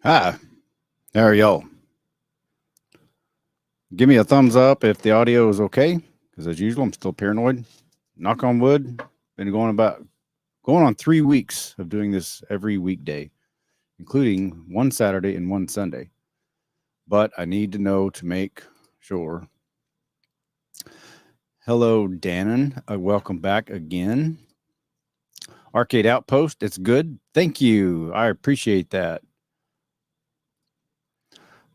Ah, how are y'all? Give me a thumbs up if the audio is okay, because as usual, I'm still paranoid. Knock on wood. Been going on 3 weeks of doing this every weekday, including one Saturday and one Sunday. But I need to know to make sure. Hello, Dannon. Welcome back again. Arcade Outpost, it's good. Thank you. I appreciate that.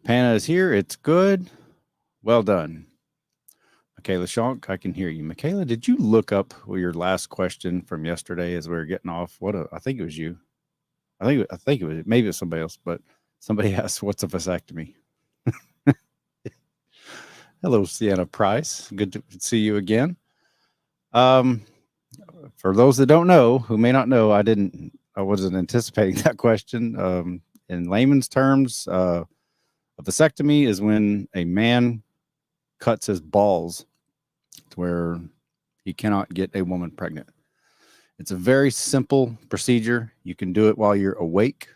Pana is here. It's good. Well done. Michaela Shonk, I can hear you. Michaela, did you look up your last question from yesterday as we were getting off? I think it was you. I think it was maybe it was somebody else, but somebody asked, "What's a vasectomy?" Hello, Sienna Price. Good to see you again. For those that don't know, who may not know, I wasn't anticipating that question. In layman's terms, a vasectomy is when a man cuts his balls to where he cannot get a woman pregnant. It's a very simple procedure. You can do it while you're awake.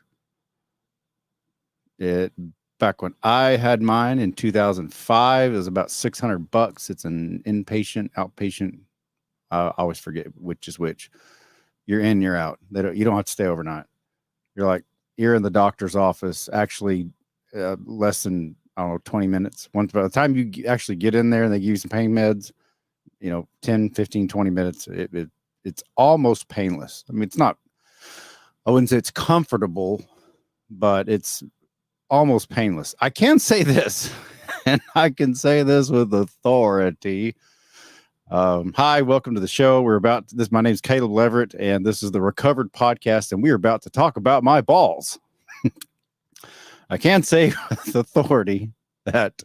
Back when I had mine in 2005, it was about $600. It's an inpatient, outpatient. I always forget which is which. You're in, you're out. You don't have to stay overnight. You're in the doctor's office. Actually, less than 20 minutes. Once by the time you actually get in there and they give you some pain meds, 10, 15, 20 minutes. It's almost painless. I mean, it's not. I wouldn't say it's comfortable, but it's almost painless. I can say this, and I can say this with authority. Hi, welcome to the show. My name's Caleb Leverett, and this is the Recovered Podcast, and we're about to talk about my balls. I can say with authority that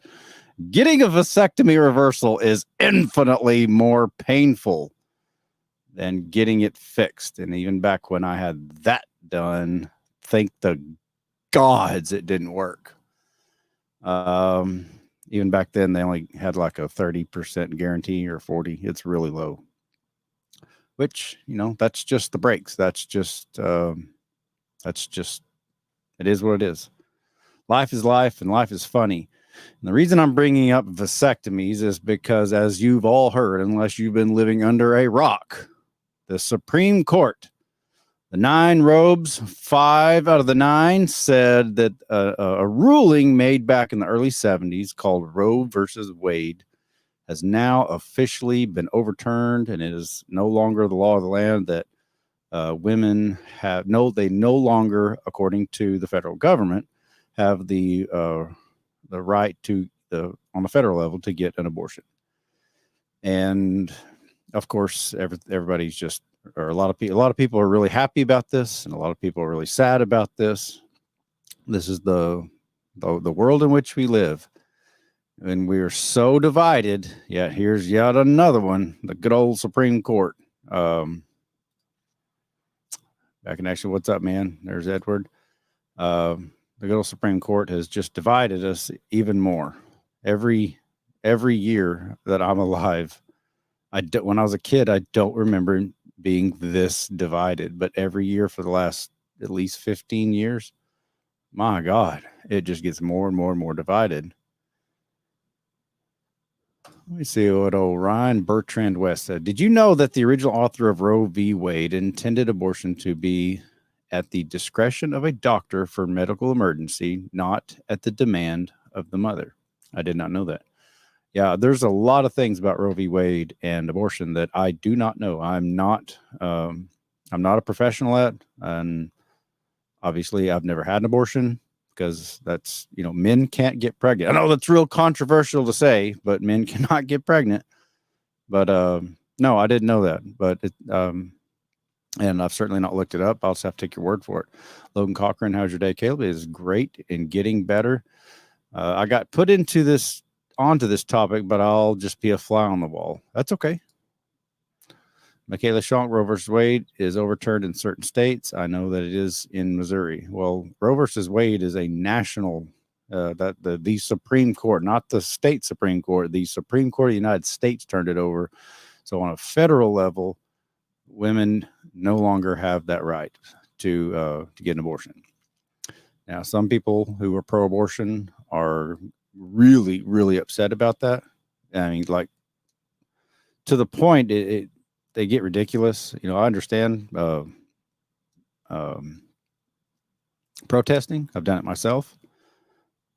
getting a vasectomy reversal is infinitely more painful than getting it fixed. And even back when I had that done, thank the gods it didn't work. Even back then, they only had like a 30% guarantee or 40. It's really low. Which, that's just the breaks. That's just, it is what it is. Life is life, and life is funny. And the reason I'm bringing up vasectomies is because, as you've all heard, unless you've been living under a rock, the Supreme Court, the 9 robes, 5 out of the 9 said that a ruling made back in the early 70s called Roe versus Wade has now officially been overturned, and it is no longer the law of the land that women they no longer, according to the federal government, have the right to on the federal level to get an abortion. And of course, everybody's just, or a lot of people are really happy about this, and a lot of people are really sad about this. This is the world in which we live, and we are so divided. Yet here's yet another one, the good old Supreme Court. Back in action. What's up, man? There's Edward. The good old Supreme Court has just divided us even more. Every year that I'm alive, when I was a kid, I don't remember being this divided, but every year for the last at least 15 years, my God, it just gets more and more and more divided. Let me see what old Ryan Bertrand West said. Did you know that the original author of Roe v. Wade intended abortion to be at the discretion of a doctor for medical emergency, not at the demand of the mother? I did not know that. Yeah, there's a lot of things about Roe v. Wade and abortion that I do not know. I'm not a professional at, and obviously I've never had an abortion because that's, men can't get pregnant. I know that's real controversial to say, but men cannot get pregnant. But no, I didn't know that. But and I've certainly not looked it up. I'll just have to take your word for it. Logan Cochran, how's your day, Caleb? It is great and getting better. I got put onto this topic, but I'll just be a fly on the wall. That's okay. Michaela Shonk, Roe versus Wade is overturned in certain states. I know that it is in Missouri. Well, Roe versus Wade is a national, the Supreme Court, not the state Supreme Court. The Supreme Court of the United States turned it over. So on a federal level, women no longer have that right to get an abortion. Now, some people who are pro-abortion are really, really upset about that. I mean, like, to the point they get ridiculous. You know, I understand protesting. I've done it myself.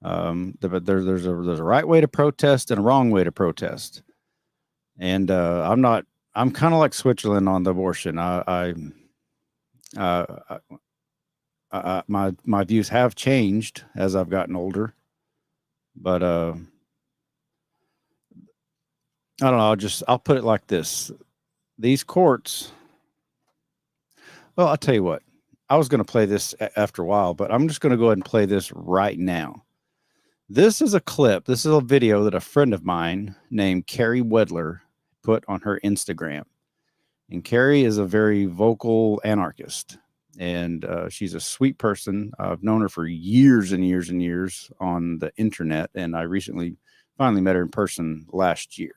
But there's a right way to protest and a wrong way to protest. And I'm kind of like Switzerland on the abortion. My views have changed as I've gotten older, but I don't know. I'll put it like this: these courts. Well, I'll tell you what. I was going to play this after a while, but I'm just going to go ahead and play this right now. This is a clip. This is a video that a friend of mine named Carrie Wedler put on her Instagram. And Carrie is a very vocal anarchist, and she's a sweet person. I've known her for years and years and years on the internet, and I recently finally met her in person last year.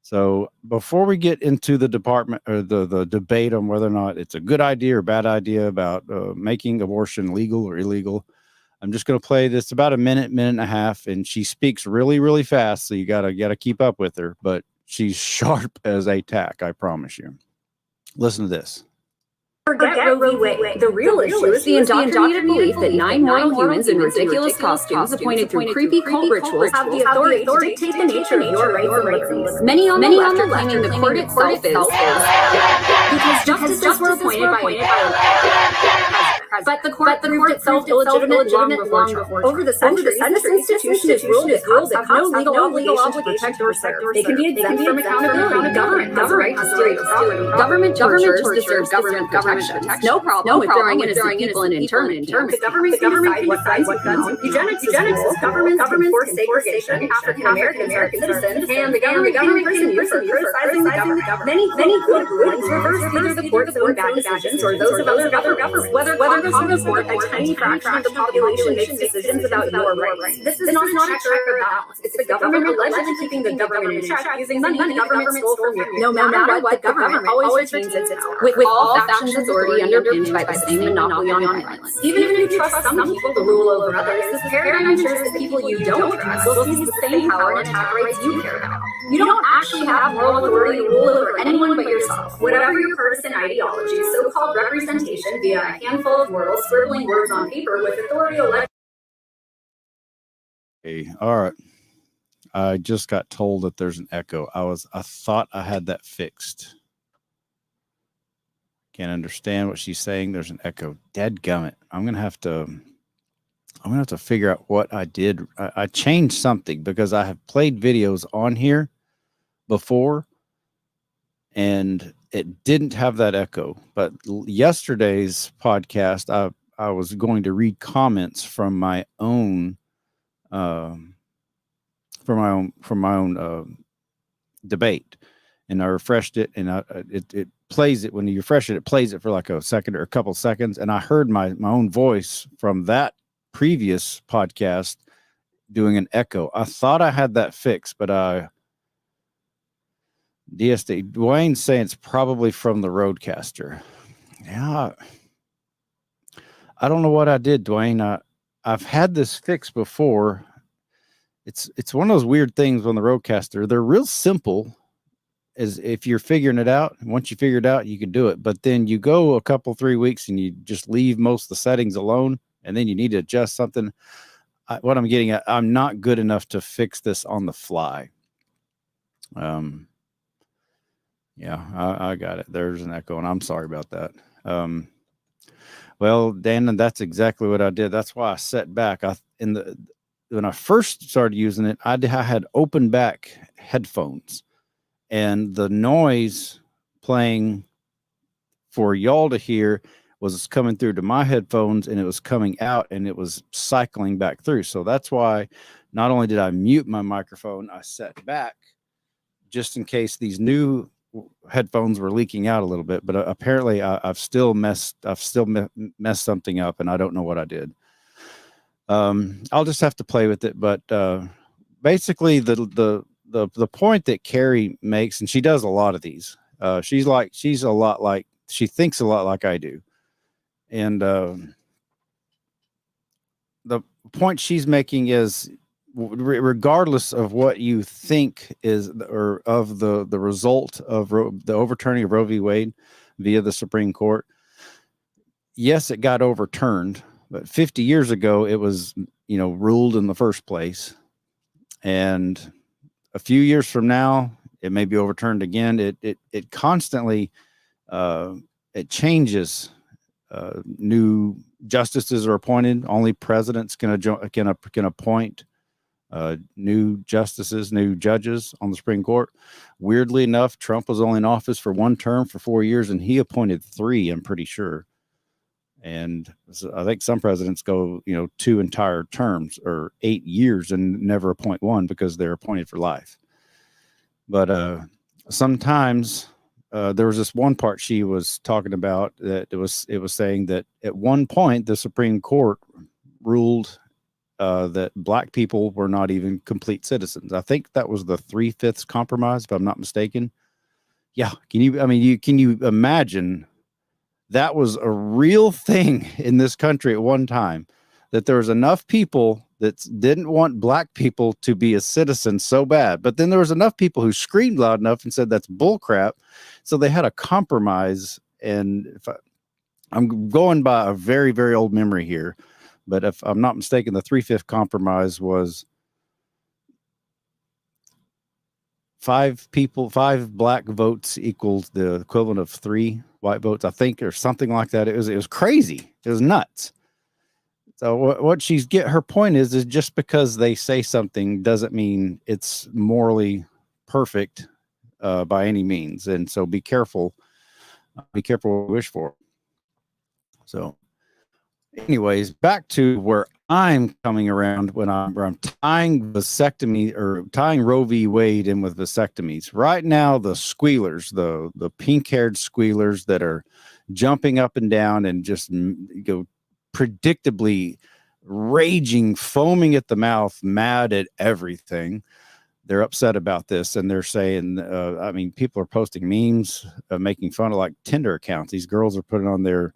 So before we get into the department or the debate on whether or not it's a good idea or bad idea about making abortion legal or illegal, I'm just going to play this about a minute and a half, and she speaks really, really fast, so you gotta keep up with her. But she's sharp as a tack, I promise you. Listen to this. Forget Roe v. Wade. The real issue is the indoctrinated belief that 9 mortal humans in ridiculous costumes appointed through creepy cult rituals have the authority to dictate the nature of your rights and liberties. Many on the left are claiming the court itself is because justices were appointed by but the court proved itself illegitimate long before. Over the centuries, this institution is ruled that cops have no legal obligation to protect or serve. They can be exempt from accountability. Government has a right to steal your property. Government tortures deserves government protection. No problem with throwing innocent people in internment camps. The government can decide what guns. Eugenics is government force segregation. African Americans are citizens, and the government prison you for criticizing the government. Many good rulings reverse either the court's own bad decisions or those of other governments. Whether Congress or a tiny fraction of the population makes decisions about your rights. This is not a check or balance. It's the government allegedly keeping the government in check using money the government stole from you. No matter what, the government always retains its power. With all factions authority underpinned by the same monopoly on violence. Even if you trust some people to rule over others, this paradigm ensures that people you don't trust will seize the same power and attack rights you care about. You don't actually have moral authority to rule over anyone but yourself. Whatever your partisan ideology, so-called representation via a handful of mortals scribbling words on paper with authority elected. Okay, all right. I just got told that there's an echo. I thought I had that fixed. Can't understand what she's saying. There's an echo. Dadgummit. I'm gonna have to figure out what I did. I changed something because I have played videos on here before, and it didn't have that echo. But yesterday's podcast, I was going to read comments from my own debate, and I refreshed it, and it plays it when you refresh it. It plays it for like a second or a couple seconds, and I heard my own voice from that previous podcast doing an echo. I thought I had that fixed, but DSD Dwayne's saying it's probably from the Roadcaster. Yeah, I don't know what I did, Dwayne. I've had this fixed before. It's one of those weird things on the Roadcaster. They're real simple, as if you're figuring it out. Once you figure it out, you can do it. But then you go a couple, 3 weeks, and you just leave most of the settings alone, and then you need to adjust something. What I'm getting at, I'm not good enough to fix this on the fly. Yeah, I got it. There's an echo, and I'm sorry about that. Well, Dan, and that's exactly what I did. That's why I set back. When I first started using it, I had open back headphones, and the noise playing for y'all to hear was coming through to my headphones, and it was coming out, and it was cycling back through. So that's why not only did I mute my microphone, I set back just in case these new headphones were leaking out a little bit. But apparently I've still messed something up, and I don't know what I did. I'll just have to play with it. But basically the point that Carrie makes, and she does a lot of these, she thinks a lot like I do. And the point she's making is, regardless of what you think is or of the result of the overturning of Roe v. Wade via the Supreme Court, yes, it got overturned, but 50 years ago it was, ruled in the first place, and a few years from now it may be overturned again. It constantly it changes. New justices are appointed. Only presidents can appoint new justices, new judges on the Supreme Court. Weirdly enough, Trump was only in office for one term for 4 years, and he appointed 3, I'm pretty sure. And so I think some presidents go, 2 entire terms or 8 years and never appoint one because they're appointed for life. But sometimes there was this one part she was talking about that it was saying that at one point the Supreme Court ruled that black people were not even complete citizens. I think that was the 3/5 compromise, if I'm not mistaken. Yeah. Can you imagine that was a real thing in this country at one time, that there was enough people that didn't want black people to be a citizen so bad, but then there was enough people who screamed loud enough and said that's bullcrap. So they had a compromise. And I'm going by a very, very old memory here, but if I'm not mistaken, the 3/5 compromise was 5 black votes equals the equivalent of 3 white votes, I think, or something like that. It was crazy. It was nuts. So what her point is just because they say something doesn't mean it's morally perfect by any means. And so be careful what you wish for. So anyways, back to where I'm coming around when I'm tying vasectomy or tying Roe v. Wade in with vasectomies. Right now, the squealers, the pink-haired squealers that are jumping up and down and just predictably raging, foaming at the mouth, mad at everything. They're upset about this, and they're saying, people are posting memes making fun of like Tinder accounts. These girls are putting on their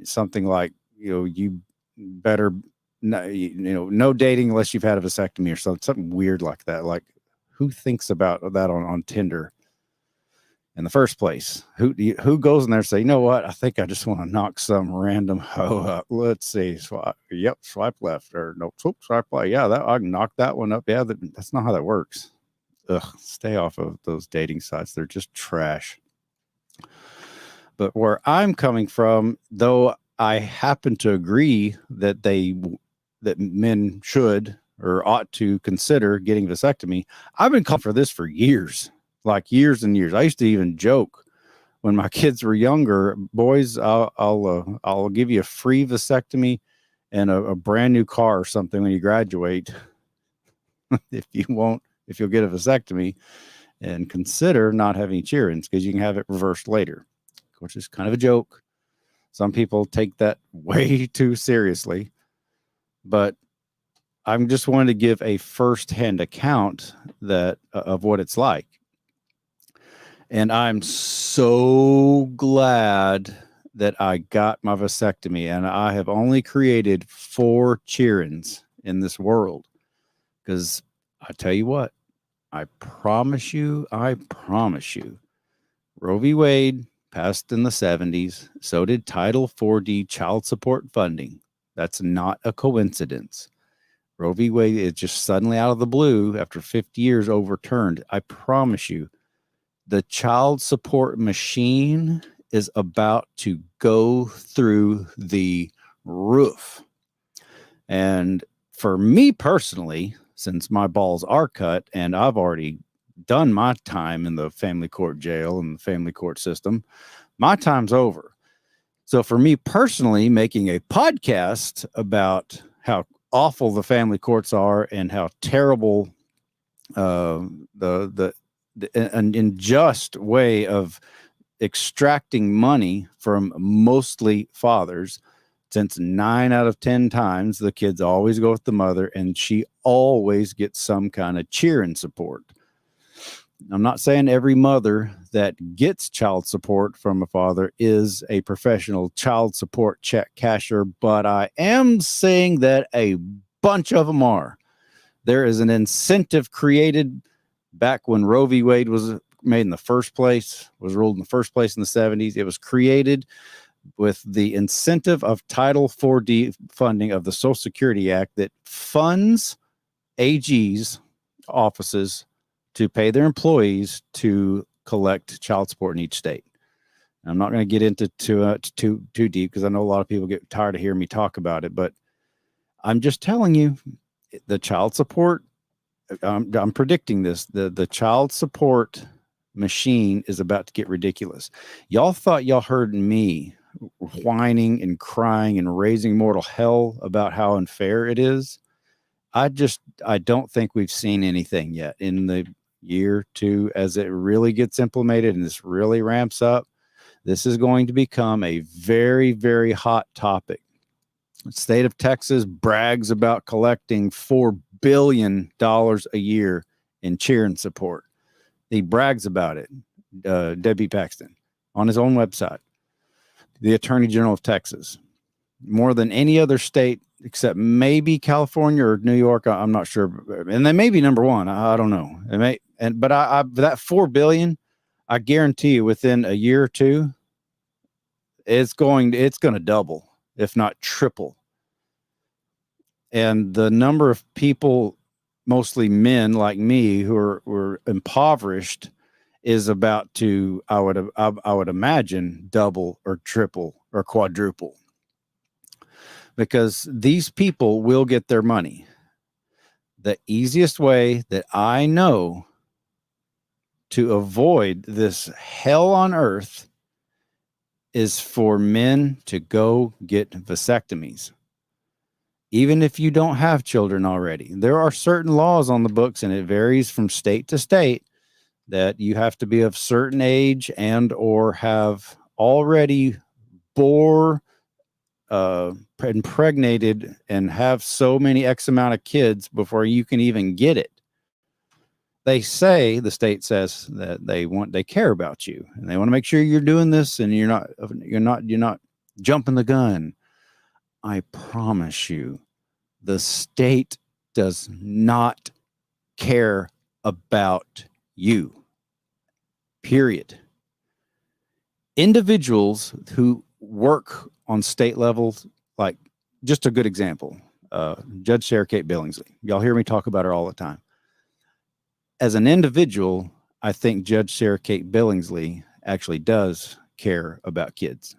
something like, you better, no dating unless you've had a vasectomy or something weird like that. Like, who thinks about that on Tinder in the first place? Who goes in there and say, you know what? I think I just want to knock some random hoe up. Let's see. Swipe left, or no, swipe right. Yeah, I can knock that one up. Yeah, that's not how that works. Ugh, stay off of those dating sites. They're just trash. But where I'm coming from, though, I happen to agree that men should or ought to consider getting vasectomy. I've been calling for this for years. Like years and years. I used to even joke when my kids were younger, boys, I'll give you a free vasectomy and a brand new car or something when you graduate. if you'll get a vasectomy and consider not having cheer-ins, because you can have it reversed later, which is kind of a joke. Some people take that way too seriously, but I'm just wanting to give a firsthand account of what it's like. And I'm so glad that I got my vasectomy, and I have only created 4 cheer-ins in this world. Because I tell you what, I promise you, Roe v. Wade passed in the 70s. So did Title 4D child support funding. That's not a coincidence. Roe v. Wade is just suddenly out of the blue after 50 years overturned. I promise you, the child support machine is about to go through the roof. And for me personally, since my balls are cut and I've already done my time in the family court jail and the family court system, my time's over. So for me personally, making a podcast about how awful the family courts are and how terrible an unjust way of extracting money from mostly fathers, since 9 out of 10 times the kids always go with the mother and she always gets some kind of cheer and support. I'm not saying every mother that gets child support from a father is a professional child support check casher, but I am saying that a bunch of them are. There is an incentive created back when Roe v. Wade was made in the first place, was ruled in the first place in the 70s. It was created with the incentive of Title 4D funding of the Social Security Act that funds AG's offices to pay their employees to collect child support in each state. I'm not going to get into too deep because I know a lot of people get tired of hearing me talk about it, but I'm just telling you, the child support, I'm predicting this, the child support machine is about to get ridiculous. Y'all thought y'all heard me whining and crying and raising mortal hell about how unfair it is. I don't think we've seen anything yet in the year two as it really gets implemented and this really ramps up. This is going to become a very, very hot topic. The state of Texas brags about collecting $4 billion a year in cheer and support. He brags about it, Debbie Paxton, on his own website. The Attorney General of Texas, more than any other state except maybe California or New York. I'm not sure, and they may be number one. I don't know. It may, but that $4 billion, I guarantee you, within a year or two, it's going to double, if not triple. And the number of people, mostly men like me, who were impoverished, is about to, I would imagine, double or triple or quadruple, because these people will get their money. The easiest way that I know to avoid this hell on earth is for men to go get vasectomies. Even if you don't have children already, there are certain laws on the books, and it varies from state to state, that you have to be of certain age and or have already impregnated and have so many X amount of kids before you can even get it. They say, the state says that they care about you and they want to make sure you're doing this and you're not jumping the gun. I promise you, the state does not care about you. Period. Individuals who work on state levels, like, just a good example, Judge Sarah Kate Billingsley. Y'all hear me talk about her all the time. As an individual, I think Judge Sarah Kate Billingsley actually does care about kids.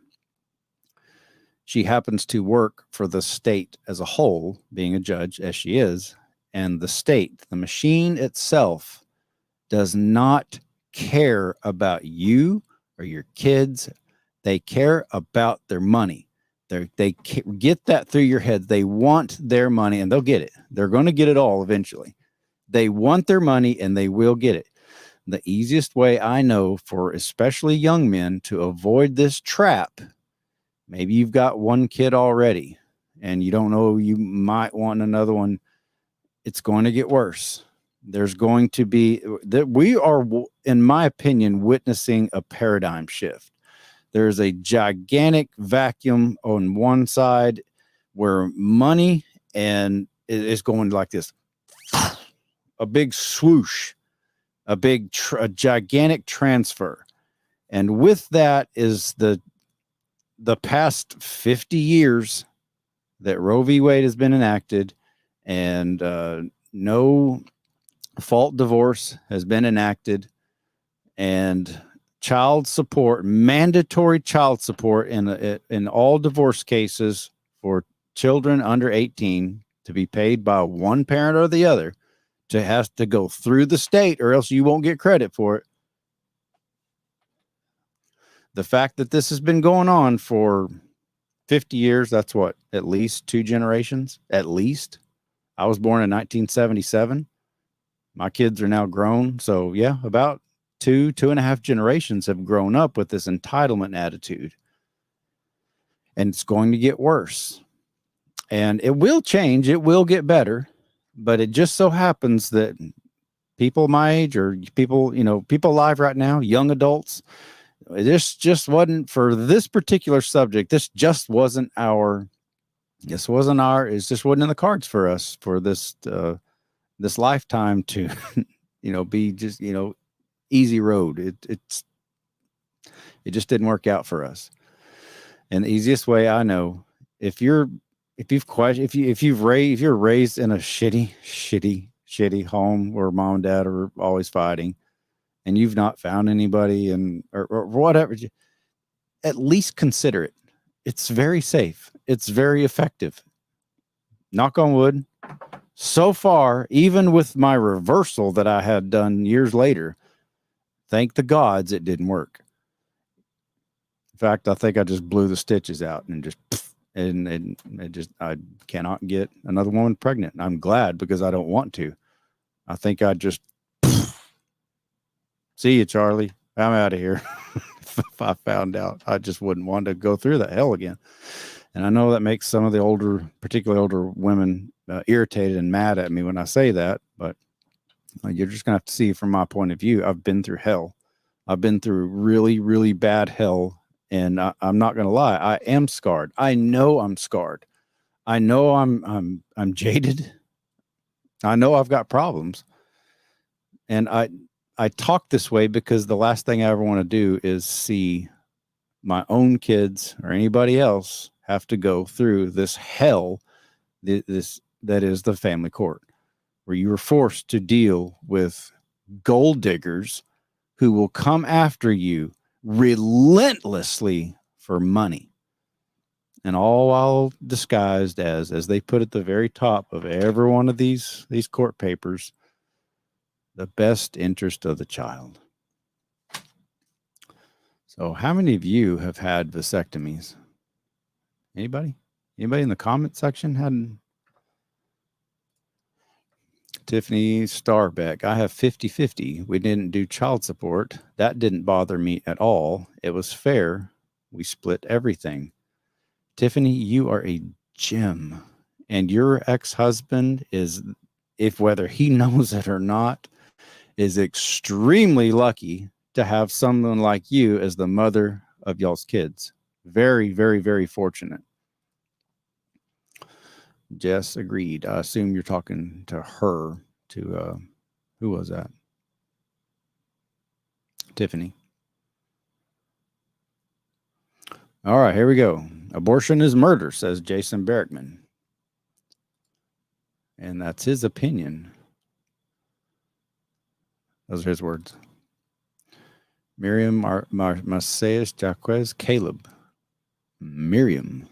She happens to work for the state as a whole, being a judge as she is, and the state, the machine itself, does not care about you or your kids. They care about their money. They get that through your head. They want their money, and they'll get it. They're going to get it all eventually. They want their money, and they will get it. The easiest way I know for especially young men to avoid this trap, maybe you've got one kid already, and you don't know you might want another one. It's going to get worse. There's going to be that we are, in my opinion, witnessing a paradigm shift. There's a gigantic vacuum on one side where money and it is going like this, a big swoosh, a gigantic transfer. And with that is the past 50 years that Roe v. Wade has been enacted, and no fault divorce has been enacted, and child support, mandatory child support in all divorce cases for children under 18 to be paid by one parent or the other, to have to go through the state, or else you won't get credit for it. The fact that this has been going on for 50 years, that's what, at least 2 generations, at least. I was born in 1977. My kids are now grown. So yeah, about 2.5 generations have grown up with this entitlement attitude. And it's going to get worse. And it will change. It will get better. But it just so happens that people my age or people, people alive right now, young adults, this just wasn't for this particular subject. This just wasn't our, it just wasn't in the cards for us for this, this lifetime to, be just, easy road. It just didn't work out for us. And the easiest way I know, if you're raised in a shitty home where mom and dad are always fighting and you've not found anybody or whatever, at least consider it. It's very safe. It's very effective. Knock on wood. So far, even with my reversal that I had done years later, thank the gods it didn't work. In fact, I think I just blew the stitches out and just, I cannot get another woman pregnant. I'm glad because I don't want to. I think I just, see you, Charlie. I'm out of here. If I found out, I just wouldn't want to go through that hell again. And I know that makes some of the particularly older women irritated and mad at me when I say that, but you're just going to have to see from my point of view. I've been through hell. I've been through really, really bad hell. And I'm not going to lie. I am scarred. I know I'm scarred. I know I'm jaded. I know I've got problems. And I talk this way because the last thing I ever want to do is see my own kids or anybody else have to go through this hell, that is the family court, where you are forced to deal with gold diggers who will come after you relentlessly for money, and all while disguised as they put at the very top of every one of these court papers, the best interest of the child. So how many of you have had vasectomies? Anybody in the comment section had? Tiffany Starbeck, I have 50-50. We didn't do child support. That didn't bother me at all. It was fair. We split everything. Tiffany, you are a gem. And your ex-husband is, if whether he knows it or not, is extremely lucky to have someone like you as the mother of y'all's kids. Very, very, very fortunate. Jess agreed. I assume you're talking to her, who was that? Tiffany. All right, here we go. Abortion is murder, says Jason Berrickman. And that's his opinion. Those are his words. Miriam Macias Jaquez Caleb. Miriam.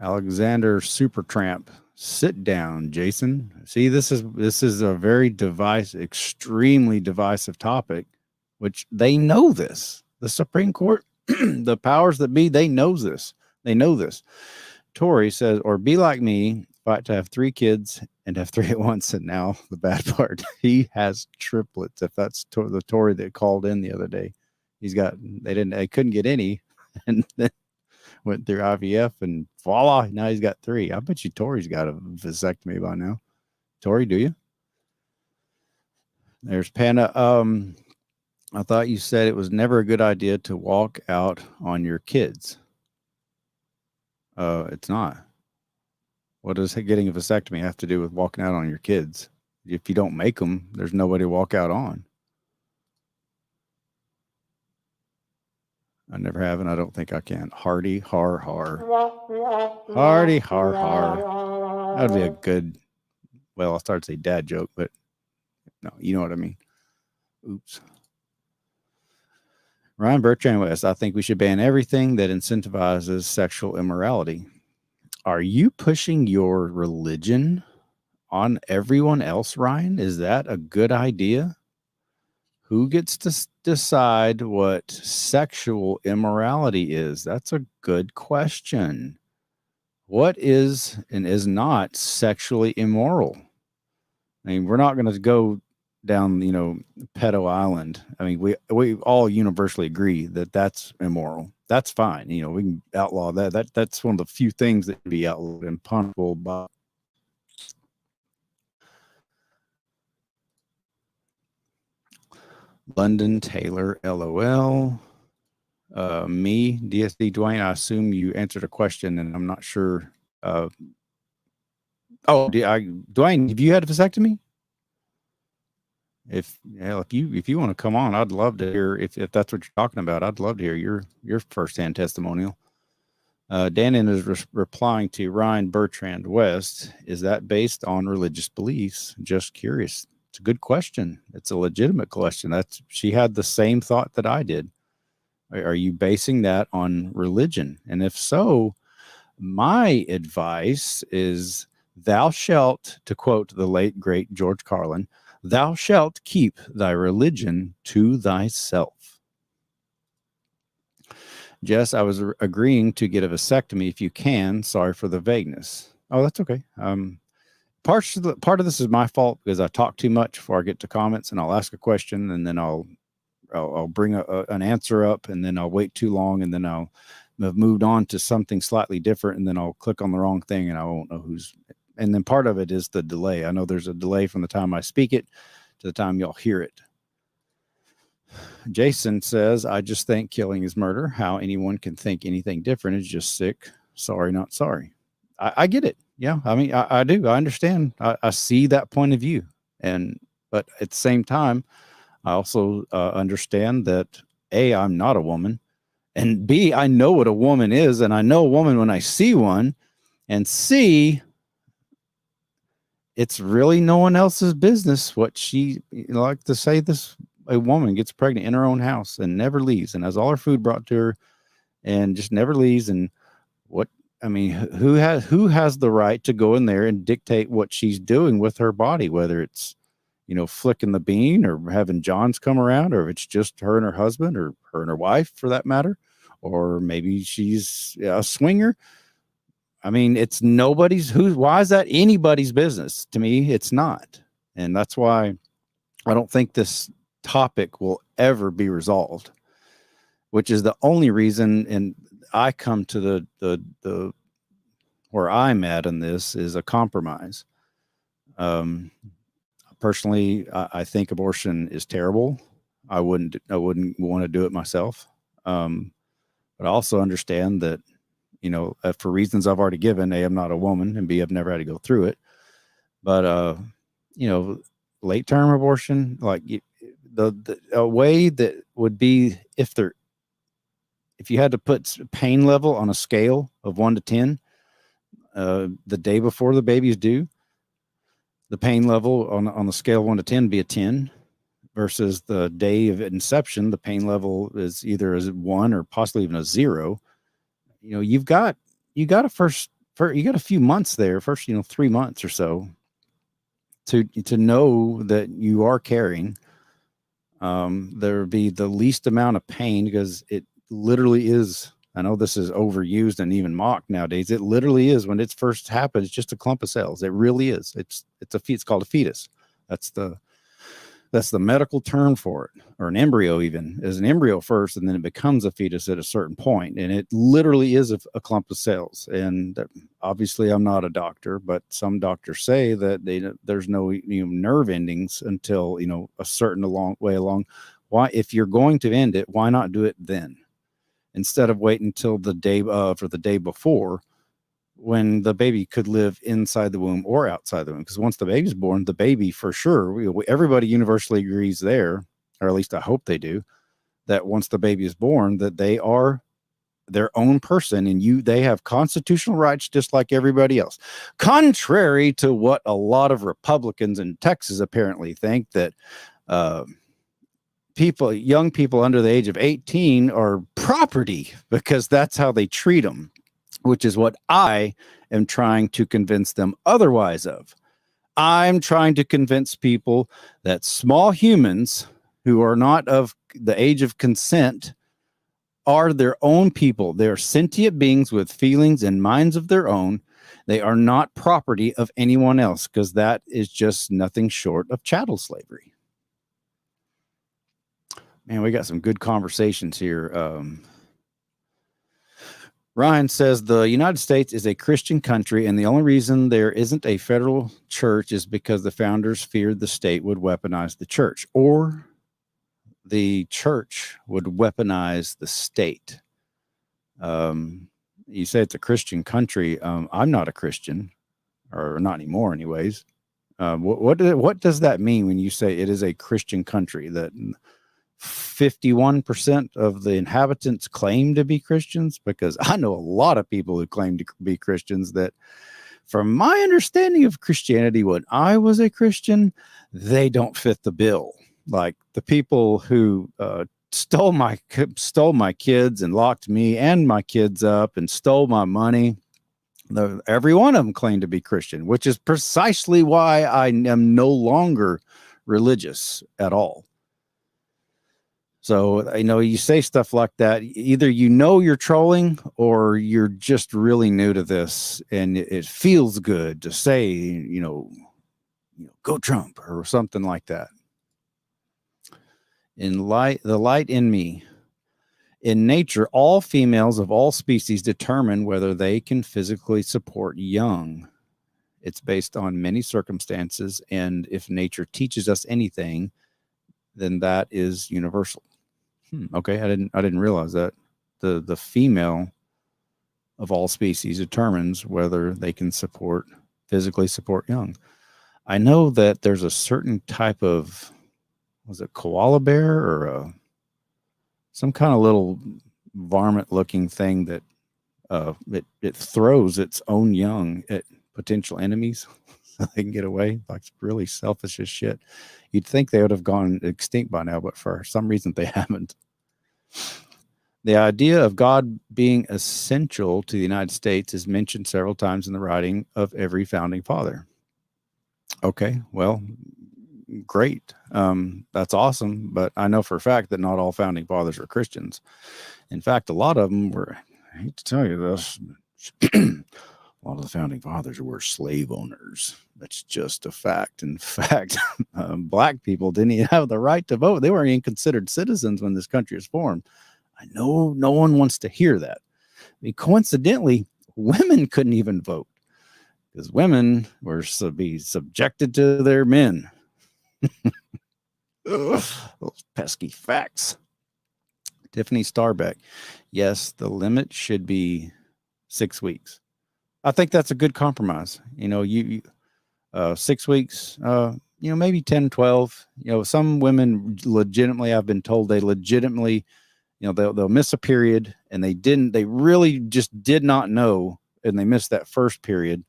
Alexander Supertramp. Sit down, Jason. See, this is a very extremely divisive topic, which they know this. The Supreme Court, the powers that be, they know this. They know this. Tori says, or be like me, fight to have 3 kids and have 3 at once. And now the bad part, he has triplets. If that's the Tori that called in the other day, they couldn't get any, and then went through IVF and voila, now he's got 3. I bet you Tori's got a vasectomy by now. Tori, do you? There's Panda. I thought you said it was never a good idea to walk out on your kids. It's not. What does getting a vasectomy have to do with walking out on your kids? If you don't make them, there's nobody to walk out on. I never have, and I don't think I can. Hardy, har, har. Hardy, har, har. That would be a good, well, I'll start to say dad joke, but no, you know what I mean. Oops. Ryan Bertrand West, I think we should ban everything that incentivizes sexual immorality. Are you pushing your religion on everyone else, Ryan? Is that a good idea? Who gets to decide what sexual immorality is? That's a good question. What is and is not sexually immoral? I mean, we're not going to go down, pedo island. I mean, we all universally agree that that's immoral. That's fine. We can outlaw that. That's one of the few things that can be outlawed and punishable by. London Taylor, LOL. Me, DSD Dwayne, I assume you answered a question and I'm not sure. Dwayne, have you had a vasectomy? If you want to come on, I'd love to hear if that's what you're talking about. I'd love to hear your firsthand testimonial. Dannon is replying to Ryan Bertrand West. Is that based on religious beliefs? Just curious. It's a good question. It's a legitimate question. She had the same thought that I did. Are you basing that on religion? And if so, my advice is, thou shalt, to quote the late great George Carlin, thou shalt keep thy religion to thyself. Jess, I was agreeing to get a vasectomy if you can. Sorry for the vagueness. Oh, that's okay. Part of this is my fault because I talk too much before I get to comments, and I'll ask a question and then I'll bring an answer up, and then I'll wait too long, and then I'll have moved on to something slightly different, and then I'll click on the wrong thing and I won't know who's. And then part of it is the delay. I know there's a delay from the time I speak it to the time y'all hear it. Jason says, I just think killing is murder. How anyone can think anything different is just sick. Sorry, not sorry. I get it. Yeah, I mean, I do. I understand. I see that point of view. But at the same time, I also understand that A, I'm not a woman, and B, I know what a woman is, and I know a woman when I see one, and C, it's really no one else's business what she, like to say this, a woman gets pregnant in her own house and never leaves and has all her food brought to her and just never leaves. And who has the right to go in there and dictate what she's doing with her body, whether it's, flicking the bean or having Johns come around, or if it's just her and her husband or her and her wife for that matter, or maybe she's a swinger. I mean, it's why is that anybody's business? To me, it's not. And that's why I don't think this topic will ever be resolved, which is the only reason. And I come to the where I'm at in this is a compromise. Personally, I think abortion is terrible. I wouldn't want to do it myself. But I also understand that, for reasons I've already given, A, I'm not a woman, and B, I've never had to go through it. But, late term abortion, like a way that would be if you had to put pain level on a scale of 1 to 10, the day before the baby's due, the pain level on the scale of 1 to 10 be a 10 versus the day of inception. The pain level is either a 1 or possibly even a 0. You've got a few months there, first, 3 months or so to know that you are carrying. There would be the least amount of pain because it literally is. I know this is overused and even mocked nowadays. It literally is, when it first happens, just a clump of cells. It really is. It's called a fetus. That's the medical term for it, or an embryo. Even as an embryo first, and then it becomes a fetus at a certain point. And it literally is a clump of cells. And obviously, I'm not a doctor, but some doctors say that there's no nerve endings until a certain way along. Why, if you're going to end it, why not do it then, instead of waiting until the day of or the day before, when the baby could live inside the womb or outside the womb? Because once the baby's born, the baby, for sure, everybody universally agrees there, or at least I hope they do, that once the baby is born, that they are their own person, and they have constitutional rights just like everybody else. Contrary to what a lot of Republicans in Texas apparently think, that young people under the age of 18 are property because that's how they treat them, which is what I am trying to convince them otherwise of. I'm trying to convince people that small humans who are not of the age of consent are their own people. They're sentient beings with feelings and minds of their own. They are not property of anyone else, because that is just nothing short of chattel slavery. Man, we got some good conversations here. Ryan says the United States is a Christian country, and the only reason there isn't a federal church is because the founders feared the state would weaponize the church. Or the church would weaponize the state. You say it's a Christian country. I'm not a Christian, or not anymore, anyways. What does that mean when you say it is a Christian country? That 51% of the inhabitants claim to be Christians? Because I know a lot of people who claim to be Christians that, from my understanding of Christianity, when I was a Christian, they don't fit the bill. Like the people who stole my kids and locked me and my kids up and stole my money, every one of them claimed to be Christian, which is precisely why I am no longer religious at all. So, you say stuff like that, either you're trolling or you're just really new to this, and it feels good to say, go Trump or something like that. The light in me. In nature, all females of all species determine whether they can physically support young. It's based on many circumstances, and if nature teaches us anything, then that is universal. Okay, I didn't realize that. The female of all species determines whether they can physically support young. I know that there's a certain type of, was it koala bear or some kind of little varmint looking thing that it throws its own young at potential enemies so they can get away. Like, it's really selfish as shit. You'd think they would have gone extinct by now, but for some reason they haven't. The idea of God being essential to the United States is mentioned several times in the writing of every founding father. Okay, well, great. That's awesome. But I know for a fact that not all founding fathers were Christians. In fact, a lot of them were, I hate to tell you this, a lot of the founding fathers were slave owners. That's just a fact. In fact, black people didn't even have the right to vote. They weren't even considered citizens when this country was formed. I know no one wants to hear that. I mean, coincidentally, women couldn't even vote because women were to be subjected to their men. Those pesky facts. Tiffany Starbeck. Yes, the limit should be 6 weeks. I think that's a good compromise. 6 weeks, maybe 10, 12. Some women legitimately, I've been told they legitimately, they'll miss a period and they really just did not know, and they missed that first period,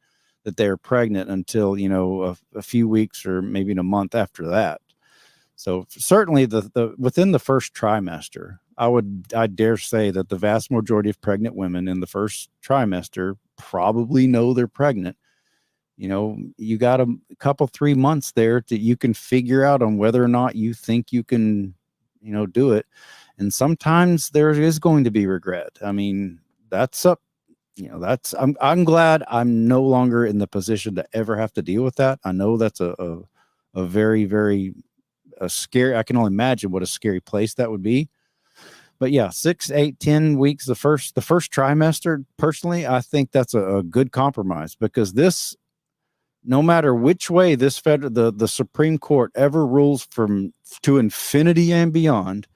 that they're pregnant until, a few weeks or maybe in a month after that. So certainly the within the first trimester, I dare say that the vast majority of pregnant women in the first trimester probably know they're pregnant. You got a couple, 3 months there that you can figure out on whether or not you think you can, do it. And sometimes there is going to be regret. I mean, that's up. I'm glad I'm no longer in the position to ever have to deal with that. I know that's a very, very scary. I can only imagine what a scary place that would be. But yeah, 6, 8, 10 weeks, the first trimester, personally, I think that's a good compromise, because this, no matter which way this the Supreme Court ever rules to infinity and beyond,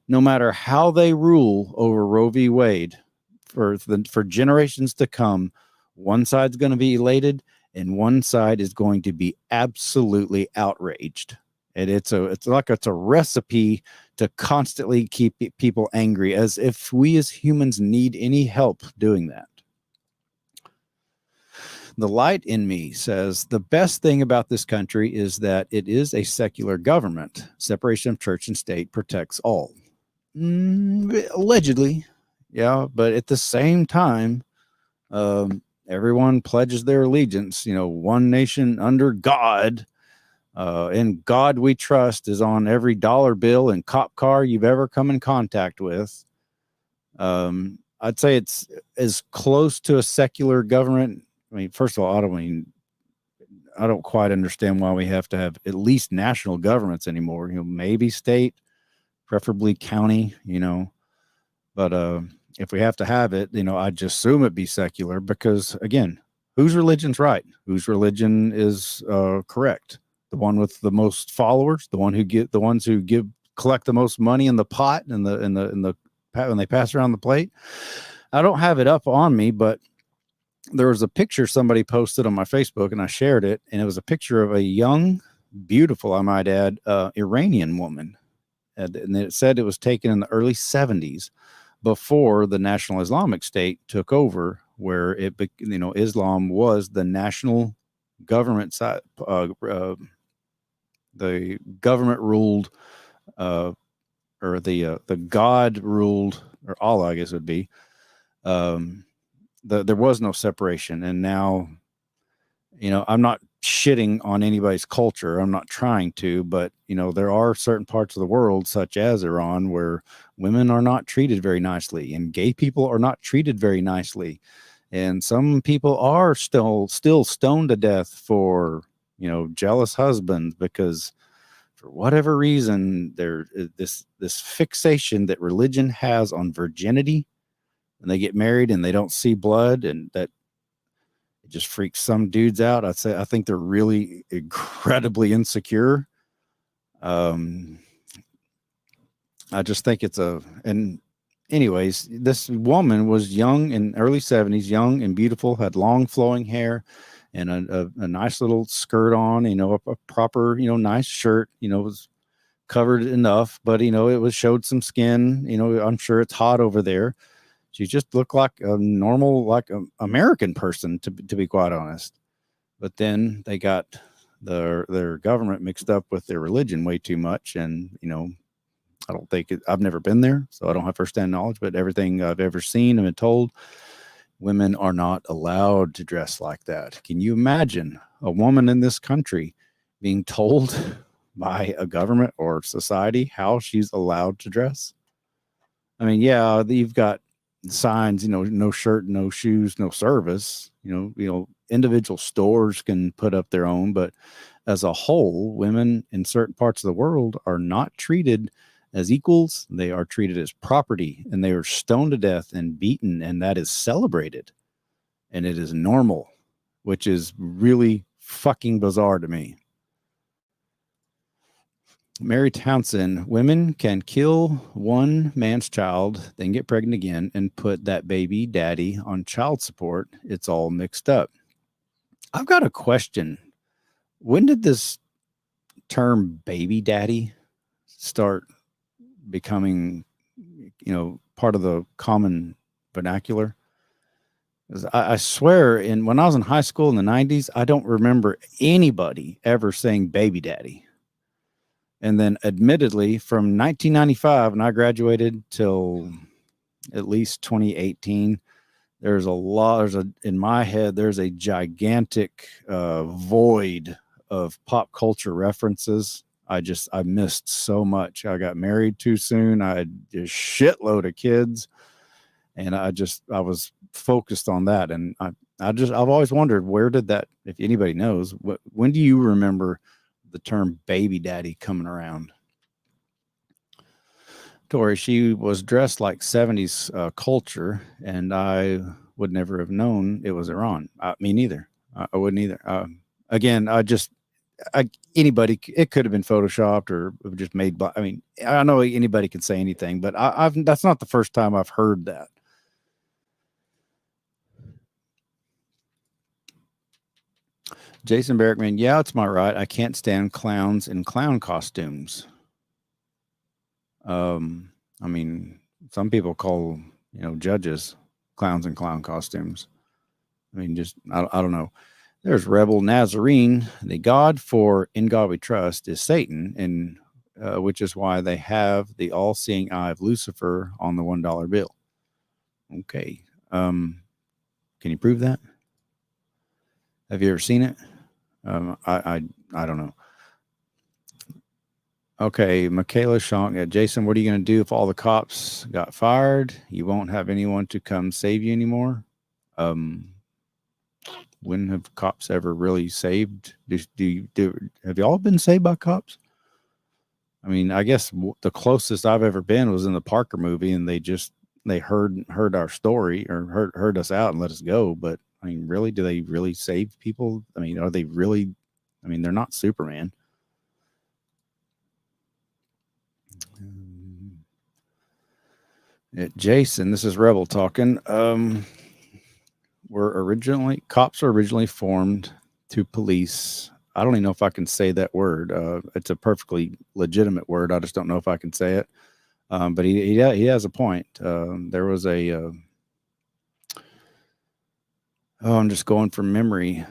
no matter how they rule over Roe v. Wade, for generations to come, one side's going to be elated and one side is going to be absolutely outraged. And it's like a recipe to constantly keep people angry, as if we as humans need any help doing that. The light in me says the best thing about this country is that it is a secular government. Separation of church and state protects all. Allegedly, yeah, but at the same time, everyone pledges their allegiance. One nation under God. And God we trust is on every dollar bill and cop car you've ever come in contact with. I'd say it's as close to a secular government. I mean, first of all, I don't quite understand why we have to have at least national governments anymore. Maybe state, preferably county, but if we have to have it, I'd just assume it'd be secular, because again, whose religion's right? Whose religion is correct? The one with the most followers, the ones who give collect the most money in the pot and when they pass around the plate. I don't have it up on me, but there was a picture somebody posted on my Facebook, and I shared it, and it was a picture of a young, beautiful, I might add, Iranian woman, and it said it was taken in the early 70s, before the National Islamic State took over, where Islam was the national government side. The government ruled, or the God ruled, or Allah, I guess it would be. There was no separation, and now, I'm not shitting on anybody's culture. I'm not trying to, but there are certain parts of the world, such as Iran, where women are not treated very nicely, and gay people are not treated very nicely, and some people are still stoned to death for jealous husbands, because for whatever reason there is this fixation that religion has on virginity, and they get married and they don't see blood, and that it just freaks some dudes out. I think they're really incredibly insecure. I just think and anyways, this woman was young, in early 70s, young and beautiful, had long flowing hair and a nice little skirt on, a proper, nice shirt, was covered enough, but it showed some skin. I'm sure it's hot over there. She just looked like a normal, American person, to be quite honest. But then they got their government mixed up with their religion way too much. And, I don't think I've never been there, so I don't have firsthand knowledge, but everything I've ever seen and been told, women are not allowed to dress like that. Can you imagine a woman in this country being told by a government or society how she's allowed to dress? I mean, yeah, you've got signs, no shirt, no shoes, no service. Individual stores can put up their own, but as a whole, women in certain parts of the world are not treated as equals. They are treated as property, and they are stoned to death and beaten, and that is celebrated, and it is normal, which is really fucking bizarre to me. Mary Townsend, women can kill one man's child, then get pregnant again, and put that baby daddy on child support. It's all mixed up. I've got a question. When did this term baby daddy start becoming, part of the common vernacular? I swear, when I was in high school in the 90s, I don't remember anybody ever saying baby daddy. And then admittedly, from 1995, when I graduated till at least 2018, in my head, there's a gigantic void of pop culture references. I missed so much. I got married too soon. I had a shitload of kids, and I was focused on that. And I've always wondered, where did that, if anybody knows, when do you remember the term baby daddy coming around? Tori, she was dressed like 70s culture, and I would never have known it was Iran. Me neither. I wouldn't either. Again, anybody, it could have been photoshopped or just made. I mean, I know anybody can say anything, but that's not the first time I've heard that. Jason Barrickman, yeah, it's my right. I can't stand clowns in clown costumes. I mean, some people call, judges clowns in clown costumes. I mean, I don't know. There's Rebel Nazarene. The God for In God We Trust is Satan, and which is why they have the all-seeing eye of Lucifer on the $1 bill. Okay. Can you prove that? Have you ever seen it? I don't know. Okay, Michaela Shank. Jason, what are you going to do if all the cops got fired? You won't have anyone to come save you anymore. When have cops ever really saved? Have y'all been saved by cops? I mean, I guess the closest I've ever been was in the Parker movie, and they heard our story, or heard us out and let us go. But I mean, really, do they really save people? I mean, are they really? I mean, they're not Superman. Jason, this is Rebel talking. Cops were originally formed to police. I don't even know if I can say that word. It's a perfectly legitimate word. I just don't know if I can say it. But he has a point. There was I'm just going from memory.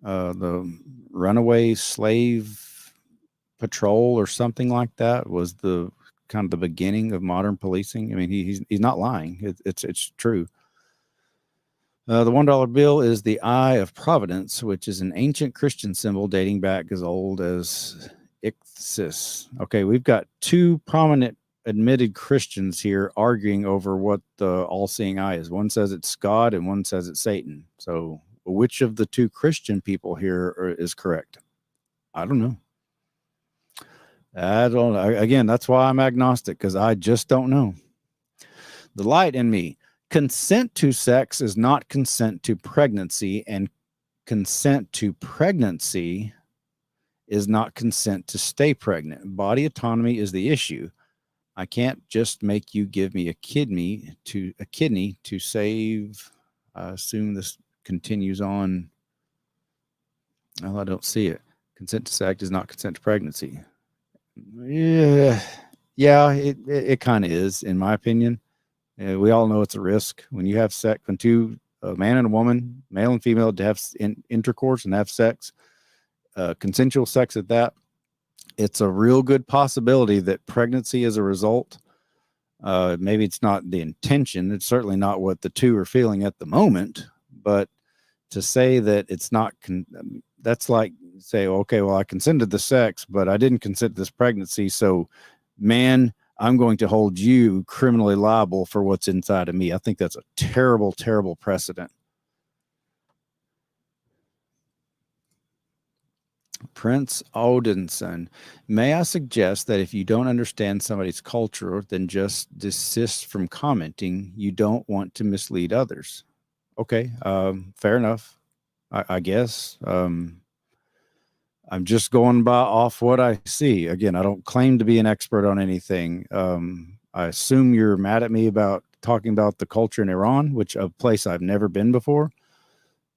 The Runaway Slave Patrol or something like that was the kind of the beginning of modern policing. I mean, he's not lying. It's true. The $1 bill is the Eye of Providence, which is an ancient Christian symbol dating back as old as Ichthys. Okay, we've got two prominent admitted Christians here arguing over what the all-seeing eye is. One says it's God and one says it's Satan. So which of the two Christian people here is correct? I don't know. Again, that's why I'm agnostic, because I just don't know. The light in me. Consent to sex is not consent to pregnancy, and consent to pregnancy is not consent to stay pregnant. Body autonomy is the issue. I can't just make you give me a kidney to save. I assume this continues on. Well, I don't see it. Consent to sex is not consent to pregnancy. Yeah, it kind of is, in my opinion. We all know it's a risk when you have sex, when a man and a woman, male and female, to have intercourse and have sex, consensual sex at that. It's a real good possibility that pregnancy is a result. Maybe it's not the intention. It's certainly not what the two are feeling at the moment. But to say that it's not, that's like say, okay, well, I consented to sex, but I didn't consent to this pregnancy. So, man, I'm going to hold you criminally liable for what's inside of me. I think that's a terrible, terrible precedent. Prince Odinson, may I suggest that if you don't understand somebody's culture, then just desist from commenting. You don't want to mislead others. Okay, fair enough, I guess. I'm just going off what I see. Again, I don't claim to be an expert on anything. I assume you're mad at me about talking about the culture in Iran, which a place I've never been before.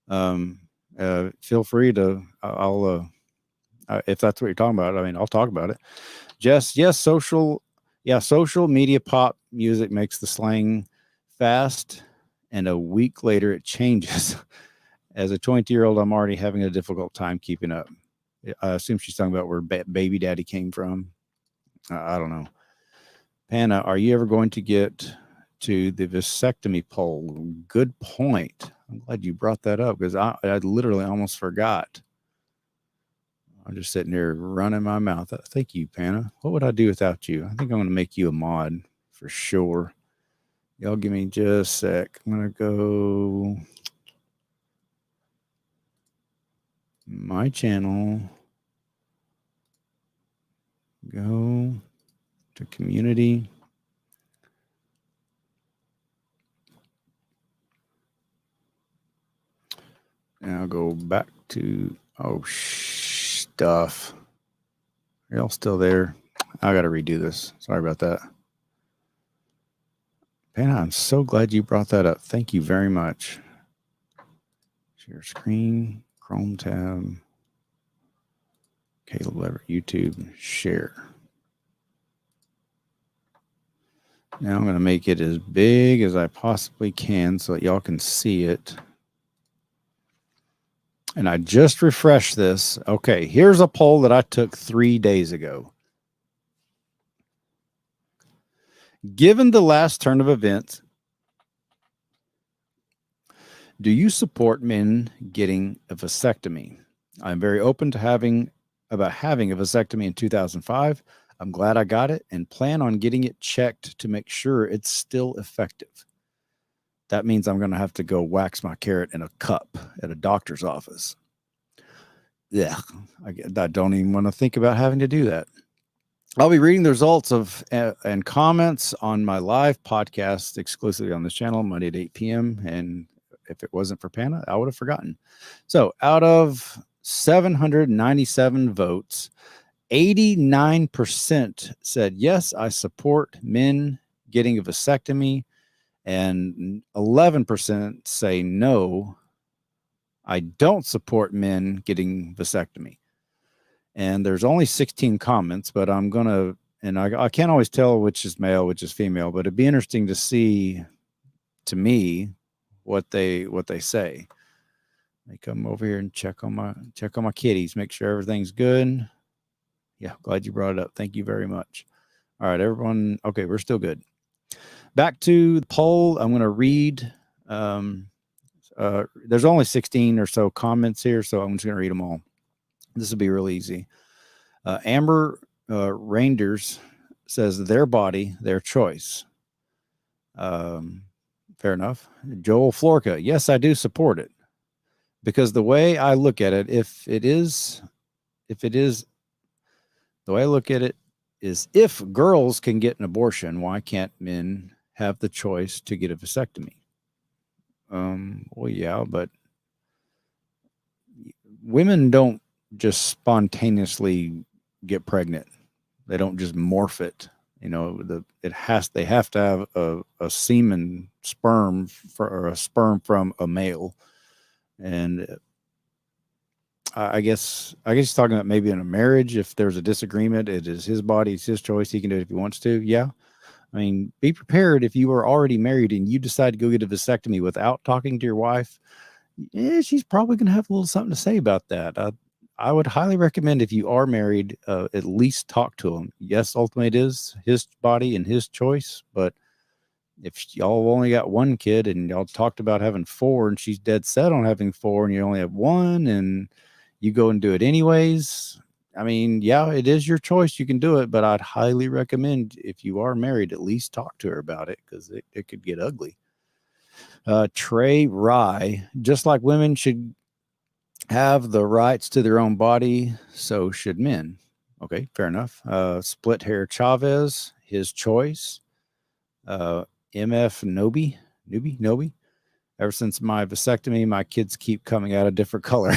Feel free to, if that's what you're talking about, I mean, I'll talk about it. Jess, yes, social media pop music makes the slang fast, and a week later it changes. As a 20-year-old, I'm already having a difficult time keeping up. I assume she's talking about where baby daddy came from. I don't know. Hannah, are you ever going to get to the vasectomy poll? Good point. I'm glad you brought that up, because I literally almost forgot. I'm just sitting here running my mouth. Thank you, Panna. What would I do without you? I think I'm going to make you a mod for sure. Y'all give me just a sec. I'm going to go my channel. Go to community. Now go back to stuff. Are y'all still there? I got to redo this. Sorry about that. Panna, I'm so glad you brought that up. Thank you very much. Share screen, Chrome tab, Caleb Leverett, YouTube, share. Now I'm going to make it as big as I possibly can so that y'all can see it. And I just refreshed this. Okay, here's a poll that I took 3 days ago. Given the last turn of events, do you support men getting a vasectomy? I'm very open to having a vasectomy in 2005. I'm glad I got it and plan on getting it checked to make sure it's still effective. That means I'm going to have to go wax my carrot in a cup at a doctor's office. Yeah, I don't even want to think about having to do that. I'll be reading the results of and comments on my live podcast exclusively on this channel, Monday at 8 p.m. And if it wasn't for Panna, I would have forgotten. So out of 797 votes, 89% said, yes, I support men getting a vasectomy. and 11% say no, I don't support men getting vasectomy. And there's only 16 comments, but I'm going to, and I can't always tell which is male, which is female, but it'd be interesting to see, to me, what they say. Let me come over here and check on my kitties, make sure everything's good. Yeah, glad you brought it up. Thank you very much. All right, everyone. Okay, we're still good. Back to the poll. I'm going to read. There's only 16 or so comments here, so I'm just going to read them all. This will be real easy. Amber Reinders says their body, their choice. Fair enough. Joel Florka, yes, I do support it, because the way I look at it, the way I look at it is, if girls can get an abortion, why can't men have the choice to get a vasectomy? Well, yeah, but women don't just spontaneously get pregnant. They don't just morph it. You know, they have to have a semen sperm or a sperm from a male. And I guess he's talking about maybe in a marriage, if there's a disagreement, it is his body, it's his choice. He can do it if he wants to. Yeah. I mean, be prepared if you are already married and you decide to go get a vasectomy without talking to your wife. Yeah, she's probably going to have a little something to say about that. I would highly recommend, if you are married, at least talk to him. Yes, ultimately it is his body and his choice, but if y'all only got one kid and y'all talked about having 4 and she's dead set on having 4 and you only have 1 and you go and do it anyways, I mean, yeah, it is your choice. You can do it, but I'd highly recommend, if you are married, at least talk to her about it, because it could get ugly. Trey Rye, just like women should have the rights to their own body, so should men. Okay, fair enough. Split Hair Chavez, his choice. MF Nobi. Ever since my vasectomy, my kids keep coming out a different color.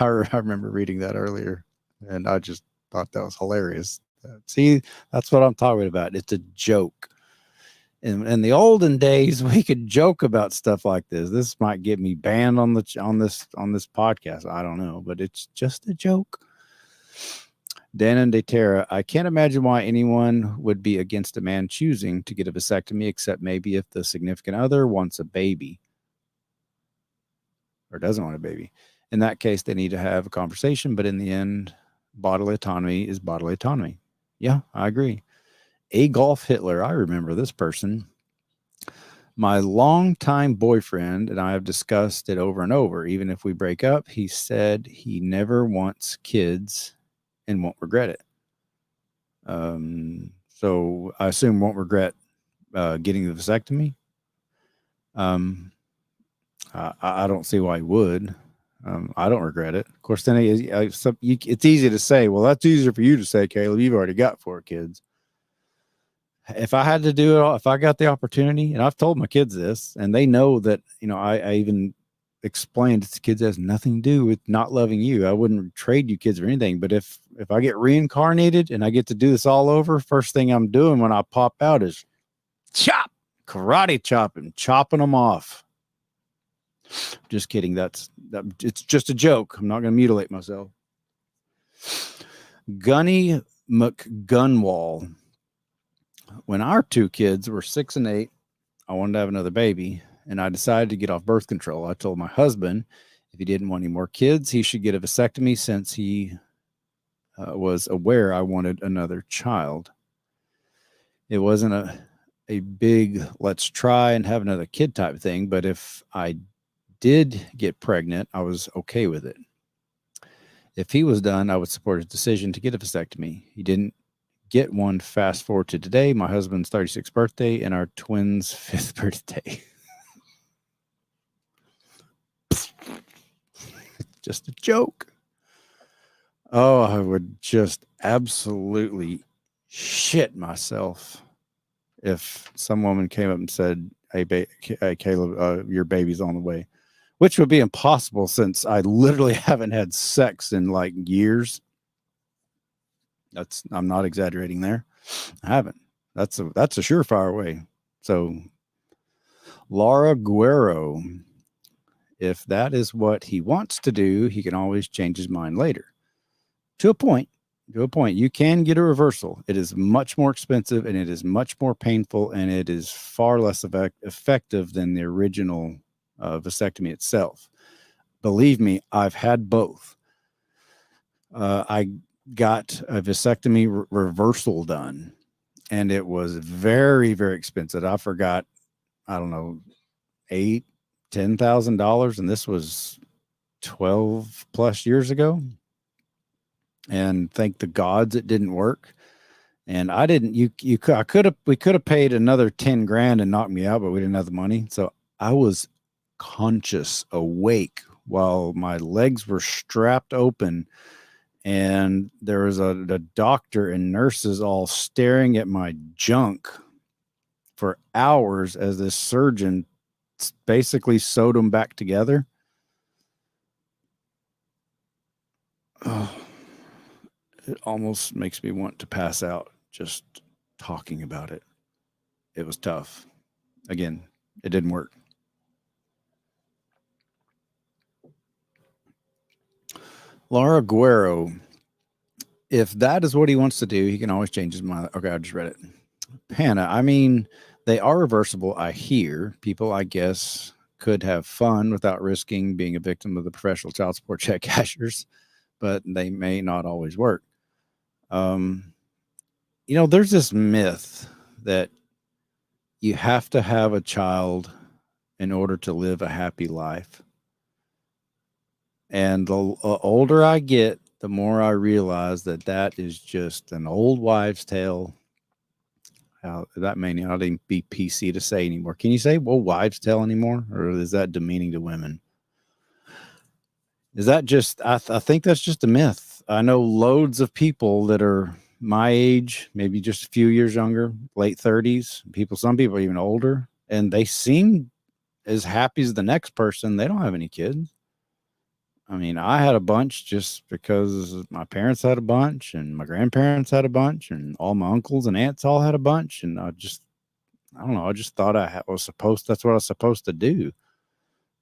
I remember reading that earlier, and I just thought that was hilarious. See, that's what I'm talking about. It's a joke. In the olden days, we could joke about stuff like this. This might get me banned on this podcast. I don't know, but it's just a joke. Dan and Deterra, I can't imagine why anyone would be against a man choosing to get a vasectomy, except maybe if the significant other wants a baby or doesn't want a baby. In that case, they need to have a conversation, but in the end, bodily autonomy is bodily autonomy. Yeah, I agree. Adolf Hitler, I remember this person. My longtime boyfriend and I have discussed it over and over. Even if we break up, he said he never wants kids and won't regret it. So I assume won't regret getting the vasectomy. I don't see why he would. I don't regret it. Of course, then it's easy to say, well, that's easier for you to say, Caleb. You've already got 4 kids. If I had to do it all, if I got the opportunity, and I've told my kids this, and they know that, I even explained to the kids, it has nothing to do with not loving you. I wouldn't trade you kids for anything. But if I get reincarnated and I get to do this all over, first thing I'm doing when I pop out is karate chopping them off. Just kidding. It's just a joke. I'm not going to mutilate myself. Gunny McGunwall. When our 2 kids were 6 and 8, I wanted to have another baby, and I decided to get off birth control. I told my husband if he didn't want any more kids, he should get a vasectomy, since he was aware I wanted another child. It wasn't a big let's try and have another kid type thing, but if I did get pregnant, I was okay with it. If he was done, I would support his decision to get a vasectomy. He didn't get one. Fast forward to today, my husband's 36th birthday and our twins' 5th birthday. Just a joke. Oh, I would just absolutely shit myself if some woman came up and said, hey Caleb, your baby's on the way, which would be impossible since I literally haven't had sex in like years. I'm not exaggerating there. I haven't. That's a surefire way. So Laura Guerrero. If that is what he wants to do, he can always change his mind later. To a point. You can get a reversal. It is much more expensive and it is much more painful and it is far less effective than the original vasectomy itself. Believe me, I've had both. I got a vasectomy reversal done and it was very, very expensive. I forgot, I don't know, $10,000, and this was 12 plus years ago. And thank the gods it didn't work. And I didn't, we could have paid another 10 grand and knocked me out, but we didn't have the money. So I was conscious, awake while my legs were strapped open. And there was a doctor and nurses all staring at my junk for hours as this surgeon basically sewed them back together. Oh, it almost makes me want to pass out just talking about it. It was tough. Again, it didn't work. Laura Guerrero. If that is what he wants to do, he can always change his mind. Okay, I just read it. Hannah, I mean, they are reversible, I hear. People, I guess, could have fun without risking being a victim of the professional child support check cashers, but they may not always work. There's this myth that you have to have a child in order to live a happy life. And the older I get, the more I realize that that is just an old wives' tale. That may not even be PC to say anymore. Can you say, well, wives' tale anymore? Or is that demeaning to women? Is that just, I think that's just a myth. I know loads of people that are my age, maybe just a few years younger, late 30s, some people even older, and they seem as happy as the next person. They don't have any kids. I mean, I had a bunch just because my parents had a bunch and my grandparents had a bunch and all my uncles and aunts all had a bunch. And I don't know. I just thought that's what I was supposed to do.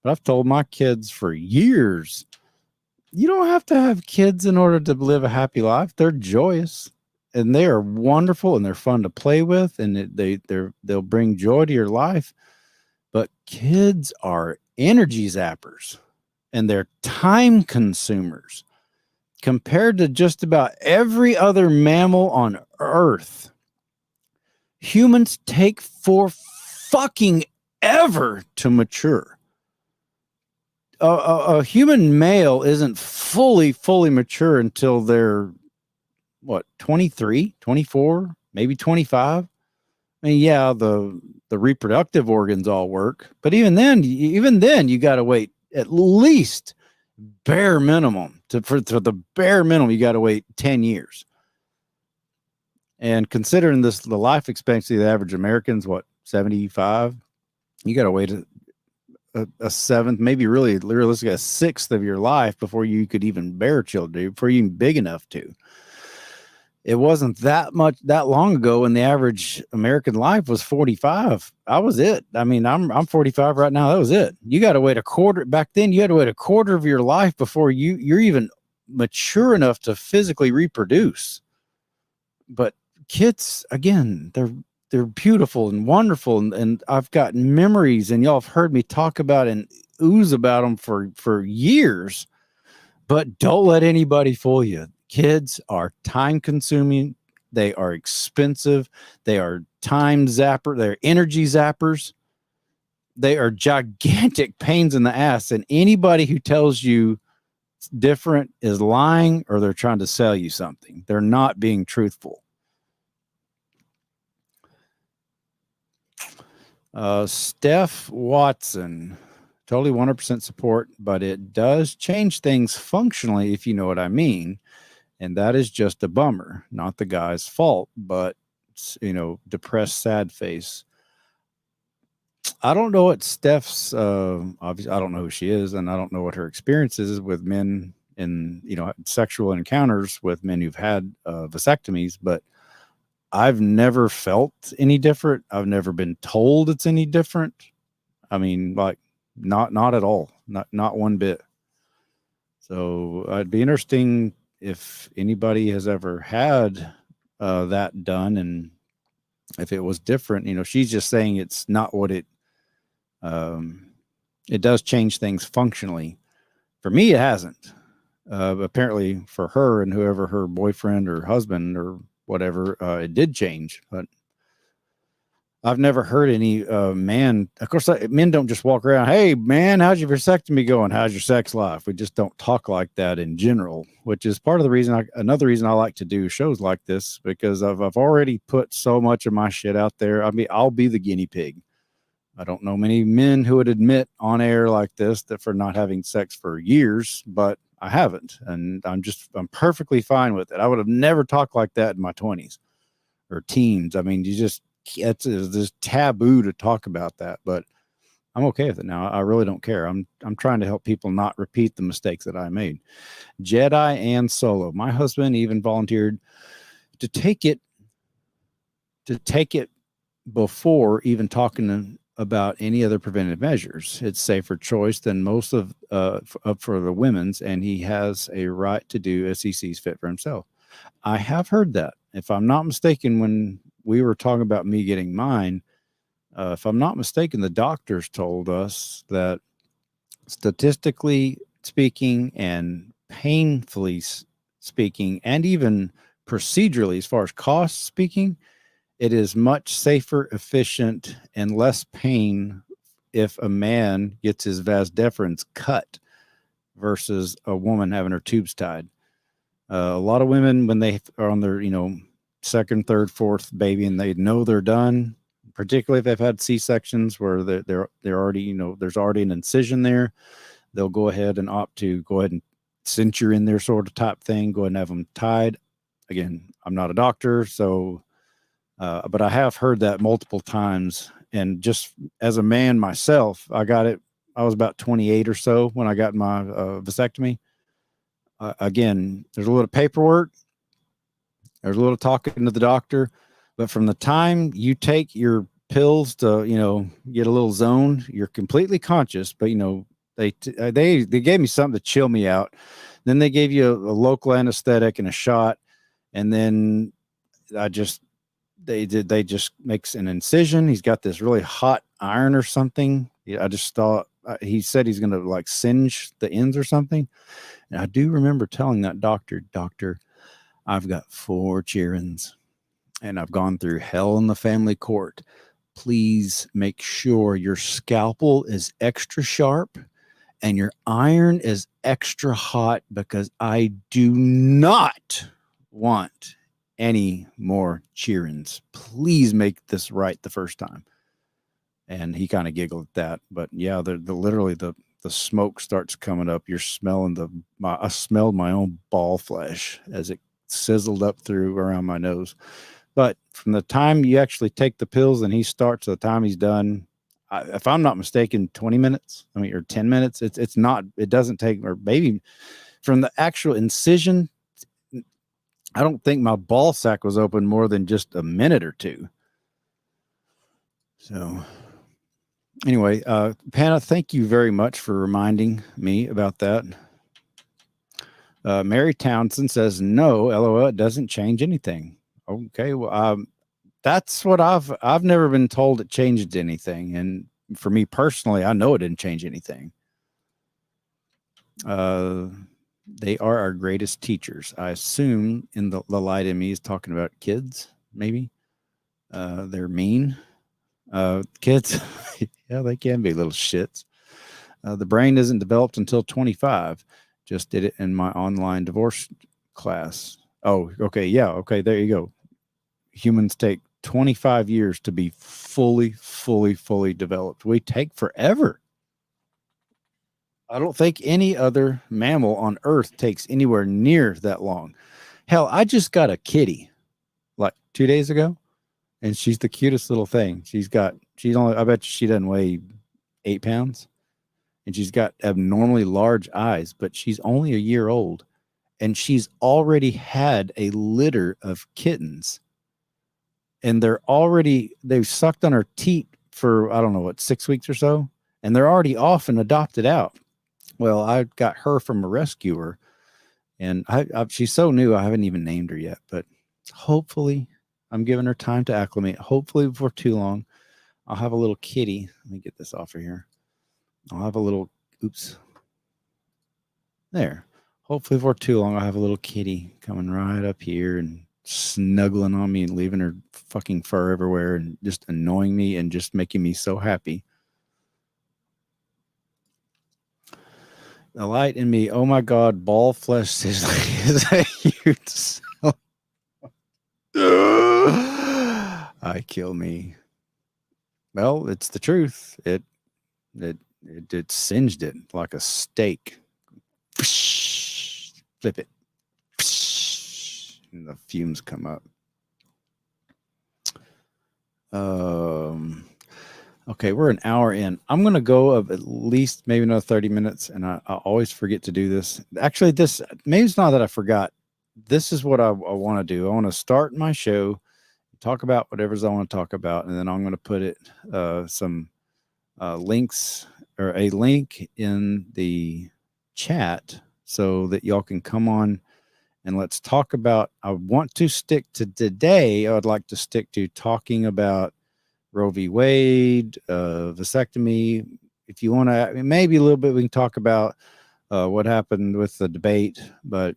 But I've told my kids for years, you don't have to have kids in order to live a happy life. They're joyous and they are wonderful and they're fun to play with and they'll bring joy to your life. But kids are energy zappers. And they're time consumers compared to just about every other mammal on Earth. Humans take for fucking ever to mature. A human male isn't fully mature until they're 23, 24, maybe 25. I mean, yeah, the reproductive organs all work, but even then you got to wait at least bare minimum for the bare minimum. You got to wait 10 years. And considering the life expectancy of the average American's 75, you got to wait a seventh, maybe really realistically a sixth of your life before you could even bear children, before you're even big enough to. It wasn't that long ago when the average American life was 45. I was it. I mean, I'm 45 right now. That was it. You got to wait a quarter. Back then, you had to wait a quarter of your life before you're even mature enough to physically reproduce. But kids, again, they're beautiful and wonderful, and I've got memories, and y'all have heard me talk about and ooze about them for years. But don't let anybody fool you. Kids are time consuming. They are expensive. They are time zapper. They're energy zappers. They are gigantic pains in the ass. And anybody who tells you it's different is lying or they're trying to sell you something. They're not being truthful. Steph Watson, totally 100% support, but it does change things functionally, if you know what I mean. And that is just a bummer, not the guy's fault, but, depressed, sad face. I don't know what Steph's, obviously, I don't know who she is, and I don't know what her experience is with men in, sexual encounters with men who've had vasectomies, but I've never felt any different. I've never been told it's any different. I mean, like not at all, not one bit. So it'd be interesting if anybody has ever had that done, and if it was different. She's just saying it's not what it does change things functionally. For me, it hasn't. Apparently for her and whoever her boyfriend or husband or whatever, it did change. But I've never heard any man. Of course, men don't just walk around, "Hey, man, how's your vasectomy going? How's your sex life?" We just don't talk like that in general, which is part of the reason. Another reason I like to do shows like this, because I've already put so much of my shit out there. I mean, I'll be the guinea pig. I don't know many men who would admit on air like this that for not having sex for years, but I haven't, and I'm perfectly fine with it. I would have never talked like that in my 20s or teens. I mean, it's this taboo to talk about that, but I'm okay with it now. I really don't care. I'm trying to help people not repeat the mistakes that I made. Jedi and Solo. My husband even volunteered to take it before even talking about any other preventative measures. It's safer choice than most of for the women's, and he has a right to do as he sees fit for himself. I have heard that. If I'm not mistaken, when we were talking about me getting mine, if I'm not mistaken, the doctors told us that statistically speaking and painfully speaking, and even procedurally, as far as cost speaking, it is much safer, efficient, and less pain if a man gets his vas deferens cut versus a woman having her tubes tied. A lot of women, when they are on their, second, third, fourth baby, and they know they're done, particularly if they've had C-sections where they're already, there's already an incision there, they'll go ahead and opt to go ahead and cincher in there sort of type thing, go ahead and have them tied. Again, I'm not a doctor, so but I have heard that multiple times. And just as a man myself, I was about 28 or so when I got my vasectomy. Again, there's a little paperwork. There's a little talking to the doctor. But from the time you take your pills to, get a little zoned, you're completely conscious. But, they gave me something to chill me out. Then they gave you a local anesthetic and a shot. And then they just makes an incision. He's got this really hot iron or something. I just thought he said he's going to like singe the ends or something. And I do remember telling that doctor, I've got 4 children and I've gone through hell in the family court. Please make sure your scalpel is extra sharp and your iron is extra hot, because I do not want any more cheerings. Please make this right the first time. And he kind of giggled at that. But yeah, literally the smoke starts coming up. You're smelling I smelled my own ball flesh as it sizzled up through around my nose. But from the time you actually take the pills and he starts to the time he's done, if I'm not mistaken, 20 minutes, or 10 minutes, it doesn't take, or maybe from the actual incision, I don't think my ball sack was open more than just a minute or two. So anyway, Panna, thank you very much for reminding me about that. Mary Townsend says, no, LOL, it doesn't change anything. Okay, well, that's what I've never been told it changed anything. And for me personally, I know it didn't change anything. They are our greatest teachers. I assume in the light in me is talking about kids, maybe. They're mean. Kids, yeah, they can be little shits. The brain isn't developed until 25. Just did it in my online divorce class. Oh, okay. Yeah. Okay. There you go. Humans take 25 years to be fully developed. We take forever. I don't think any other mammal on Earth takes anywhere near that long. Hell, I just got a kitty like 2 days ago, and she's the cutest little thing. I bet she doesn't weigh 8 pounds, and she's got abnormally large eyes, but she's only a year old, and she's already had a litter of kittens. And they've sucked on her teat for, I don't know, 6 weeks or so. and they're already off and adopted out. Well, I got her from a rescuer, and she's so new, I haven't even named her yet, but hopefully I'm giving her time to acclimate. Hopefully before too long, I'll have a little kitty. Let me get this off of here. I'll have a little, oops. There. Hopefully before too long, I'll have a little kitty coming right up here and snuggling on me and leaving her fucking fur everywhere and just annoying me and just making me so happy. The light in me, oh my God, ball flesh sizzling is a huge I kill me. Well, it's the truth. It singed it like a steak. Flip it. And the fumes come up. Okay, we're an hour in. I'm going to go of at least maybe another 30 minutes, and I always forget to do this. Actually, maybe it's not that I forgot. This is what I want to do. I want to start my show, talk about whatever's I want to talk about, and then I'm going to put it some links or a link in the chat so that y'all can come on and let's talk about. I want to stick to today. I would like to stick to talking about Roe v. Wade, vasectomy. If you want to, maybe a little bit, we can talk about what happened with the debate, but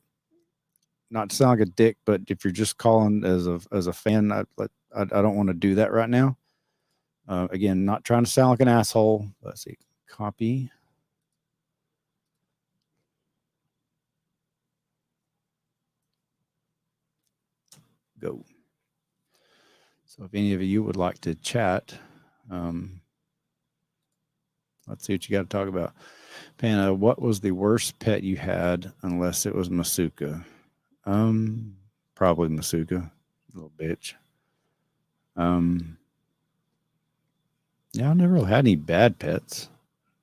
not to sound like a dick, but if you're just calling as a fan, I don't want to do that right now. Again, not trying to sound like an asshole. Let's see, copy. Go. So if any of you would like to chat, let's see what you got to talk about. Panna, what was the worst pet you had unless it was Masuka? Probably Masuka, little bitch. Yeah, I never really had any bad pets.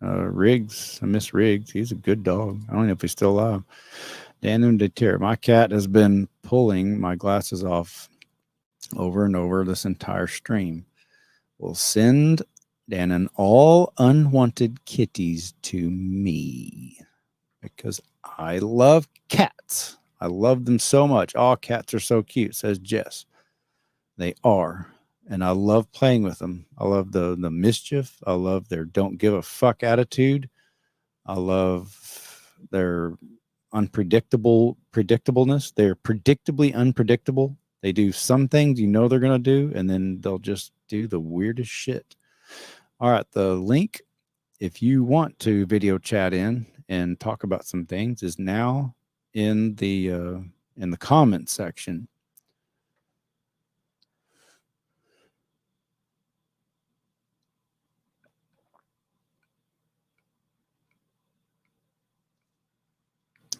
Riggs, I miss Riggs. He's a good dog. I don't know if he's still alive. Danum de Terre. My cat has been pulling my glasses off over and over this entire stream. We'll send Dannon all unwanted kitties to me because I love cats. I love them so much. All cats are so cute, says Jess. They are. And I love playing with them. I love the mischief. I love their don't give a fuck attitude. I love their predictableness. They're predictably unpredictable. They do some things you know they're going to do, and then they'll just do the weirdest shit. All right, the link, if you want to video chat in and talk about some things, is now in the comment section.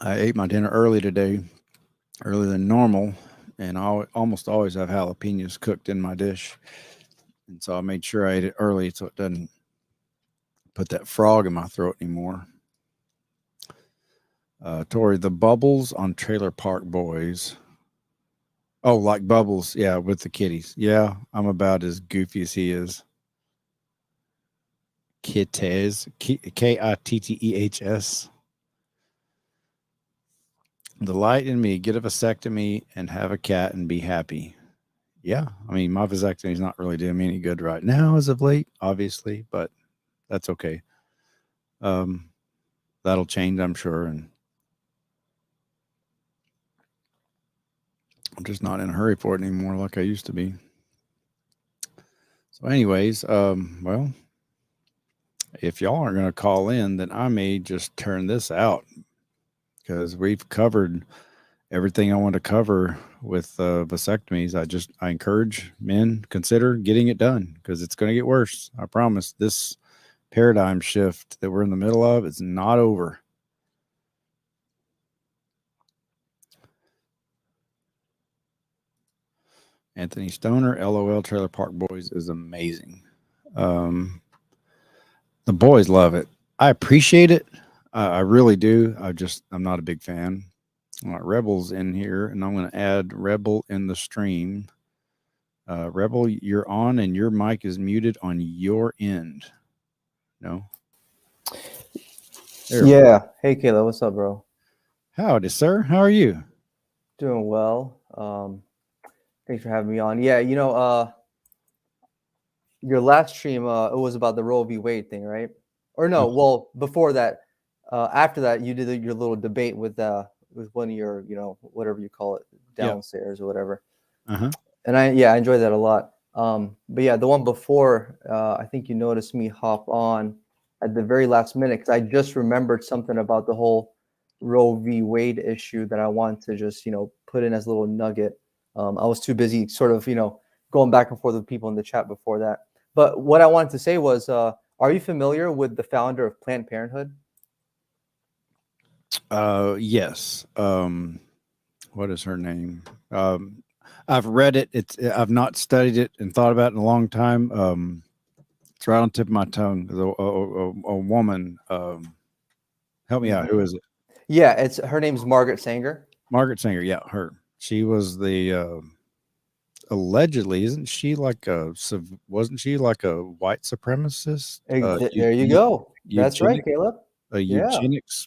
I ate my dinner early today, earlier than normal, and I almost always have jalapenos cooked in my dish. And so I made sure I ate it early so it doesn't put that frog in my throat anymore. Tori, the bubbles on Trailer Park Boys. Oh, like Bubbles. Yeah, with the kitties. Yeah, I'm about as goofy as he is. Kittehs. Kittehs. The light in me, get a vasectomy and have a cat and be happy. Yeah, I mean, my vasectomy is not really doing me any good right now as of late, obviously, but that's okay. That'll change, I'm sure, and I'm just not in a hurry for it anymore like I used to be. So anyways, well, if y'all aren't going to call in, then I may just turn this out because we've covered everything I want to cover with vasectomies. I encourage men, consider getting it done because it's going to get worse. I promise. This paradigm shift that we're in the middle of is not over. Anthony Stoner, LOL, Trailer Park Boys is amazing. The boys love it. I appreciate it. I really do. I'm not a big fan. All right, Rebel's in here, and I'm going to add Rebel in the stream. Rebel, you're on, and your mic is muted on your end. No? There we go. Yeah. Hey, Kayla, what's up, bro? Howdy, sir. How are you? Doing well. Thanks for having me on. Yeah, your last stream, it was about the Roe v. Wade thing, right? Or no, well, before that, after that, you did your little debate with one of your, whatever you call it, Yeah. downstairs or whatever. Uh-huh. And I enjoyed that a lot. But yeah, the one before, I think you noticed me hop on at the very last minute because I just remembered something about the whole Roe v. Wade issue that I wanted to just, put in as a little nugget. I was too busy sort of, going back and forth with people in the chat before that. But what I wanted to say was, are you familiar with the founder of Planned Parenthood? Yes. What is her name? I've read it. I've not studied it and thought about it in a long time. It's right on the tip of my tongue. A woman. Help me out. Who is it? Yeah, her name's Margaret Sanger. Margaret Sanger. Yeah, her. She was the allegedly, wasn't she like a white supremacist? There you go. That's right, Caleb.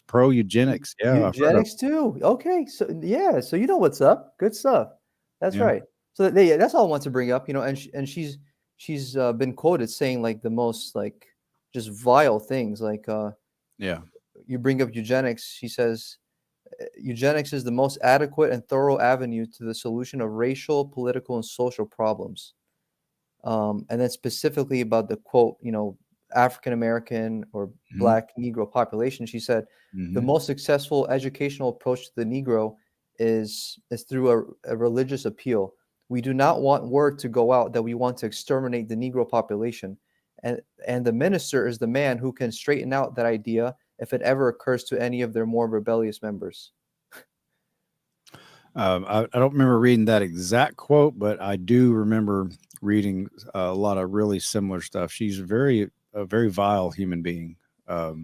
Pro eugenics. Yeah, eugenics too. Okay, so yeah, so you know what's up. Good stuff. That's right. So that's all I want to bring up. And she's been quoted saying like the most like just vile things. Like you bring up eugenics. She says eugenics is the most adequate and thorough avenue to the solution of racial, political, and social problems. And then specifically about the quote, African American or Black Negro population, she said the most successful educational approach to the Negro is through a religious appeal. We do not want word to go out that we want to exterminate the Negro population, and the minister is the man who can straighten out that idea if it ever occurs to any of their more rebellious members. I don't remember reading that exact quote, but I do remember reading a lot of really similar stuff. She's a very vile human being. Yeah.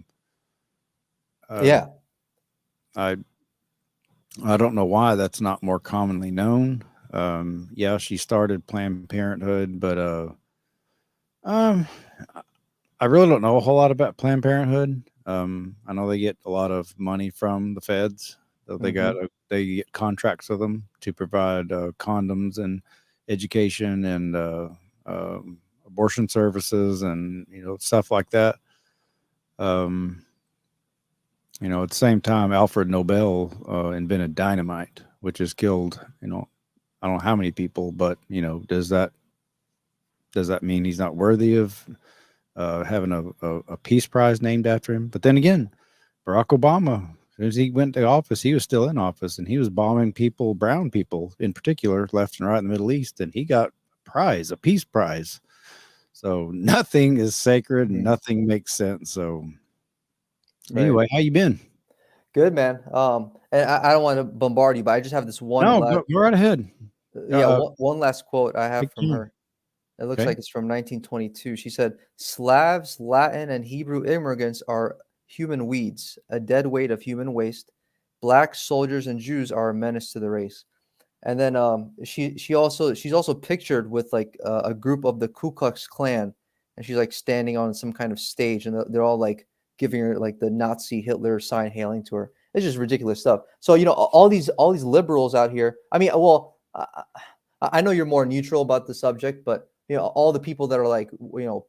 I don't know why that's not more commonly known. Yeah, she started Planned Parenthood, but I really don't know a whole lot about Planned Parenthood. I know they get a lot of money from the feds. So they get contracts with them to provide condoms and education and abortion services and stuff like that. At the same time, Alfred Nobel invented dynamite, which has killed I don't know how many people, but does that mean he's not worthy of having a peace prize named after him? But then again, Barack Obama, as soon as he went to office, he was still in office, and he was bombing people, brown people in particular, left and right in the Middle East, and he got a peace prize. So nothing is sacred, and nothing makes sense. So anyway, how you been? Good, man. And I don't want to bombard you, but I just have this one. No, go right ahead. Yeah, one last quote I have from her. It looks like it's from 1922. She said, "Slavs, Latin, and Hebrew immigrants are human weeds, a dead weight of human waste. Black soldiers and Jews are a menace to the race." And then she's also pictured with like a group of the Ku Klux Klan, and she's like standing on some kind of stage, and they're all like giving her like the Nazi Hitler sign, hailing to her. It's just ridiculous stuff. So all these liberals out here. I mean, well, I know you're more neutral about the subject, but all the people that are like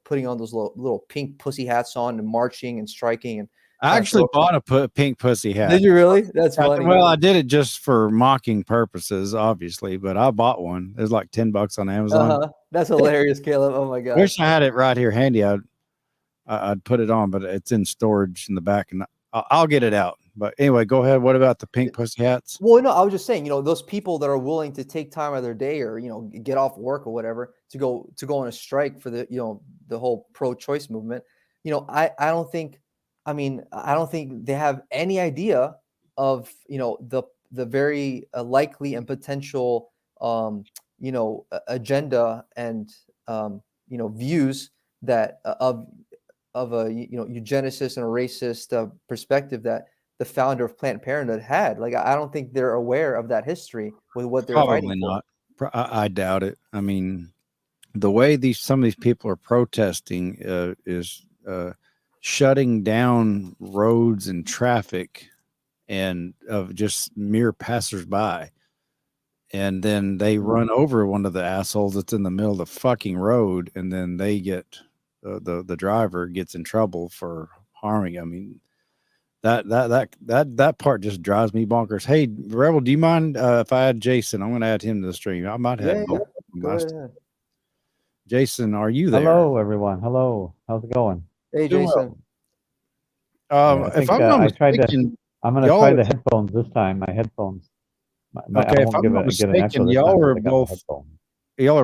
putting on those little pink pussy hats on and marching and striking. And I actually bought a pink pussy hat. Did you really? That's funny. Well, I did it just for mocking purposes, obviously, but I bought one. It was like $10 on Amazon. That's hilarious, Caleb. Oh my god. Wish I had it right here handy. I'd put it on, but it's in storage in the back, and I'll get it out. But anyway, go ahead. What about the pink pussy hats? Well, no, I was just saying, those people that are willing to take time out of their day or get off work or whatever to go on a strike for the the whole pro-choice movement. I don't think they have any idea of the very likely and potential agenda and views that of a eugenicist and a racist perspective that the founder of Planned Parenthood had. Like, I don't think they're aware of that history with what they're fighting for. Probably not. I doubt it. I mean, the way some of these people are protesting is shutting down roads and traffic and of just mere passersby. And then they run over one of the assholes that's in the middle of the fucking road, and then they get the driver gets in trouble for harming. I mean, that part just drives me bonkers. Hey, Rebel, do you mind if I add Jason? I'm going to add him to the stream. I might have both. Go ahead. Jason, are you there? Hello, everyone. Hello. How's it going? Hey, Doing Jason. well. I think, If I'm not mistaken, I'm going to try the headphones this time. My headphones. Okay, if I'm not mistaken, y'all are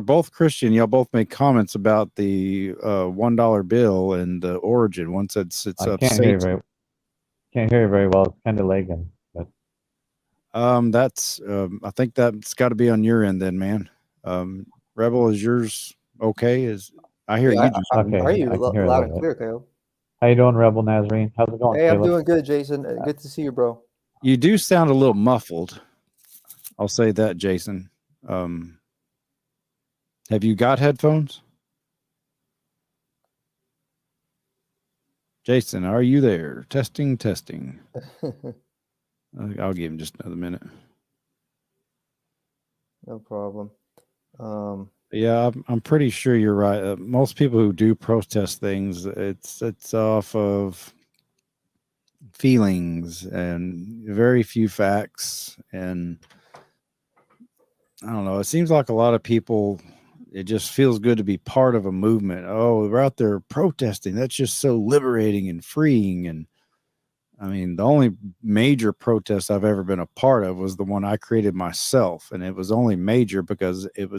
both Christian. Y'all both make comments about the $1 bill and the origin. One said it's I can't hear you very well. It's kind of lagging. But that's I think that's got to be on your end then, man. Rebel, is yours okay? I hear you. Okay, I hear you loud and clear, Caleb. How you doing, Rebel Nazarene? How's it going? Hey, Caleb? I'm doing good, Jason. Good to see you, bro. You do sound a little muffled. I'll say that, Jason. Have you got headphones? Jason, are you there? Testing. I'll give him just another minute. No problem. Yeah, I'm pretty sure you're right. Most people who do protest things, it's off of feelings and very few facts. And I don't know. It seems like a lot of people, it just feels good to be part of a movement. Oh, we're out there protesting. That's just so liberating and freeing. And I mean, the only major protest I've ever been a part of was the one I created myself. And it was only major because it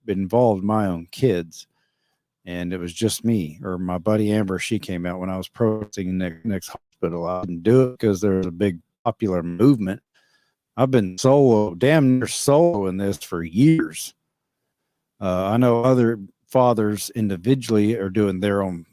involved my own kids. And it was just me, or my buddy Amber. She came out when I was protesting next hospital. I didn't do it because there was a big popular movement. I've been damn near solo in this for years. I know other fathers individually are doing their own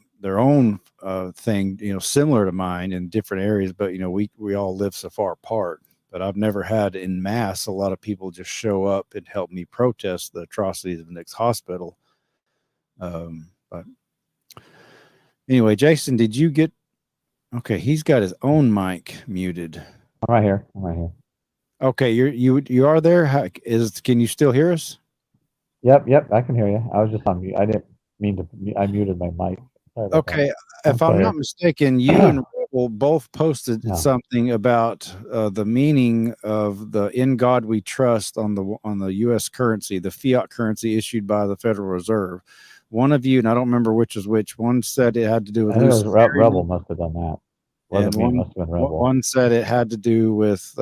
thing, similar to mine in different areas, but we all live so far apart. But I've never had in mass a lot of people just show up and help me protest the atrocities of the next hospital. But anyway, Jason, did you get? Okay, he's got his own mic muted. I'm right here. Okay, you are there. Can you still hear us? Yep, I can hear you. I was just on mute. I didn't mean to. I muted my mic. Okay, if I'm not mistaken, you and Rebel both posted something about the meaning of the "In God We Trust" on the U.S. currency, the fiat currency issued by the Federal Reserve. One of you, and I don't remember which is which. One said it had to do with Rebel must have done that. And one said it had to do with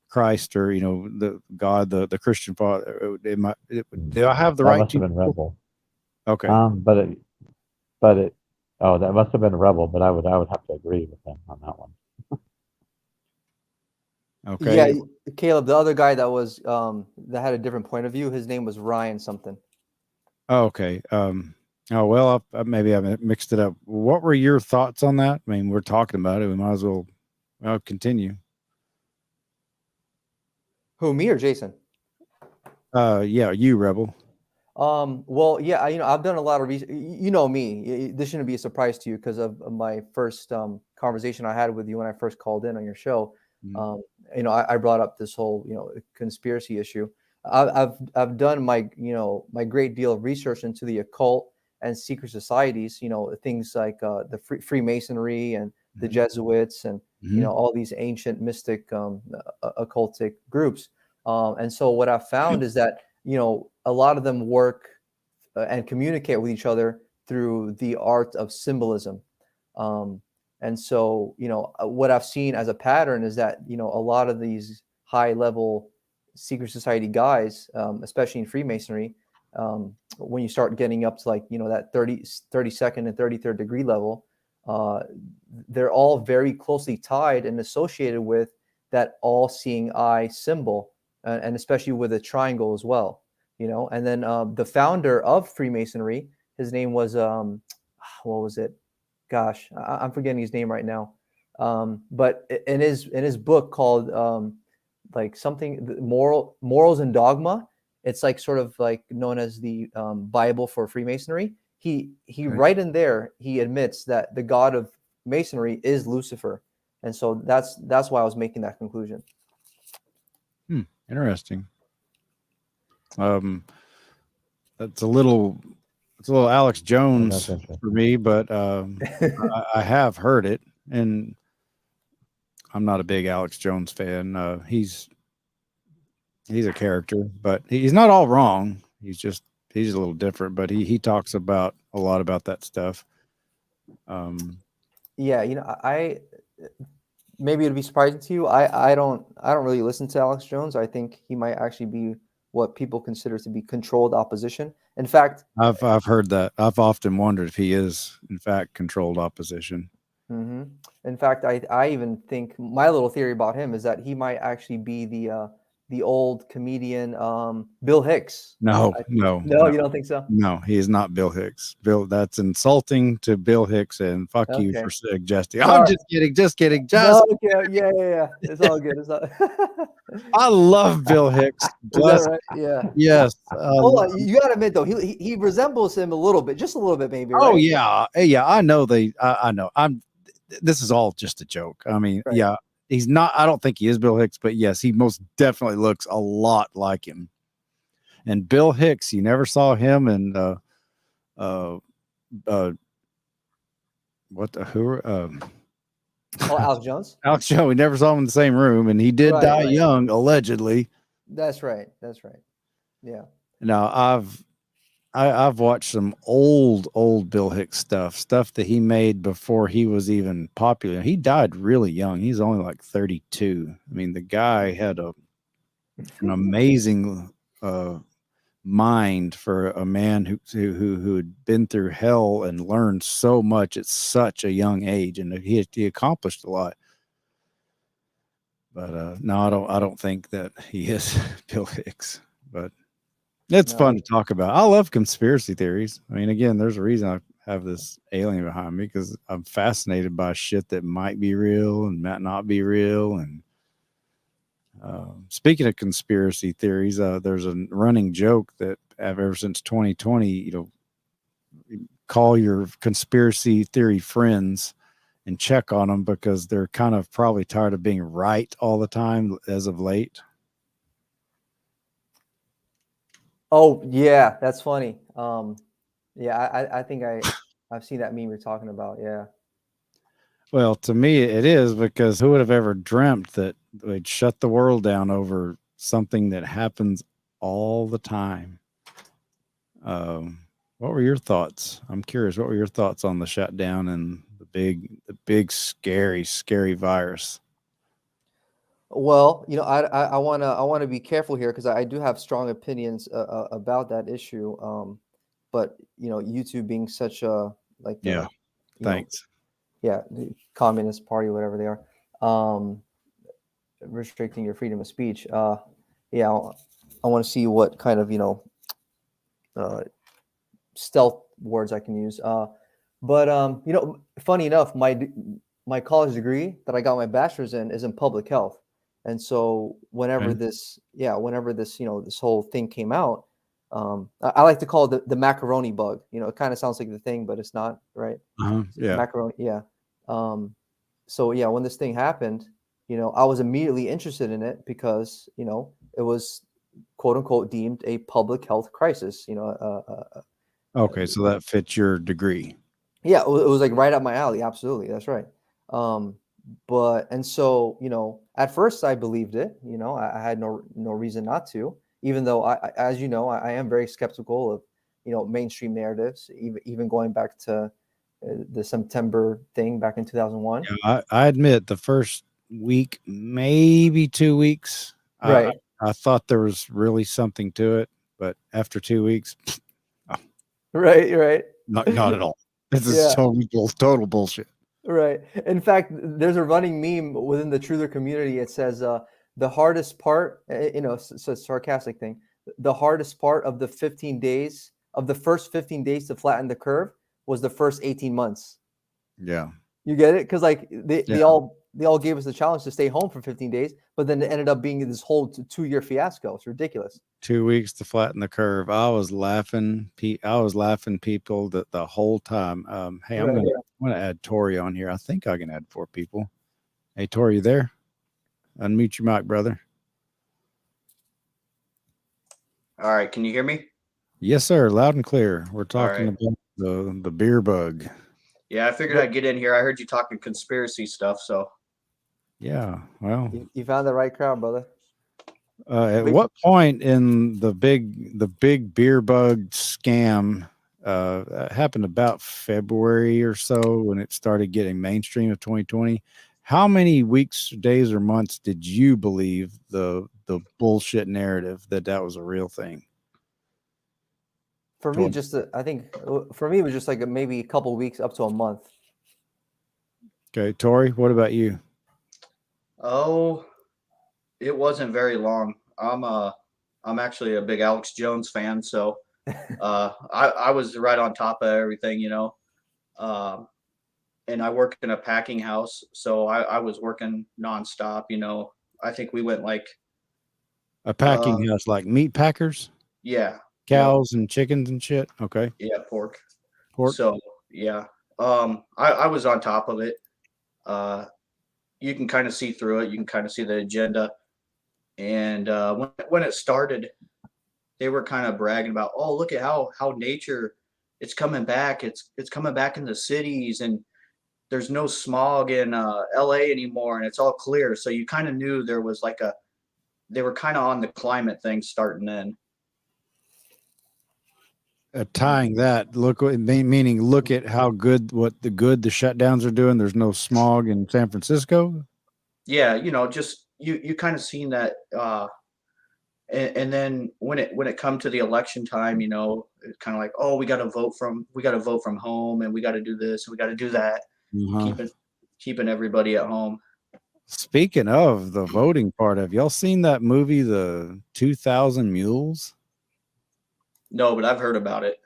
Christ, or the God, the Christian Father. Do I have the right? Must have been Rebel. Okay. That must have been Rebel. But I would have to agree with him on that one. Okay. Yeah, Caleb, the other guy that was that had a different point of view. His name was Ryan something. Oh, okay. Maybe I mixed it up. What were your thoughts on that? I mean, we're talking about it. We might as well continue. Who, me or Jason? Yeah, you, Rebel. Well, yeah, I've done a lot of research. You know me. This shouldn't be a surprise to you because of my first conversation I had with you when I first called in on your show. Mm-hmm. I brought up this whole conspiracy issue. I've done my great deal of research into the occult and secret societies. Things like the Freemasonry and the Jesuits and all these ancient mystic occultic groups. And so what I've found is that a lot of them work and communicate with each other through the art of symbolism. And so what I've seen as a pattern is that a lot of these high level secret society guys, especially in Freemasonry, when you start getting up to that 32nd and 33rd degree level, they're all very closely tied and associated with that all-seeing eye symbol, and especially with a triangle as well. And then the founder of Freemasonry, his name was what was it? Gosh, I'm forgetting his name right now. But in his book called something morals and dogma, it's sort of known as the Bible for Freemasonry. He right in there, he admits that the God of Masonry is Lucifer, and so that's why I was making that conclusion. Interesting. That's a little Alex Jones that's interesting. for me, but I have heard it, and I'm not a big Alex Jones fan. He's a character, but he's not all wrong. He's a little different, but he talks about a lot about that stuff. Yeah, I maybe it'd be surprising to you. I don't really listen to Alex Jones. I think he might actually be what people consider to be controlled opposition. In fact, I've heard that. I've often wondered if he is in fact controlled opposition. mm-hmm. In fact, I even think my little theory about him is that he might actually be the old comedian Bill Hicks. No, you don't think so? No, he is not Bill Hicks. That's insulting to Bill Hicks, and fuck you for suggesting. I'm just kidding. Yeah. It's all good. It's all... I love Bill Hicks. Is that right? Yeah. Yes. Hold on. You got to admit though, he resembles him a little bit, just a little bit, maybe. Right? Oh yeah. I know I know. This is all just a joke. I mean, right. Yeah. He's not. I don't think he is Bill Hicks, but yes, he most definitely looks a lot like him. And Bill Hicks, you never saw him in Alex Jones. Alex Jones. We never saw him in the same room, and he did die young, allegedly. That's right. Yeah. Now I've watched some old Bill Hicks stuff that he made before he was even popular. He died really young. He's only like 32. I mean, the guy had an amazing mind for a man who had been through hell and learned so much at such a young age, and he accomplished a lot. But no, I don't think that he is Bill Hicks, but it's fun to talk about. I love conspiracy theories. I mean, again, there's a reason I have this alien behind me, because I'm fascinated by shit that might be real and might not be real. And speaking of conspiracy theories, there's a running joke that ever since 2020, call your conspiracy theory friends and check on them, because they're kind of probably tired of being right all the time as of late. Oh yeah, that's funny. Yeah, I think I've seen that meme you're talking about. Yeah. Well, to me, it is, because who would have ever dreamt that they'd shut the world down over something that happens all the time? What were your thoughts? I'm curious. What were your thoughts on the shutdown and the big, scary virus? Well, I want to be careful here, because I do have strong opinions about that issue. But YouTube being such a thanks. The Communist Party, whatever they are, restricting your freedom of speech. I want to see what kind of stealth words I can use. But funny enough, my college degree that I got my bachelor's in is in public health. And so whenever this whole thing came out, I like to call it the macaroni bug. It kind of sounds like the thing, but it's not, right? Yeah. Macaroni. Yeah. So yeah, when this thing happened, I was immediately interested in it, because, it was quote unquote deemed a public health crisis, Okay. So that fits your degree. Yeah. It was like right up my alley. Absolutely. That's right. And so, at first I believed it, I had no reason not to, even though as I am very skeptical of, mainstream narratives, even going back to the September thing back in 2001. Yeah, I admit the first week, maybe 2 weeks, right. I thought there was really something to it, but after 2 weeks, right. Not at all. This is total bullshit. Right. In fact, there's a running meme within the truther community. It says the hardest part, it's a sarcastic thing. The hardest part of the first 15 days to flatten the curve was the first 18 months. Yeah. You get it? Because they all gave us the challenge to stay home for 15 days, but then it ended up being this whole 2-year fiasco. It's ridiculous. 2 weeks to flatten the curve. I was laughing people the whole time. Hey, I'm I'm going to add Tori on here. I think I can add 4 people. Hey, Tori, you there? Unmute your mic, brother. All right. Can you hear me? Yes, sir. Loud and clear. We're talking right. about the beer bug. Yeah, I figured I'd get in here. I heard you talking conspiracy stuff, so. Yeah. Well, You found the right crowd, brother. at what point in the big beer bug scam happened about February or so when it started getting mainstream of 2020? How many weeks, days, or months did you believe the bullshit narrative that was a real thing? For me, I think for me it was just like maybe a couple weeks up to a month. Okay, Tori, what about you? Oh, it wasn't very long. I'm actually a big Alex Jones fan, so I was right on top of everything, you know. And I work in a packing house, so I was working nonstop, you know. I think we went like A packing house like meat packers? Yeah. Cows and chickens and shit? Okay. Yeah, pork. Pork. So yeah. I was on top of it. You can kind of see through it. You can kind of see the agenda. And when it started, they were kind of bragging about, oh, look at how nature, it's coming back. It's coming back in the cities, and there's no smog in LA anymore, and it's all clear. So you kind of knew there was like they were kind of on the climate thing starting then. Tying that, meaning look at how good the shutdowns are doing. There's no smog in San Francisco. Yeah, you know, just you kind of seen that. And then when it come to the election time, you know, it's kind of like, oh, we got to vote from home, and we got to do this, and we got to do that, keeping everybody at home. Speaking of the voting part, have y'all seen that movie, The 2000 Mules? No, but I've heard about it.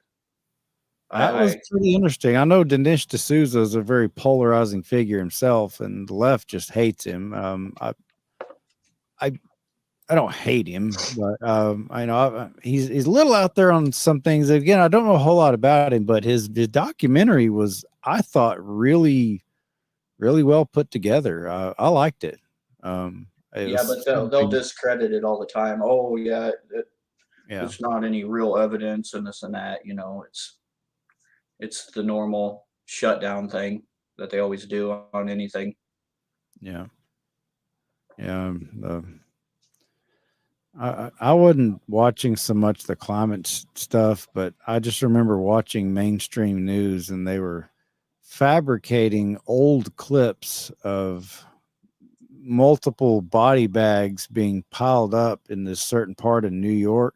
That was pretty interesting. I know Dinesh D'Souza is a very polarizing figure himself, and the left just hates him. I don't hate him, but I know he's a little out there on some things. Again, I don't know a whole lot about him, but his documentary was, I thought, really, really well put together. I liked it. Yeah, but they'll discredit it all the time. Oh yeah, it's not any real evidence and this and that. You know, it's the normal shutdown thing that they always do on anything. Yeah. I wasn't watching so much the climate stuff, but I just remember watching mainstream news, and they were fabricating old clips of multiple body bags being piled up in this certain part of New York,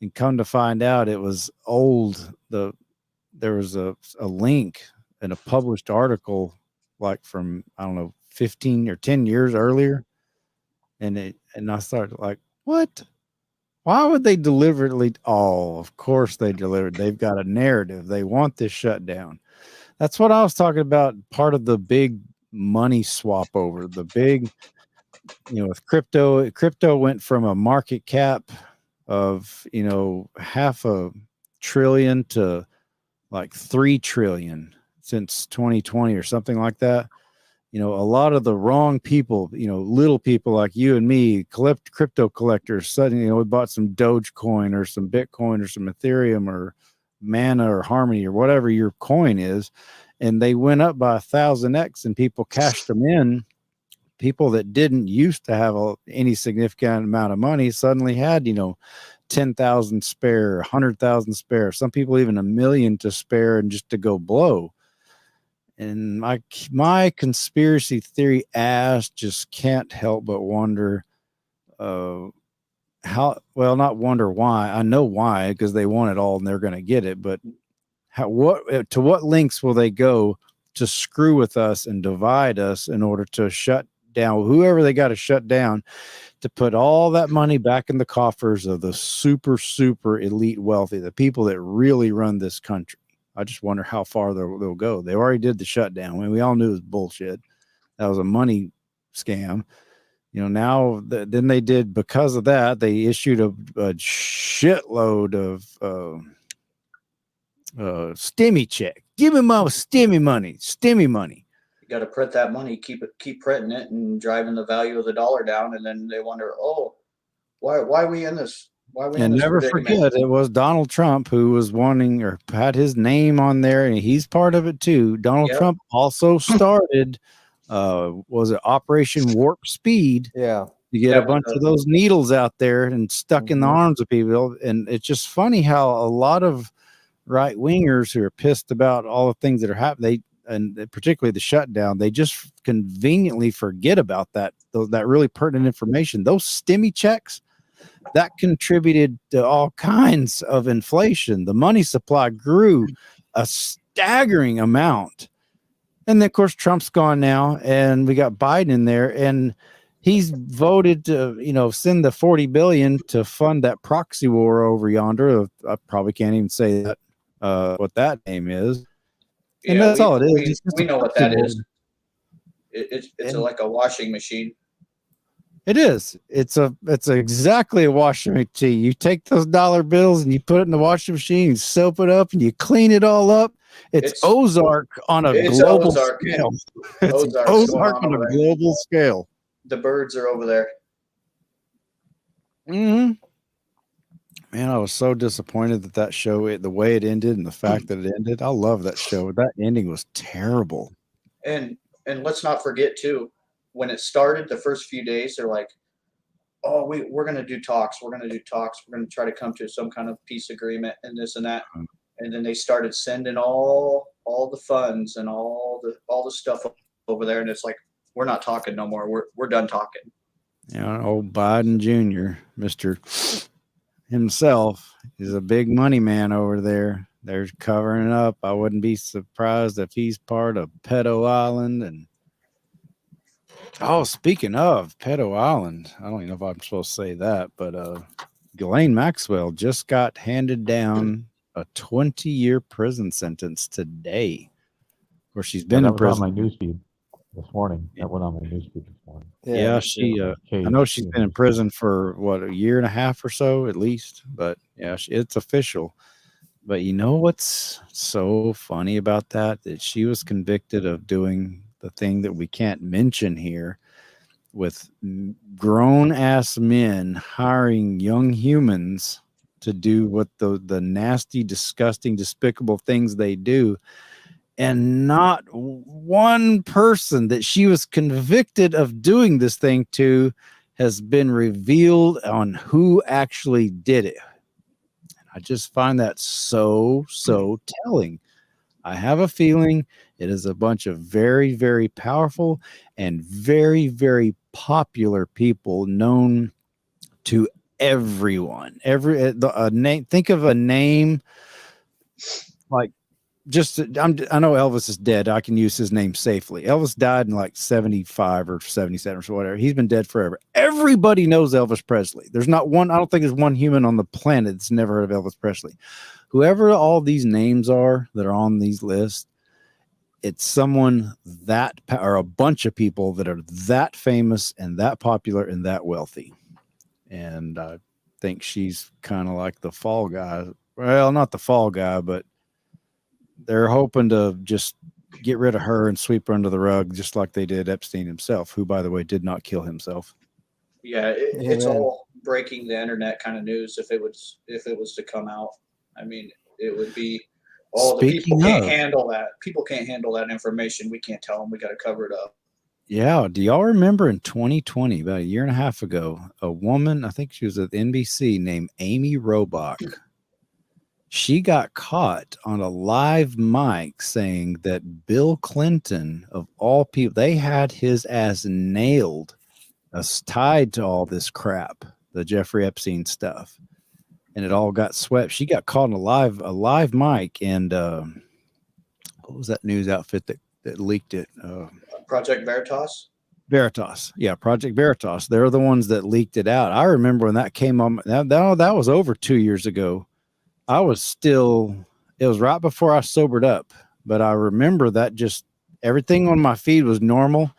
and come to find out it was old. There was a link in a published article like from, I don't know, 15 or 10 years earlier, and I started like, what? Why would they deliberately? Oh, of course they delivered. They've got a narrative. They want this shut down. That's what I was talking about. Part of the big money swap over the big, you know, with crypto. Crypto went from a market cap of, you know, $500 billion to like 3 trillion since 2020 or something like that. You know, a lot of the wrong people, you know, little people like you and me, crypto collectors, suddenly, you know, we bought some Dogecoin or some Bitcoin or some Ethereum or Mana or Harmony or whatever your coin is, and they went up by 1,000x, and people cashed them in. People that didn't used to have any significant amount of money suddenly had, you know, 10,000 spare, 100,000 spare, some people even 1 million to spare, and just to go blow. And my conspiracy theory ass just can't help but wonder not wonder why. I know why, because they want it all and they're going to get it. But to what lengths will they go to screw with us and divide us in order to shut down whoever they got to shut down, to put all that money back in the coffers of the super, super elite wealthy, the people that really run this country? I just wonder how far they'll go. They already did the shutdown. I mean, we all knew it was bullshit. That was a money scam. You know, now then they did, because of that, they issued a shitload of stimmy check. Give me my stimmy money. You got to print that money, keep printing it, and driving the value of the dollar down, and then they wonder, oh, why are we in this? Why are we in And this never predicament? forget, it was Donald Trump who was wanting or had his name on there, and he's part of it too. Donald Yep. Trump also started, was it Operation Warp Speed? Yeah. You get Yeah, a bunch of those needles out there and stuck in the Mhm. arms of people. And it's just funny how a lot of right wingers who are pissed about all the things that are happening, and particularly the shutdown, they just conveniently forget about that really pertinent information. Those stimmy checks that contributed to all kinds of inflation. The money supply grew a staggering amount. And then, of course, Trump's gone now, and we got Biden in there, and he's voted to, send the $40 billion to fund that proxy war over yonder. I probably can't even say that what that name is. And that's all it is. We know what that is. It's like a washing machine. It is. It's exactly a washing machine. You take those dollar bills and you put it in the washing machine, you soap it up, and you clean it all up. It's Ozark on a global scale. It's Ozark on a global scale. The birds are over there. Mm-hmm. Man, I was so disappointed that show, the way it ended and the fact that it ended. I love that show. That ending was terrible. And let's not forget too, when it started, the first few days, they're like, oh, we're going to do talks. We're going to do talks. We're going to try to come to some kind of peace agreement and this and that. And then they started sending all the funds and all the stuff over there. And it's like, we're not talking no more. We're done talking. Old Biden Jr., Mr. himself, is a big money man over there. They're covering it up. I wouldn't be surprised if he's part of Pedo Island. And speaking of Pedo Island, I don't even know if I'm supposed to say that, but Ghislaine Maxwell just got handed down a 20-year prison sentence today. Of course, she's been in prison. On my newsfeed this morning. That went on my newsfeed this morning. Yeah, I know she's been in prison for a year and a half or so at least, but yeah, it's official. But you know what's so funny about that she was convicted of doing the thing that we can't mention here, with grown ass men hiring young humans to do what the nasty, disgusting, despicable things they do. And not one person that she was convicted of doing this thing to has been revealed on who actually did it. I just find that so telling. I have a feeling it is a bunch of very, very powerful and very, very popular people known to everyone. A name. Think of a name like. I know Elvis is dead. I can use his name safely. Elvis died in like 75 or 77 or whatever. He's been dead forever. Everybody knows Elvis Presley. There's not one. I don't think there's one human on the planet that's never heard of Elvis Presley. Whoever all these names are that are on these lists, it's someone or a bunch of people that are that famous and that popular and that wealthy. And I think she's kind of like the fall guy. Well, not the fall guy, but they're hoping to just get rid of her and sweep her under the rug, just like they did Epstein himself, who, by the way, did not kill himself. Yeah, it's all breaking the internet kind of news. If it was to come out, I mean, it would be the people can't handle that. People can't handle that information. We can't tell them. We got to cover it up. Yeah. Do y'all remember in 2020, about a year and a half ago, a woman, I think she was at NBC, named Amy Robach? She got caught on a live mic saying that Bill Clinton, of all people, they had his ass nailed, tied to all this crap, the Jeffrey Epstein stuff, and it all got swept. She got caught on a live mic, and what was that news outfit that leaked it? Project Veritas. Veritas, yeah, Project Veritas. They're the ones that leaked it out. I remember when that came on. That was over 2 years ago. It was right before I sobered up, but I remember that just everything on my feed was normal.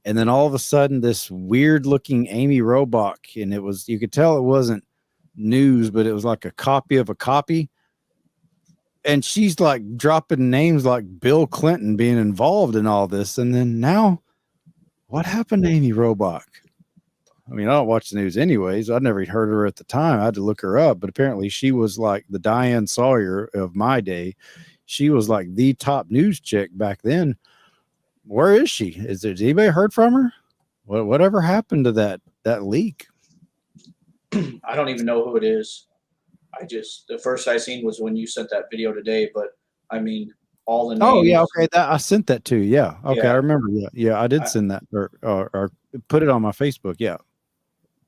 And then all of a sudden this weird looking Amy Robach, and you could tell it wasn't news, but it was like a copy of a copy. and she's like dropping names like Bill Clinton being involved in all this. And then now, what happened to Amy Robach? I mean, I don't watch the news anyways. I'd never heard of her at the time. I had to look her up, but apparently she was like the Diane Sawyer of my day. She was like the top news chick back then. Where is she? Has anybody heard from her? Whatever happened to that leak? I don't even know who it is. The first I seen was when you sent that video today, but I mean, all the names. Oh yeah, okay. I sent that too. Yeah, okay, Yeah. I remember. Yeah, I did send that or put it on my Facebook. Yeah,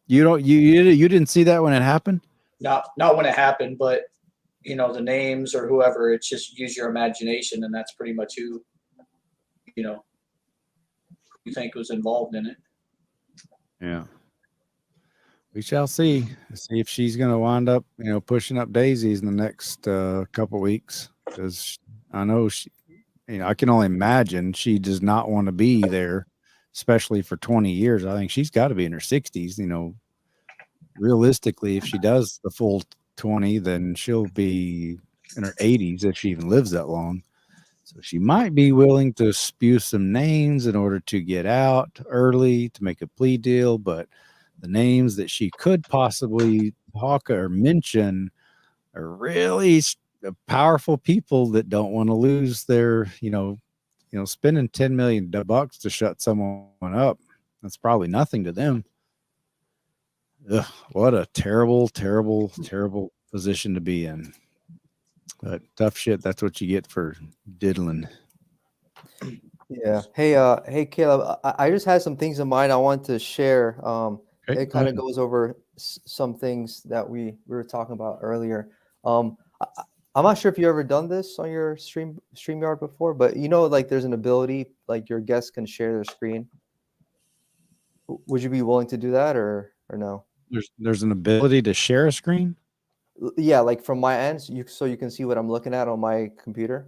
you didn't see that when it happened? Not when it happened, but the names or whoever. It's just use your imagination, and that's pretty much who you think was involved in it. Yeah. We shall see. See if she's going to wind up, pushing up daisies in the next couple weeks. Because I know she, I can only imagine she does not want to be there, especially for 20 years. I think she's got to be in her 60s. Realistically, if she does the full 20, then she'll be in her 80s if she even lives that long. So she might be willing to spew some names in order to get out early to make a plea deal, but the names that she could possibly talk or mention are really powerful people that don't want to lose their, spending $10 million to shut someone up. That's probably nothing to them. Ugh, what a terrible, terrible, terrible position to be in. But tough shit. That's what you get for diddling. Yeah. Hey, Caleb. I just had some things in mind I want to share. Okay, It kind of goes over some things that we were talking about earlier. I'm not sure if you ever done this on your StreamYard before, but like there's an ability like your guests can share their screen. Would you be willing to do that or no? There's an ability to share a screen. Yeah, like from my end, so you can see what I'm looking at on my computer.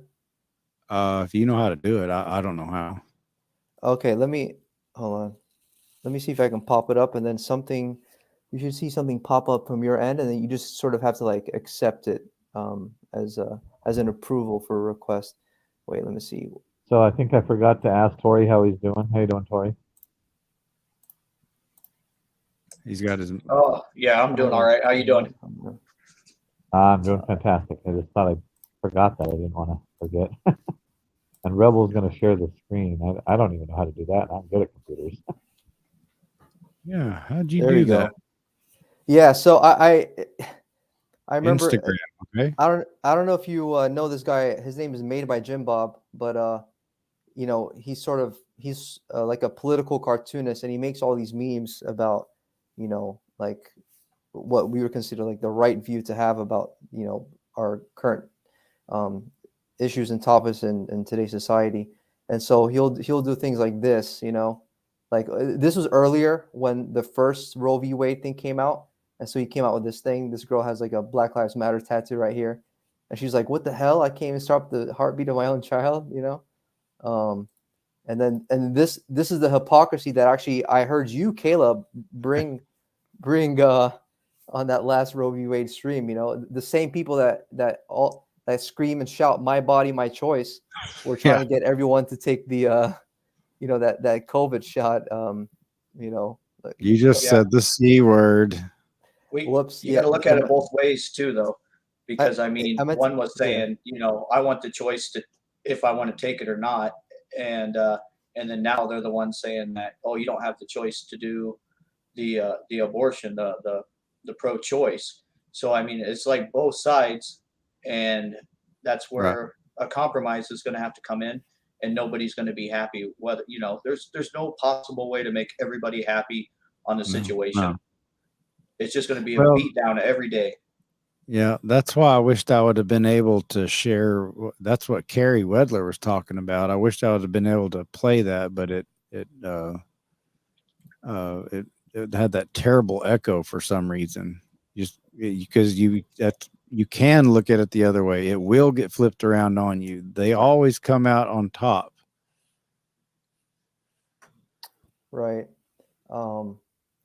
If you know how to do it, I don't know how. Okay, hold on. Let me see if I can pop it up, and then you should see something pop up from your end, and then you just sort of have to like accept it as an approval for a request. Wait, let me see. So I think I forgot to ask Tori how he's doing. How you doing, Tori? He's got his. Oh yeah, I'm doing all right. How you doing? I'm doing fantastic. I just thought I forgot that. I didn't want to forget. And Rebel's going to share the screen. I don't even know how to do that. I'm good at computers. Yeah, how'd you There do you that? go. Yeah, so I remember. Instagram. Okay. I don't know if you know this guy. His name is Made by Jim Bob, but he's like a political cartoonist, and he makes all these memes about like what we would consider like the right view to have about our current issues and topics in today's society. And so he'll do things like this, like this was earlier when the first Roe v. Wade thing came out. And so he came out with this thing. This girl has like a Black Lives Matter tattoo right here. And she's like, what the hell? I can't even stop the heartbeat of my own child, And this is the hypocrisy that actually I heard you, Caleb, bring on that last Roe v. Wade stream. The same people that scream and shout "My body, my choice" were trying to get everyone to take the that COVID shot. You just said the C word. Whoops. You got to look at it both ways too, though, because I mean, one was saying, I want the choice to if I want to take it or not, and then now they're the ones saying that, oh, you don't have the choice to do the abortion, the pro-choice. So I mean, it's like both sides, and that's where a compromise is going to have to come in, and nobody's going to be happy. Whether there's no possible way to make everybody happy on the situation. No. It's just going to be a beat down every day. Yeah, that's why I wished I would have been able to share. That's what Carrie Wedler was talking about. I wished I would have been able to play that, but it had that terrible echo for some reason. Just because you can look at it the other way. It will get flipped around on you. They always come out on top. Right.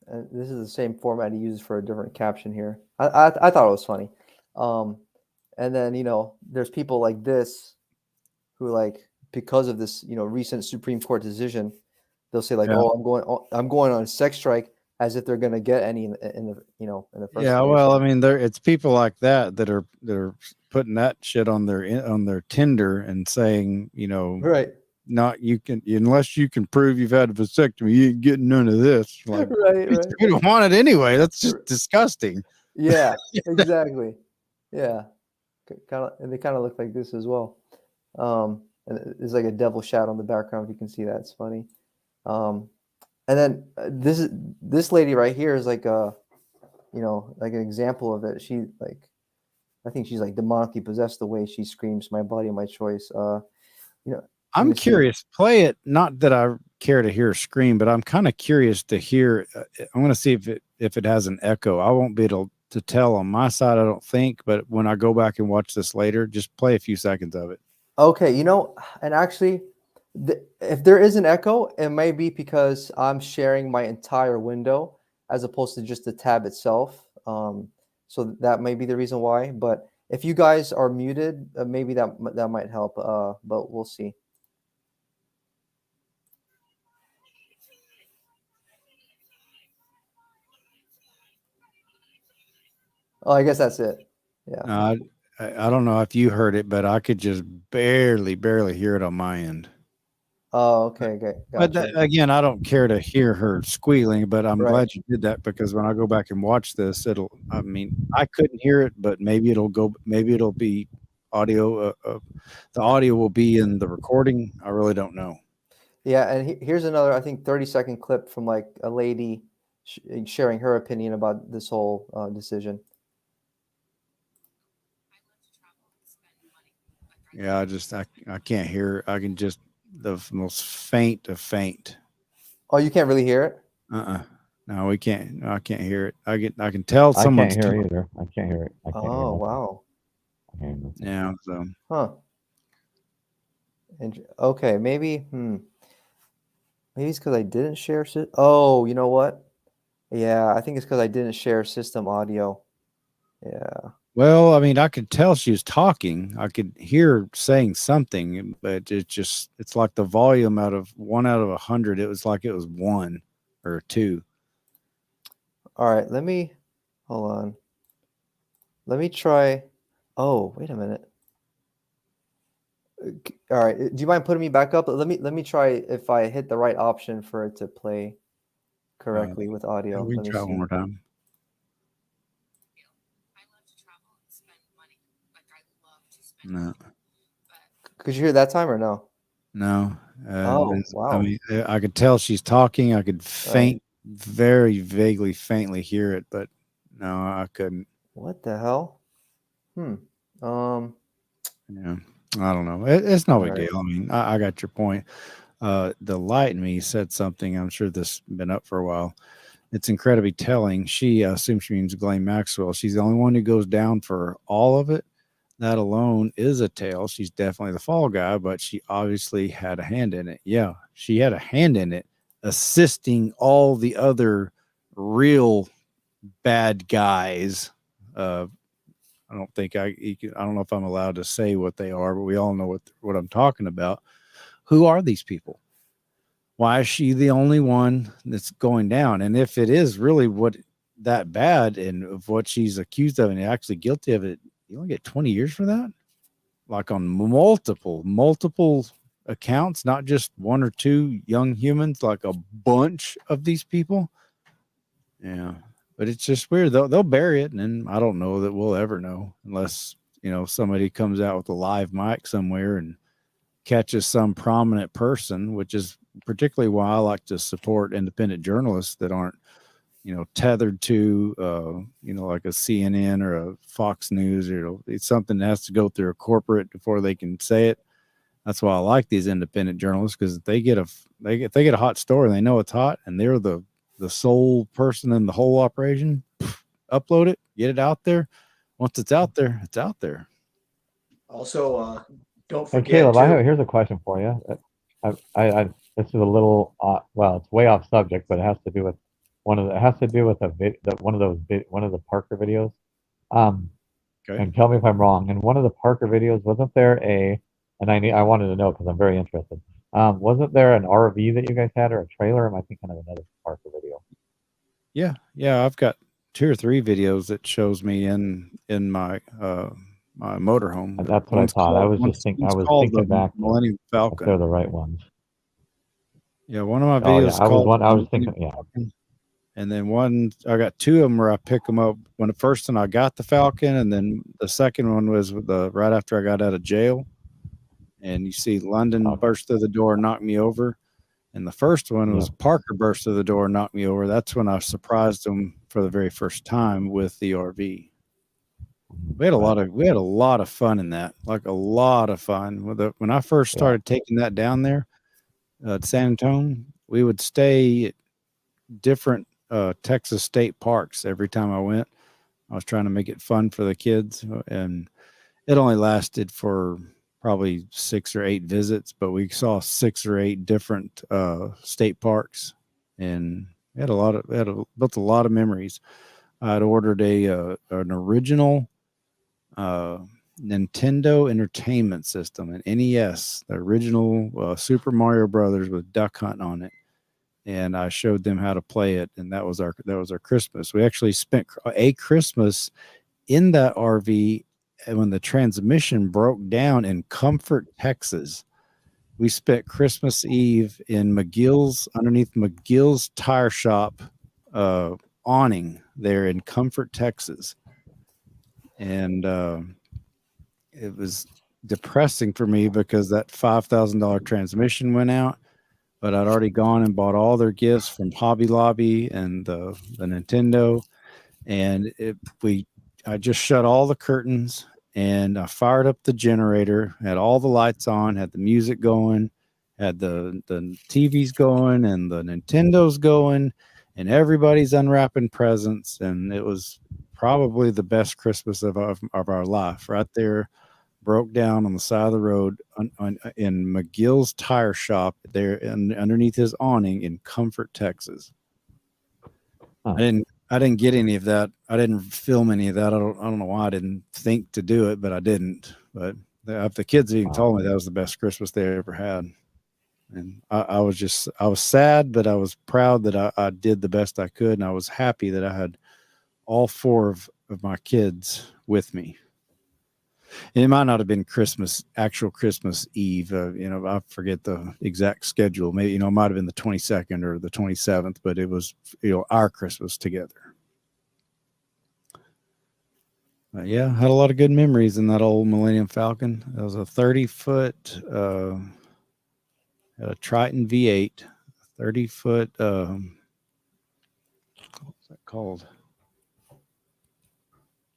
And this is the same format he uses for a different caption here. I thought it was funny. And then, there's people like this who, like, because of this, recent Supreme Court decision, they'll say like, Yeah. "Oh, I'm going on a sex strike," as if they're going to get any in the first Yeah, place. well, I mean, it's people like that are putting that shit on their Tinder and saying, Right. not you can unless you can prove you've had a vasectomy, you ain't getting none of this. Like, Right. we don't want it anyway. That's just disgusting. Yeah, exactly. Yeah, and they kind of look like this as well. And there's like a devil shadow in the background. If you can see that, it's funny. And then this lady right here is like like an example of it. She I think she's like demonically possessed the way she screams, "My body, my choice." I'm curious. Play it. Not that I care to hear her scream, but I'm kind of curious to hear. I want to see if it has an echo. I won't be able to tell on my side, I don't think. But when I go back and watch this later, just play a few seconds of it. Okay, and actually, if there is an echo, it may be because I'm sharing my entire window as opposed to just the tab itself. So that may be the reason why. But if you guys are muted, maybe that might help. But we'll see. Oh, I guess that's it. Yeah. I don't know if you heard it, but I could just barely hear it on my end. Oh, okay. But Gotcha. again, I don't care to hear her squealing, but I'm Right. glad you did that, because when I go back and watch this, I couldn't hear it, but maybe it'll be audio. The audio will be in the recording. I really don't know. Yeah, and here's another, I think, 30-second clip from like a lady sharing her opinion about this whole decision. Yeah, I can't hear. I can just the most faint of faint. Oh, you can't really hear it? No, we can't. No, I can't hear it. I can tell I someone's can't hear it either. I can't hear it. I can't hear Oh, nothing. wow. I can't hear nothing. Yeah. So. Huh. Okay, maybe it's because I didn't share. Oh, you know what? Yeah, I think it's because I didn't share system audio. Yeah. Well, I mean, I could tell she was talking. I could hear her saying something, but it's like the volume out of 1 out of 100. It was like it was 1 or 2. All right, hold on. Let me try. Oh, wait a minute. All right, do you mind putting me back up? Let me try if I hit the right option for it to play correctly with audio. We Let me try see. one more time. No. Could you hear that time or no? No. Oh, wow. I mean, I could tell she's talking. I could very vaguely, faintly hear it, but no, I couldn't. What the hell? Yeah, I don't know. It's no big deal. I mean, I got your point. The light in me said something. I'm sure this has been up for a while. It's incredibly telling. She assumes she means Ghislaine Maxwell. She's the only one who goes down for all of it. That alone is a tale. She's definitely the fall guy, but she obviously had a hand in it. Yeah, she had a hand in it, assisting all the other real bad guys. I don't know if I'm allowed to say what they are, but we all know what I'm talking about. Who are these people? Why is she the only one that's going down? And if it is really that bad and of what she's accused of and actually guilty of it, you only get 20 years for that? Like on multiple accounts, not just 1 or 2 young humans, like a bunch of these people. Yeah. But it's just weird. They'll bury it, and then I don't know that we'll ever know unless, somebody comes out with a live mic somewhere and catches some prominent person, which is particularly why I like to support independent journalists that aren't, tethered to, like a CNN or a Fox News, it's something that has to go through a corporate before they can say it. That's why I like these independent journalists, because if they get a hot story and they know it's hot and they're the sole person in the whole operation, upload it, get it out there. Once it's out there, it's out there. Also, don't Hey, forget. Caleb, here's a question for you. This is a little well, it's way off subject, but it has to do with one of the Parker videos. Okay. and tell me if I'm wrong. In one of the Parker videos, wasn't there I wanted to know because I'm very interested. Wasn't there an RV that you guys had or a trailer? Am I thinking of another Parker video? Yeah. I've got 2 or 3 videos that shows me in my my motorhome. And that's what I thought. I was thinking the back. Millennium If they're Falcon. the right ones. Yeah, one of my Oh yeah, videos called. I was thinking, yeah. Falcon. And then I got 2 of them where I pick them up. When the first one I got the Falcon, and then the second one was right after I got out of jail. And you see London burst through the door and knock me over. And the first one was Parker burst through the door and knocked me over. That's when I surprised him for the very first time with the RV. We had a lot of fun in that, like a lot of fun. When I first started taking that down there at San Antonio, we would stay at different Texas state parks every time I went. I was trying to make it fun for the kids, and it only lasted for probably 6 or 8 visits, but we saw 6 or 8 different state parks, and we had built a lot of memories. I'd ordered an original Nintendo Entertainment System, an NES, the original Super Mario Brothers with Duck Hunt on it, and I showed them how to play it, and that was our Christmas. We actually spent a Christmas in that RV, and when the transmission broke down in Comfort, Texas. We spent Christmas Eve in underneath McGill's tire shop awning there in Comfort, Texas. And it was depressing for me because that $5,000 transmission went out, but I'd already gone and bought all their gifts from Hobby Lobby and the Nintendo. And I just shut all the curtains and I fired up the generator, had all the lights on, had the music going, had the TVs going and the Nintendo's going, and everybody's unwrapping presents. And it was probably the best Christmas of our life. Right there, broke down on the side of the road in McGill's tire shop there, and underneath his awning in Comfort, Texas. Huh. I didn't get any of that. I didn't film any of that. I don't know why I didn't think to do it, but I didn't. But the kids even told me that was the best Christmas they ever had. And I was sad, but I was proud that I did the best I could. And I was happy that I had all 4 of my kids with me. And it might not have been actual Christmas Eve. I forget the exact schedule. Maybe, it might have been the 22nd or the 27th, but it was, our Christmas together. Yeah, I had a lot of good memories in that old Millennium Falcon. It was a 30-foot, a Triton V8, 30-foot, what's that called?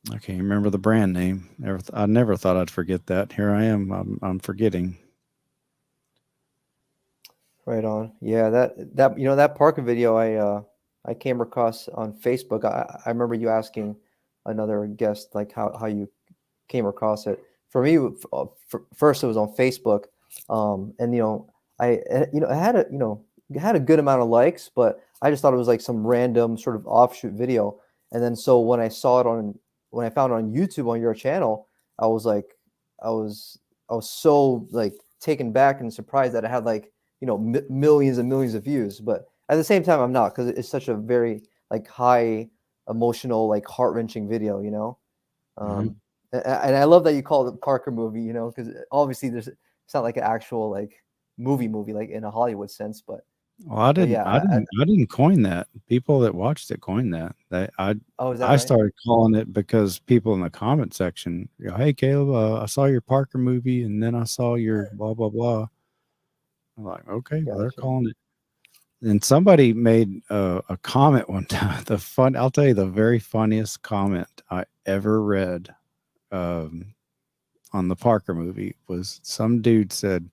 I can't remember the brand name. I never thought I'd forget that. Here I am. I'm forgetting. Right on. Yeah, that Parker video I came across on Facebook. I remember you asking another guest like how you came across it. For me, first it was on Facebook, and it had a good amount of likes, but I just thought it was like some random sort of offshoot video. And then so when I found it on YouTube on your channel, I was so like taken back and surprised that it had like millions and millions of views. But at the same time, I'm not, because it's such a very like high emotional, like heart-wrenching video, and I love that you call it the Parker movie, because obviously it's not like an actual like movie like in a Hollywood sense, but well, I didn't coin that. People that watched it coined that. I started calling it because people in the comment section, hey Caleb, I saw your Parker movie, and then I saw your blah blah blah. I'm like, okay, well, they're calling it. And somebody made a comment one time. I'll tell you, the very funniest comment I ever read on the Parker movie was some dude said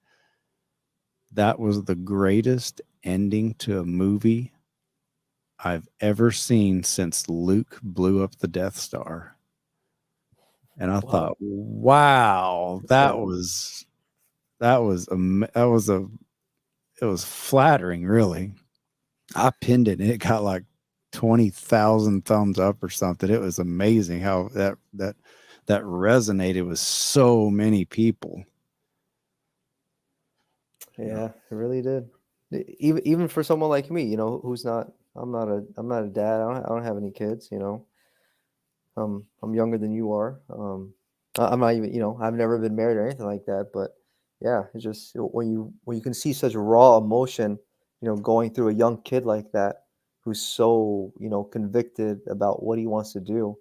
that was the greatest ending to a movie I've ever seen since Luke blew up the Death Star. And I thought, wow, it was flattering, really. I pinned it and it got like 20,000 thumbs up or something. It was amazing how that that resonated with so many people. Yeah, it really did. Even for someone like me, you know, who's not, I'm not a dad. I don't have any kids, you know. I'm younger than you are. I'm not even, you know, I've never been married or anything like that. But yeah, it's just when you can see such raw emotion, you know, going through a young kid like that, who's so, you know, convicted about what he wants to do.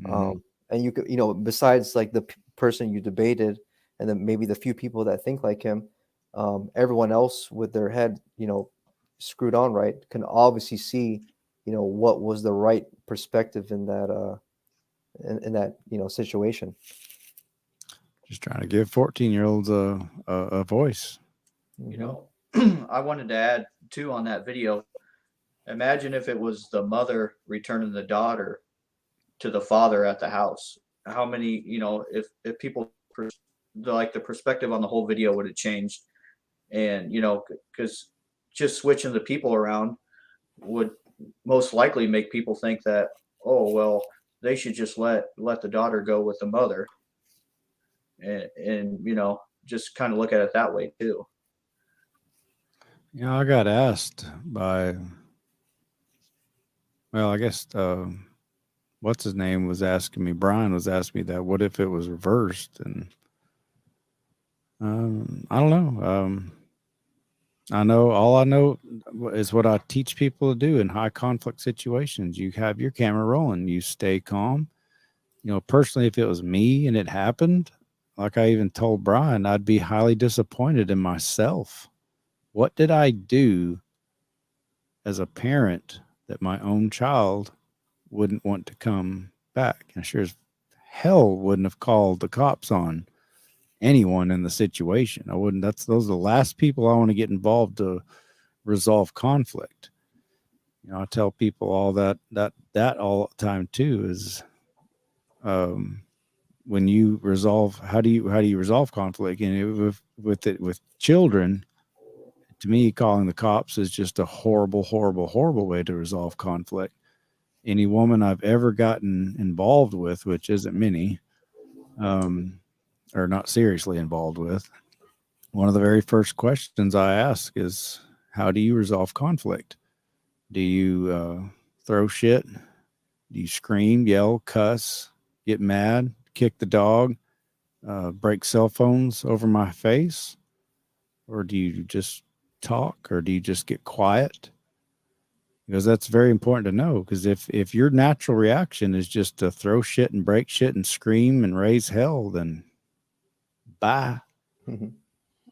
And you could, you know, besides like the person you debated, and then maybe the few people that think like him, everyone else with their head, you know, screwed on right, can obviously see, you know, what was the right perspective in that in that, you know, situation. Just trying to give 14-year-olds a voice. You know, I wanted to add too on that video. Imagine if it was the mother returning the daughter to the father at the house. How many, you know, if people like the perspective on the whole video would have changed. And, you know, because just switching the people around would most likely make people think that, oh, well, they should just let the daughter go with the mother. And you know, just kind of look at it that way too. You know, I got asked by, well, I guess, what's his name was asking me, Brian was asking me that, what if it was reversed? And I don't know. All I know is what I teach people to do in high conflict situations. You have your camera rolling, you stay calm. You know, personally, if it was me and it happened, like I even told Brian, I'd be highly disappointed in myself. What did I do as a parent that my own child wouldn't want to come back? And sure as hell wouldn't have called the cops on anyone in the situation. I wouldn't. Those are the last people I want to get involved to resolve conflict. You know, I tell people all that all the time too is, when you resolve, how do you resolve conflict? And with children, to me, calling the cops is just a horrible, horrible, horrible way to resolve conflict. Any woman I've ever gotten involved with, which isn't many, or not seriously involved with, one of the very first questions I ask is, how do you resolve conflict? Do you throw shit? Do you scream, yell, cuss, get mad, kick the dog, break cell phones over my face? Or do you just talk, or do you just get quiet? Because that's very important to know. Because if your natural reaction is just to throw shit and break shit and scream and raise hell, then bye.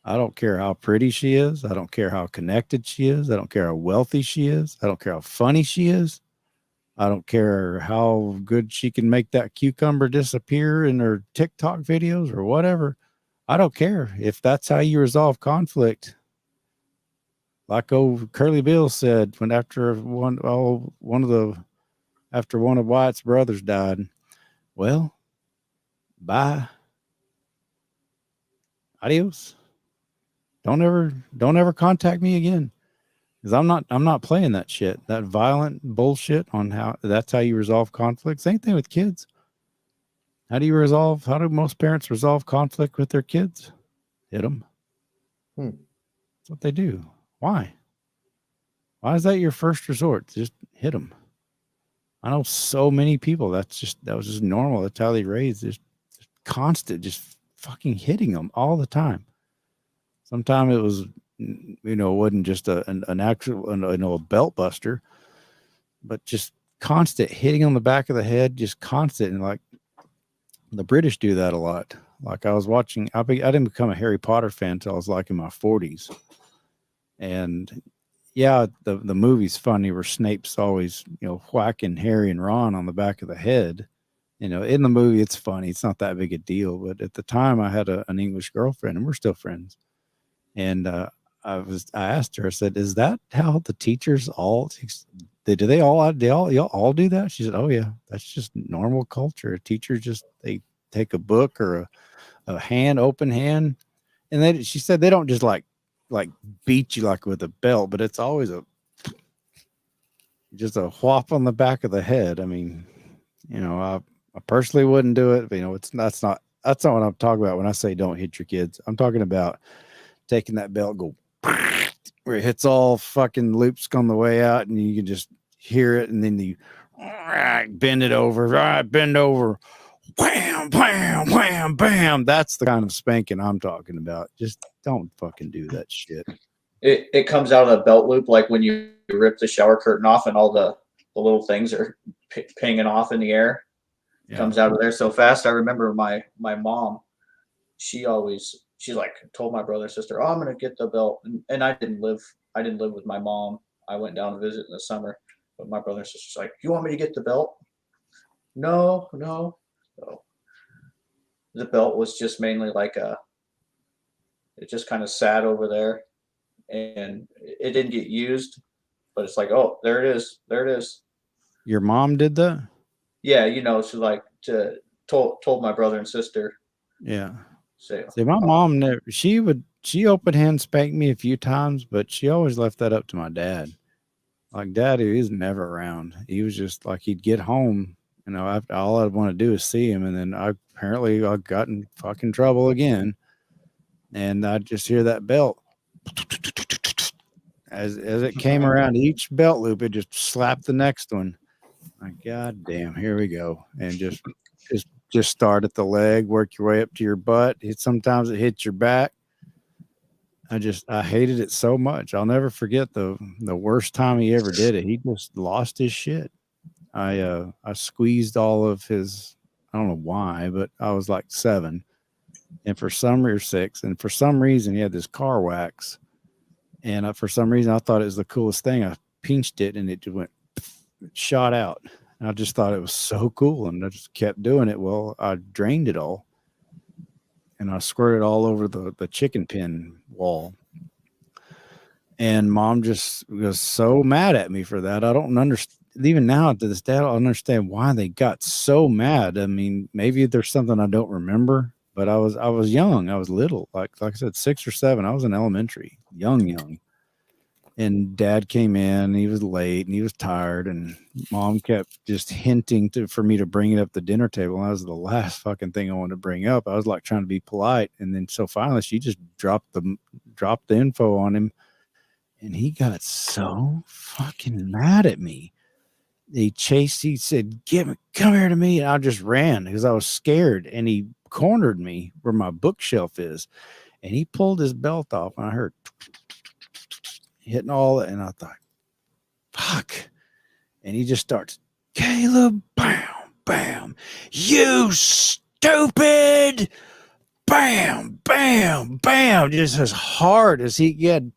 I don't care how pretty she is. I don't care how connected she is. I don't care how wealthy she is. I don't care how funny she is. I don't care how good she can make that cucumber disappear in her TikTok videos or whatever. I don't care. If that's how you resolve conflict, like old Curly Bill said, when after one of Wyatt's brothers died, well, bye. Adios. Don't ever contact me again. Because I'm not playing that shit. That violent bullshit on how that's how you resolve conflict. Same thing with kids. How do most parents resolve conflict with their kids? Hit them. That's what they do. Why? Why is that your first resort? Just hit them. I know so many people that was just normal. That's how they raised. Just constant, just fucking hitting them all the time. Sometimes it was, you know, it wasn't just an actual, a belt buster, but just constant hitting on the back of the head, just constant. And like the British do that a lot. Like I was watching, I didn't become a Harry Potter fan until I was like in my 40s. And yeah, the movie's funny where Snape's always, you know, whacking Harry and Ron on the back of the head. You know, in the movie, it's funny. It's not that big a deal. But at the time, I had an English girlfriend, and we're still friends. And I asked her, I said, "Is that how the teachers all? Y'all all do that?" She said, "Oh yeah, that's just normal culture. Teachers they take a book or a open hand, and she said they don't just like beat you like with a belt, but it's always just a whop on the back of the head. I mean, you know, I personally wouldn't do it. But, you know, that's not what I'm talking about when I say don't hit your kids. I'm talking about taking that belt, go where it hits all fucking loops on the way out, and you can just hear it, and then you bend it over, bend over, wham, wham, wham, bam. That's the kind of spanking I'm talking about. Just don't fucking do that shit. It comes out of the belt loop like when you rip the shower curtain off and all the little things are pinging off in the air. Yeah. Comes out of there so fast. I remember my mom, she's like told my brother and sister, "Oh, I'm gonna get the belt," and I didn't live with my mom. I went down to visit in the summer, but my brother and sister's like, "You want me to get the belt?" No. So the belt was just mainly like it just kind of sat over there, and it didn't get used, but it's like, oh, there it is. Your mom did that? Yeah, you know, she like told my brother and sister. Yeah. See, my mom never, she open hand spanked me a few times, but she always left that up to my dad. Like, Daddy was never around. He was just like, he'd get home, you know, after all I'd want to do is see him. And then I got in fucking trouble again. And I'd just hear that belt. As it came around each belt loop, it just slapped the next one. Like, God damn, here we go. And just start at the leg, work your way up to your butt. Sometimes it hits your back. I hated it so much. I'll never forget the worst time he ever did it. He just lost his shit. I squeezed all of his, I don't know why, but I was like 7. And for some or 6, and for some reason he had this car wax. And for some reason I thought it was the coolest thing. I pinched it and it just went shot out. And I just thought it was so cool, and I just kept doing it. Well, I drained it all, and I squirted all over the chicken pen wall. And Mom just was so mad at me for that. I don't understand. Even now to this day, I don't understand why they got so mad. I mean, maybe there's something I don't remember, but I was young. I was little, like I said, 6 or 7. I was in elementary, young. And Dad came in, and he was late, and he was tired, and Mom kept just hinting for me to bring it up the dinner table. And that was the last fucking thing I wanted to bring up. I was like trying to be polite, and then so finally she just dropped the info on him, and he got so fucking mad at me. He said, come here to me. And I just ran because I was scared, and he cornered me where my bookshelf is, and he pulled his belt off, and I heard hitting all that, and I thought, fuck. And he just starts, Caleb, bam, bam, you stupid, bam, bam, bam, just as hard as he had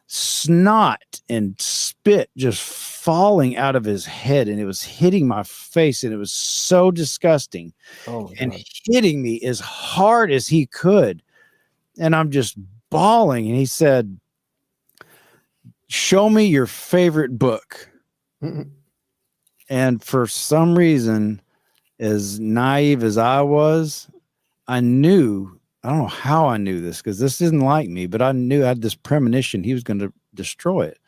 snot and spit just falling out of his head, and it was hitting my face, and it was so disgusting. And hitting me as hard as he could, and I'm just bawling. And he said, show me your favorite book. And for some reason, as naive as I was, I knew, I don't know how I knew this, because this isn't like me, but I knew I had this premonition he was going to destroy it.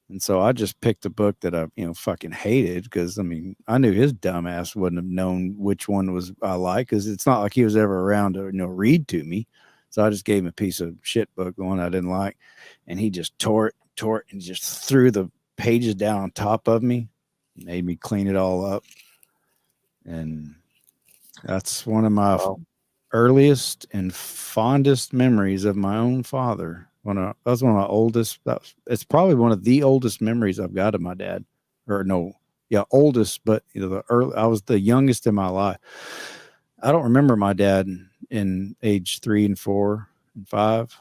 And so I just picked a book that I, fucking hated, because I mean, I knew his dumb ass wouldn't have known which one I like, because it's not like he was ever around to, read to me. So I just gave him a piece of shit book, the one I didn't like, and he just tore it, and just threw the pages down on top of me, made me clean it all up. And that's one of my earliest and fondest memories of my own father. That's one of my oldest. It's probably one of the oldest memories I've got of my dad. Oldest, but I was the youngest in my life. I don't remember my dad in age 3 and 4 and 5.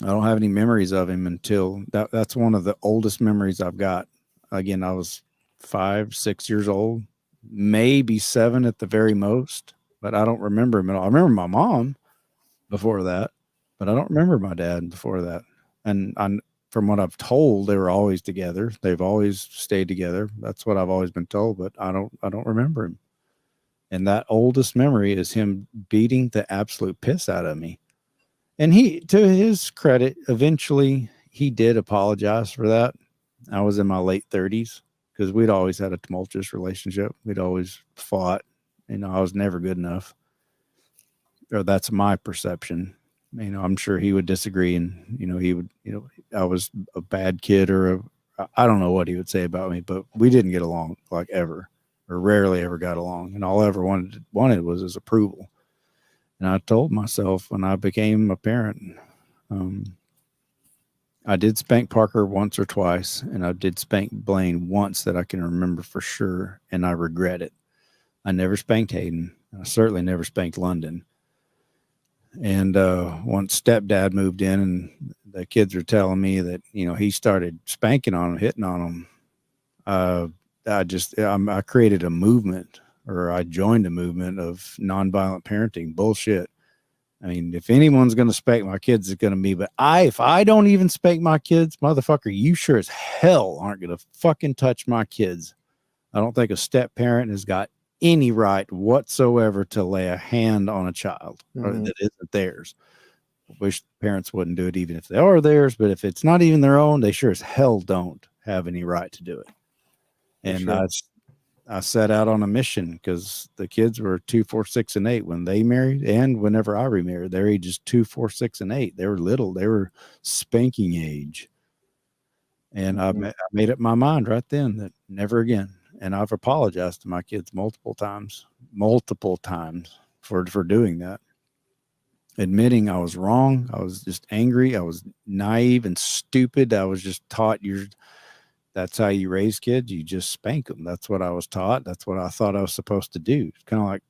I don't have any memories of him until that's one of the oldest memories I've got. Again, I was 5, 6 years old, maybe 7 at the very most, but I don't remember him at all. I remember my mom before that, but I don't remember my dad before that. And from what I've told, they were always together. They've always stayed together. That's what I've always been told, but I don't remember him. And that oldest memory is him beating the absolute piss out of me. And he, to his credit, eventually he did apologize for that. I was in my late 30s, because we'd always had a tumultuous relationship. We'd always fought. I was never good enough, or that's my perception. I'm sure he would disagree, and he would, I was a bad kid, or I don't know what he would say about me, but we didn't get along like ever, or rarely ever got along, and all I ever wanted was his approval. And I told myself when I became a parent, I did spank Parker once or twice, and I did spank Blaine once that I can remember for sure, and I regret it. I never spanked Hayden. I certainly never spanked London. And once stepdad moved in, and the kids were telling me that he started spanking on them, hitting on them, I created a movement, or I joined a movement of nonviolent parenting bullshit. I mean, if anyone's going to spank my kids, it's going to be, but if I don't even spank my kids, motherfucker, you sure as hell aren't going to fucking touch my kids. I don't think a step parent has got any right whatsoever to lay a hand on a child that isn't theirs. I wish parents wouldn't do it even if they are theirs, but if it's not even their own, they sure as hell don't have any right to do it. And I set out on a mission because the kids were 2, 4, 6, and 8 when they married, and whenever I remarried, their ages 2, 4, 6, and 8. They were little. They were spanking age. And I made up my mind right then that never again. And I've apologized to my kids multiple times for doing that. Admitting I was wrong. I was just angry. I was naive and stupid. I was just taught that's how you raise kids. You just spank them. That's what I was taught. That's what I thought I was supposed to do. It's kind of like,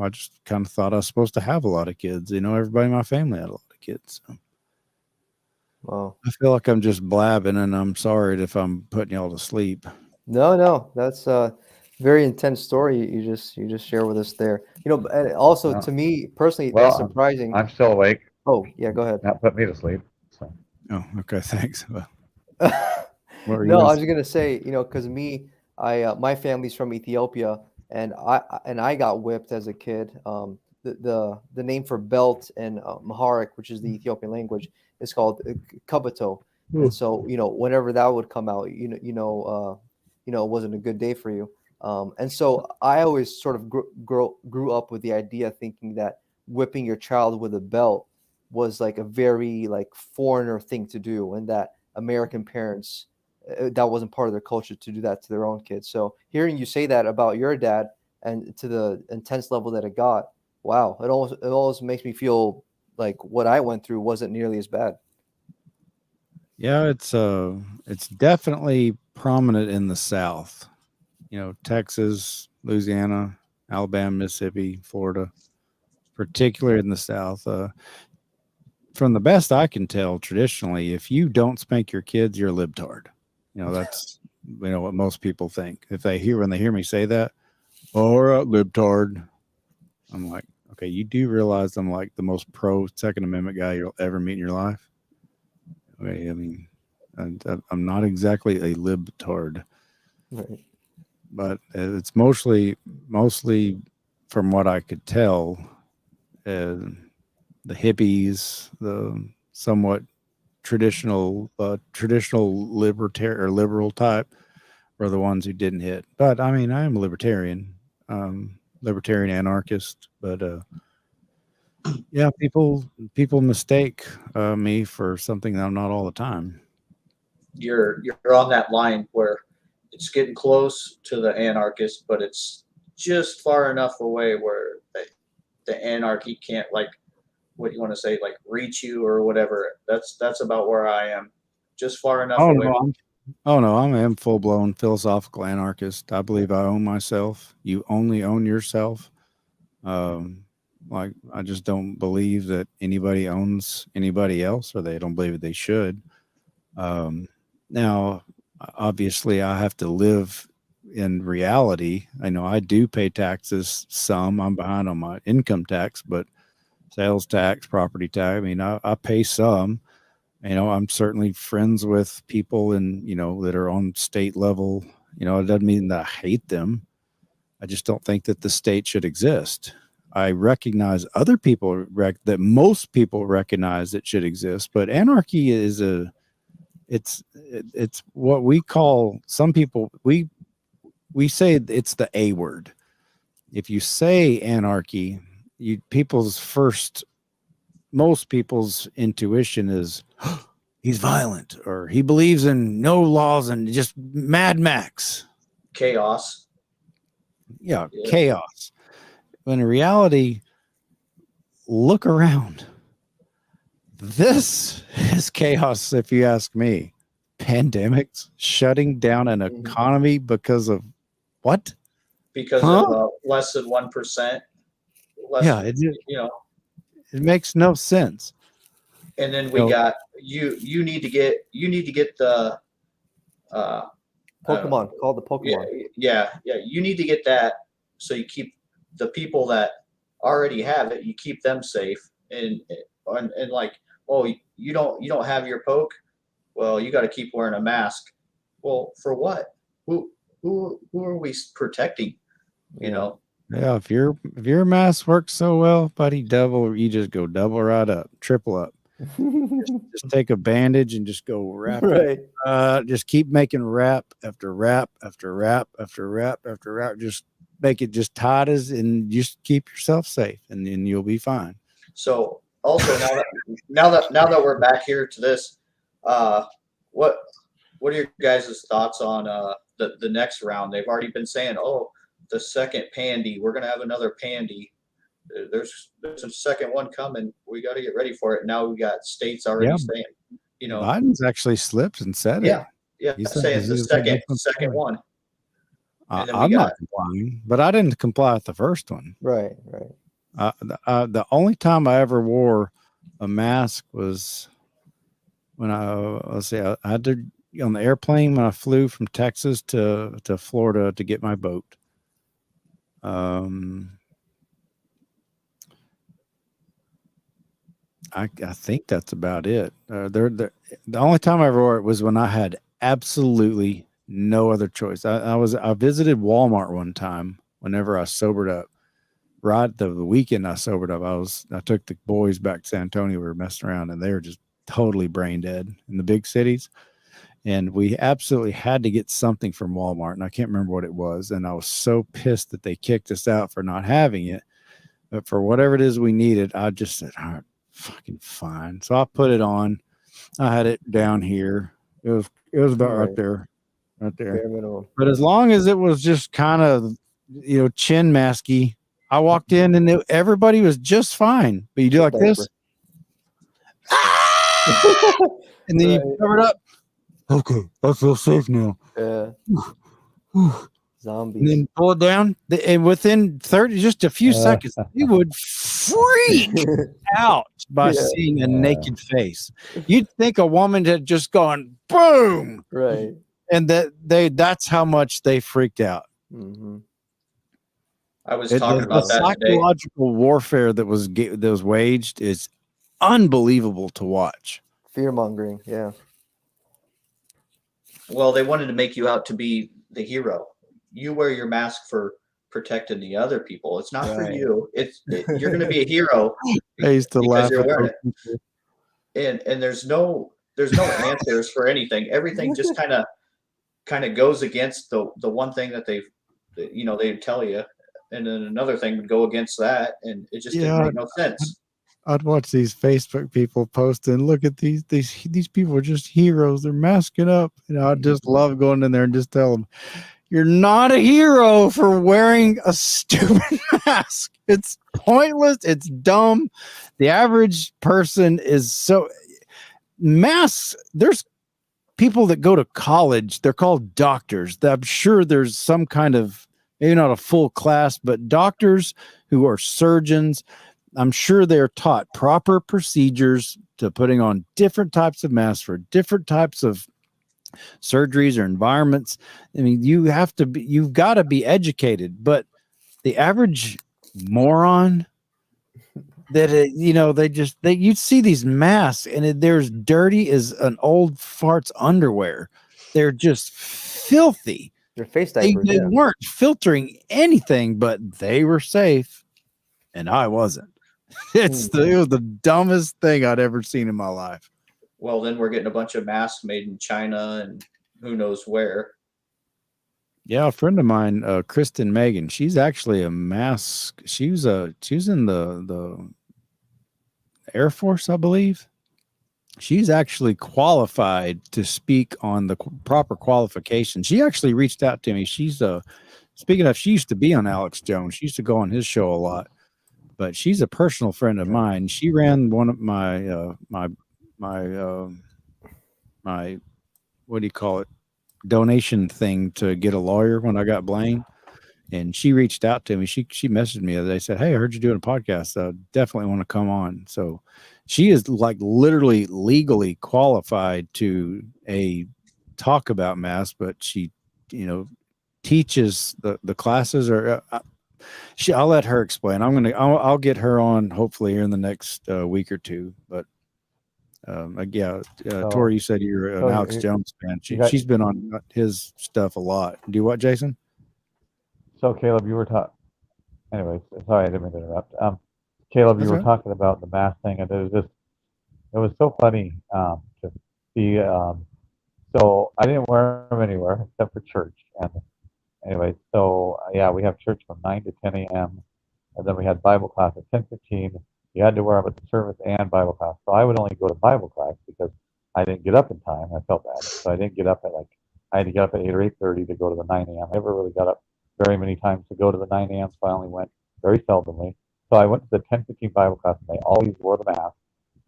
I just kind of thought I was supposed to have a lot of kids. Everybody in my family had a lot of kids. So. Wow. I feel like I'm just blabbing, and I'm sorry if I'm putting y'all to sleep. No, that's a very intense story you just share with us there. And also to me personally, that's surprising. I'm still awake. Oh yeah, go ahead. That put me to sleep. So. Oh, okay, thanks. No, I was gonna say, because my family's from Ethiopia, and I got whipped as a kid. The name for belt in Amharic, which is the Ethiopian language, is called kabato. And so whenever that would come out, it wasn't a good day for you. And so I always sort of grew up with the idea thinking that whipping your child with a belt was like a very foreigner thing to do, and that American parents, that wasn't part of their culture to do that to their own kids. So hearing you say that about your dad, and to the intense level that it got, wow, it almost makes me feel like what I went through wasn't nearly as bad. Yeah, it's definitely prominent in the South. Texas, Louisiana, Alabama, Mississippi, Florida, particularly in the South. From the best I can tell, traditionally, if you don't spank your kids, you're a libtard. That's what most people think. When they hear me say that, all right, libtard. I'm like, okay, you do realize I'm like the most pro Second Amendment guy you'll ever meet in your life. Okay, I mean, I'm not exactly a libtard, Right. but it's mostly from what I could tell, the hippies, the somewhat traditional libertarian or liberal type are the ones who didn't hit. But I mean, I am a libertarian anarchist, but yeah, people mistake me for something that I'm not all the time. You're on that line where it's getting close to the anarchist, but it's just far enough away where the anarchy can't, what you want to say, reach you or whatever. That's about where I am, just far enough away. No, I am full-blown philosophical anarchist. I believe I own myself. You only own yourself. I just don't believe that anybody owns anybody else, or they don't believe that they should. Now, obviously, I have to live in reality. I know I do pay taxes. I'm behind on my income tax, but sales tax, property tax, I mean, I pay some. I'm certainly friends with people that are on state level. It doesn't mean that I hate them. I just don't think that the state should exist. I recognize other people that most people recognize it should exist, but anarchy is it's what we call, some people, we say it's the A word. if you say anarchy, most people's intuition is he's violent or he believes in no laws and just Mad Max. Chaos. Yeah, chaos. When in reality, look around. This is chaos, if you ask me. Pandemics, shutting down an economy because of what? Because of less than 1%. Yeah, it makes no sense. And then we got you need to get the Pokemon, called the Pokemon. Yeah. You need to get that so you keep the people that already have it, you keep them safe. And like, oh, you don't have your poke? Well, you got to keep wearing a mask. Well, for what? Who are we protecting? You know? Yeah, if your mask works so well, buddy, you just go double right up, triple up. just take a bandage and just go wrap it. Just keep making wrap after wrap after wrap after wrap after wrap. Just make it just tight and just keep yourself safe, and then you'll be fine. So also now that we're back here to this, what are your guys' thoughts on the next round? They've already been saying, oh, the second pandy, we're gonna have another pandy. There's a second one coming. We got to get ready for it. Now we got states already saying, Biden's actually slipped and said it. Yeah, he's saying the second one. I'm not complying, but I didn't comply with the first one. Right. The only time I ever wore a mask was when I had to on the airplane when I flew from Texas to Florida to get my boat. I think that's about it. The only time I ever wore it was when I had absolutely no other choice. I visited Walmart one time whenever I sobered up. Right the weekend I sobered up, I took the boys back to San Antonio. We were messing around and they were just totally brain dead in the big cities. And we absolutely had to get something from Walmart, and I can't remember what it was. And I was so pissed that they kicked us out for not having it. But for whatever it is we needed, I just said, all right, fucking fine. So I put it on. I had it down here. It was about right there. But as long as it was just kind of, chin masky, I walked in and everybody was just fine. But you do like this. And then you cover it up. Okay, I feel safe now. Yeah. Zombies. And then pull it down, and within just a few seconds, you would freak out by seeing a naked face. You'd think a woman had just gone boom, right? And that's how much they freaked out. Mm-hmm. I was talking about the psychological warfare that was waged is unbelievable to watch. Fear mongering, yeah. Well, they wanted to make you out to be the hero. You wear your mask for protecting the other people. It's not for you. You're going to be a hero. I used to laugh you're wearing it. And there's no answers for anything. Everything just kind of goes against the one thing that they tell you, and then another thing would go against that, and it just didn't make no sense. I'd watch these Facebook people posting, look at these people are just heroes. They're masking up. I just love going in there and just tell them, you're not a hero for wearing a stupid mask. It's pointless. It's dumb. The average person is masks. There's people that go to college. They're called doctors. I'm sure there's some kind of, maybe not a full class, but doctors who are surgeons, I'm sure they're taught proper procedures to putting on different types of masks for different types of surgeries or environments. I mean, you've got to be educated, but the average moron that you'd see these masks and they're as dirty as an old fart's underwear. They're just filthy. They're face diapers. They weren't filtering anything, but they were safe, and I wasn't. It was the dumbest thing I'd ever seen in my life. Well, then we're getting a bunch of masks made in China and who knows where. Yeah, a friend of mine, Kristen Megan. She's actually a mask. She was in the Air Force, I believe. She's actually qualified to speak on the proper qualifications. She actually reached out to me. She's speaking of, she used to be on Alex Jones. She used to go on his show a lot, but she's a personal friend of mine. She ran one of my what do you call it, donation thing to get a lawyer when I got Blaine. And she reached out to me. She messaged me the other day, said, "Hey, I heard you doing a podcast. Definitely want to come on." So she is like literally legally qualified to talk about mass, but she, teaches the classes. Or I'll let her explain. I'll get her on hopefully here in the next week or two. But yeah, Tori, you said you're an Alex Jones fan. She's been on his stuff a lot. Do what, Jason? So Caleb, you were talking. Anyways, sorry, I didn't mean to interrupt. Caleb, you were talking about the mask thing, and it was so funny to see. So I didn't wear them anywhere except for church. And anyway, so yeah, we have church from 9 to 10 a.m. And then we had Bible class at 10:15. You had to wear them at the service and Bible class. So I would only go to Bible class because I didn't get up in time. I felt bad, so I didn't get up at I had to get up at 8 or 8:30 to go to the 9 a.m. I never really got up very many times to go to the 9 a.m. So I only went very seldomly. So I went to the 10:15 Bible class, and they always wore the mask.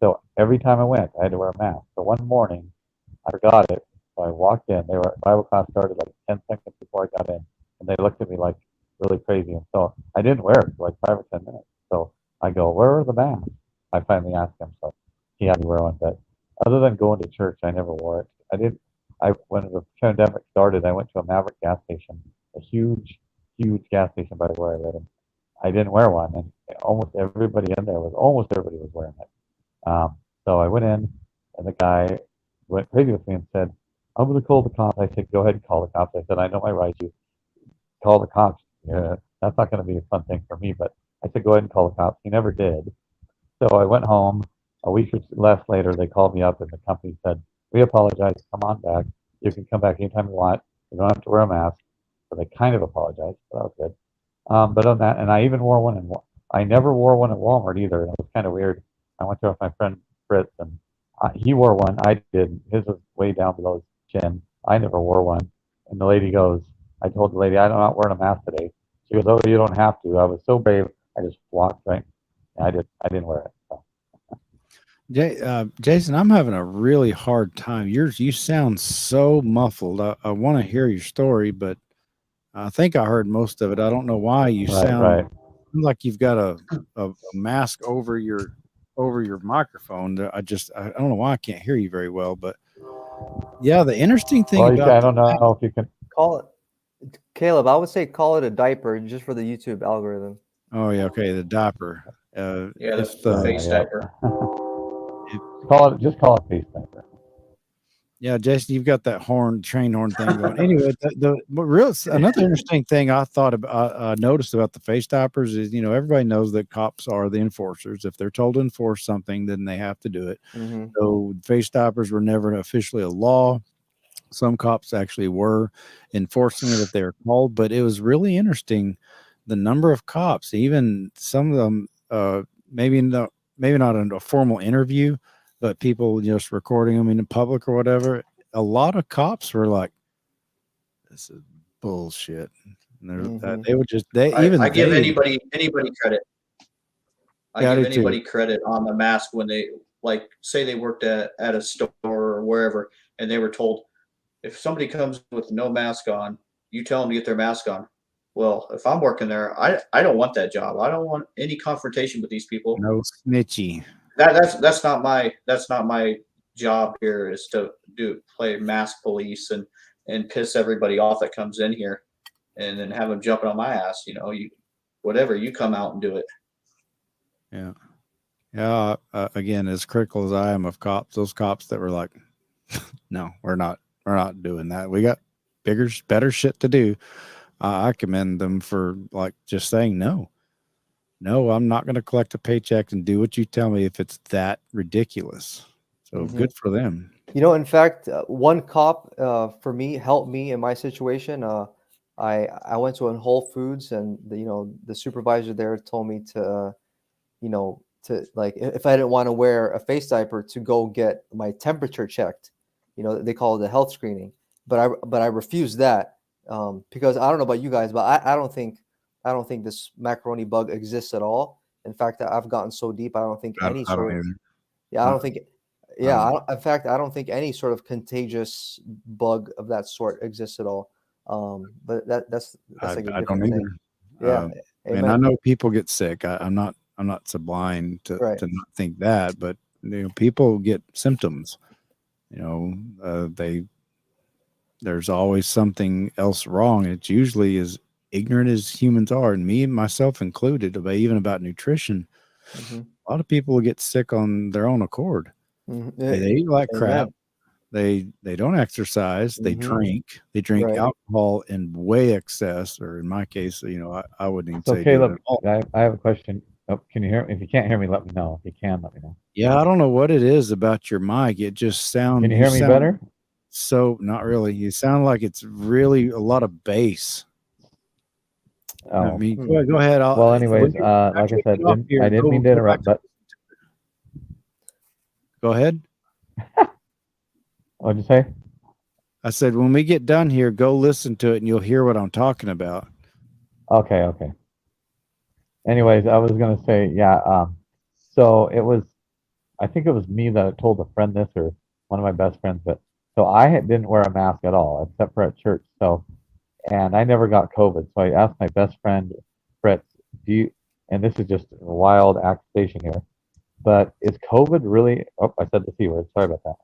So every time I went, I had to wear a mask. So one morning, I forgot it. So I walked in. Bible class started like 10 seconds before I got in, and they looked at me like really crazy. And so I didn't wear it for like 5 or 10 minutes. So I go, "Where are the masks?" I finally asked him, so he had me wear one. But other than going to church, I never wore it. When the pandemic started, I went to a Maverick gas station, a huge gas station by where I live. And I didn't wear one, and almost everybody was wearing it. So I went in, and the guy went crazy with me and said, "I'm going to call the cops." I said, "Go ahead and call the cops." I said, "I know my rights. You call the cops. Yeah, that's not going to be a fun thing for me." But I said, "Go ahead and call the cops." He never did. So I went home. A week or less later, they called me up, and the company said, "We apologize. Come on back. You can come back anytime you want. You don't have to wear a mask." So they kind of apologized. So that was good. But on that, and I even wore one I never wore one at Walmart either. And it was kind of weird. I went there with my friend Fritz, and he wore one. I didn't. His was way down below his chin. I never wore one. And the lady goes, I told the lady, "I'm not wearing a mask today." She goes, "Oh, you don't have to." I was so brave. I just walked right. I didn't wear it. So. Jason, I'm having a really hard time. You sound so muffled. I want to hear your story, but I think I heard most of it. I don't know why you sound like you've got a mask over your microphone. I don't know why I can't hear you very well. But yeah, the interesting thing about I don't know if you can call it, Caleb. I would say call it a diaper just for the YouTube algorithm. Oh yeah, okay, the diaper. Yeah, the face diaper. Just call it face diaper. Yeah, Jason, you've got that train horn thing going. Anyway, another interesting thing I noticed about the face diapers is, everybody knows that cops are the enforcers. If they're told to enforce something, then they have to do it. Mm-hmm. So face diapers were never officially a law. Some cops actually were enforcing it if they were called, but it was really interesting the number of cops, even some of them, maybe not in a formal interview, but people just recording them in public or whatever. A lot of cops were like, "This is bullshit." And they would just I give anybody credit. I give anybody credit on the mask when they say they worked at a store or wherever, and they were told, if somebody comes with no mask on, you tell them to get their mask on. Well, if I'm working there, I don't want that job. I don't want any confrontation with these people. No snitchy. That's not my job here, is to play mask police and piss everybody off that comes in here, and then have them jumping on my ass. Whatever, you come out and do it. Yeah. Yeah. Again, as critical as I am of cops, those cops that were like, "No, we're not doing that. We got better shit to do." I commend them for just saying no, I'm not going to collect a paycheck and do what you tell me if it's that ridiculous. So good for them. In fact, one cop for me helped me in my situation. I went to a Whole Foods, and the supervisor there told me to to like, if I didn't want to wear a face diaper, to go get my temperature checked. They call it a health screening, but I refused that, because I don't know about you guys, but I don't think this macaroni bug exists at all. In fact, I've gotten so deep, I don't think I, any I don't sort of, either. yeah, I don't think, I don't know. in fact, I don't think any sort of contagious bug of that sort exists at all. But that's I like a don't different thing. either. Yeah, And I amen. know people get sick. I'm not so blind Right. to not think that, but people get symptoms. There's always something else wrong. It's usually as ignorant as humans are, and me and myself included, even about nutrition. Mm-hmm. A lot of people get sick on their own accord. Mm-hmm. They eat like crap. Amen. They don't exercise. They Mhm. drink Right. alcohol in way excess, or in my case, I wouldn't even So say do it Caleb, at all. I have a question. Oh, can you hear me? If you can't hear me, let me know. If you can, let me know. Yeah, I don't know what it is about your mic. It just Can you hear me better? So not really. You sound like it's really a lot of bass. I Oh, mean, go ahead. well, anyways, like I said, I didn't mean to interrupt, but go ahead. what'd you say? I said, when we get done here, go listen to it and you'll hear what I'm talking about. Okay. Anyways, I was gonna say, yeah. So I think it was me that told a friend this, or one of my best friends, but so didn't wear a mask at all, except for at church. So, and I never got COVID. So I asked my best friend, Fritz, and this is just a wild accusation here, but is COVID really, oh, I said the C word, sorry about that.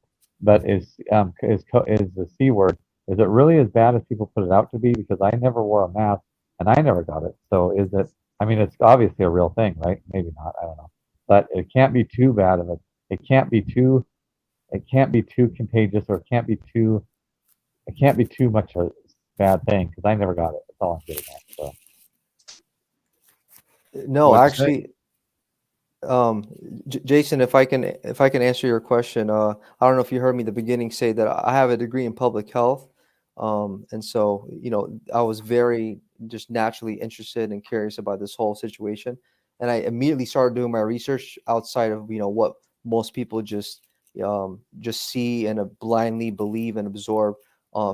But is the C word, is it really as bad as people put it out to be? Because I never wore a mask and I never got it. So is it, I mean, it's obviously a real thing, right? Maybe not, I don't know. But it can't be too bad of it. It can't be too contagious, or it can't be too much a bad thing, because I never got it. That's all I'm getting at. So No, What'd you say? actually, Jason, if I can answer your question, I don't know if you heard me at the beginning say that I have a degree in public health, and so I was very just naturally interested and curious about this whole situation, and I immediately started doing my research outside of what most people just see and blindly believe and absorb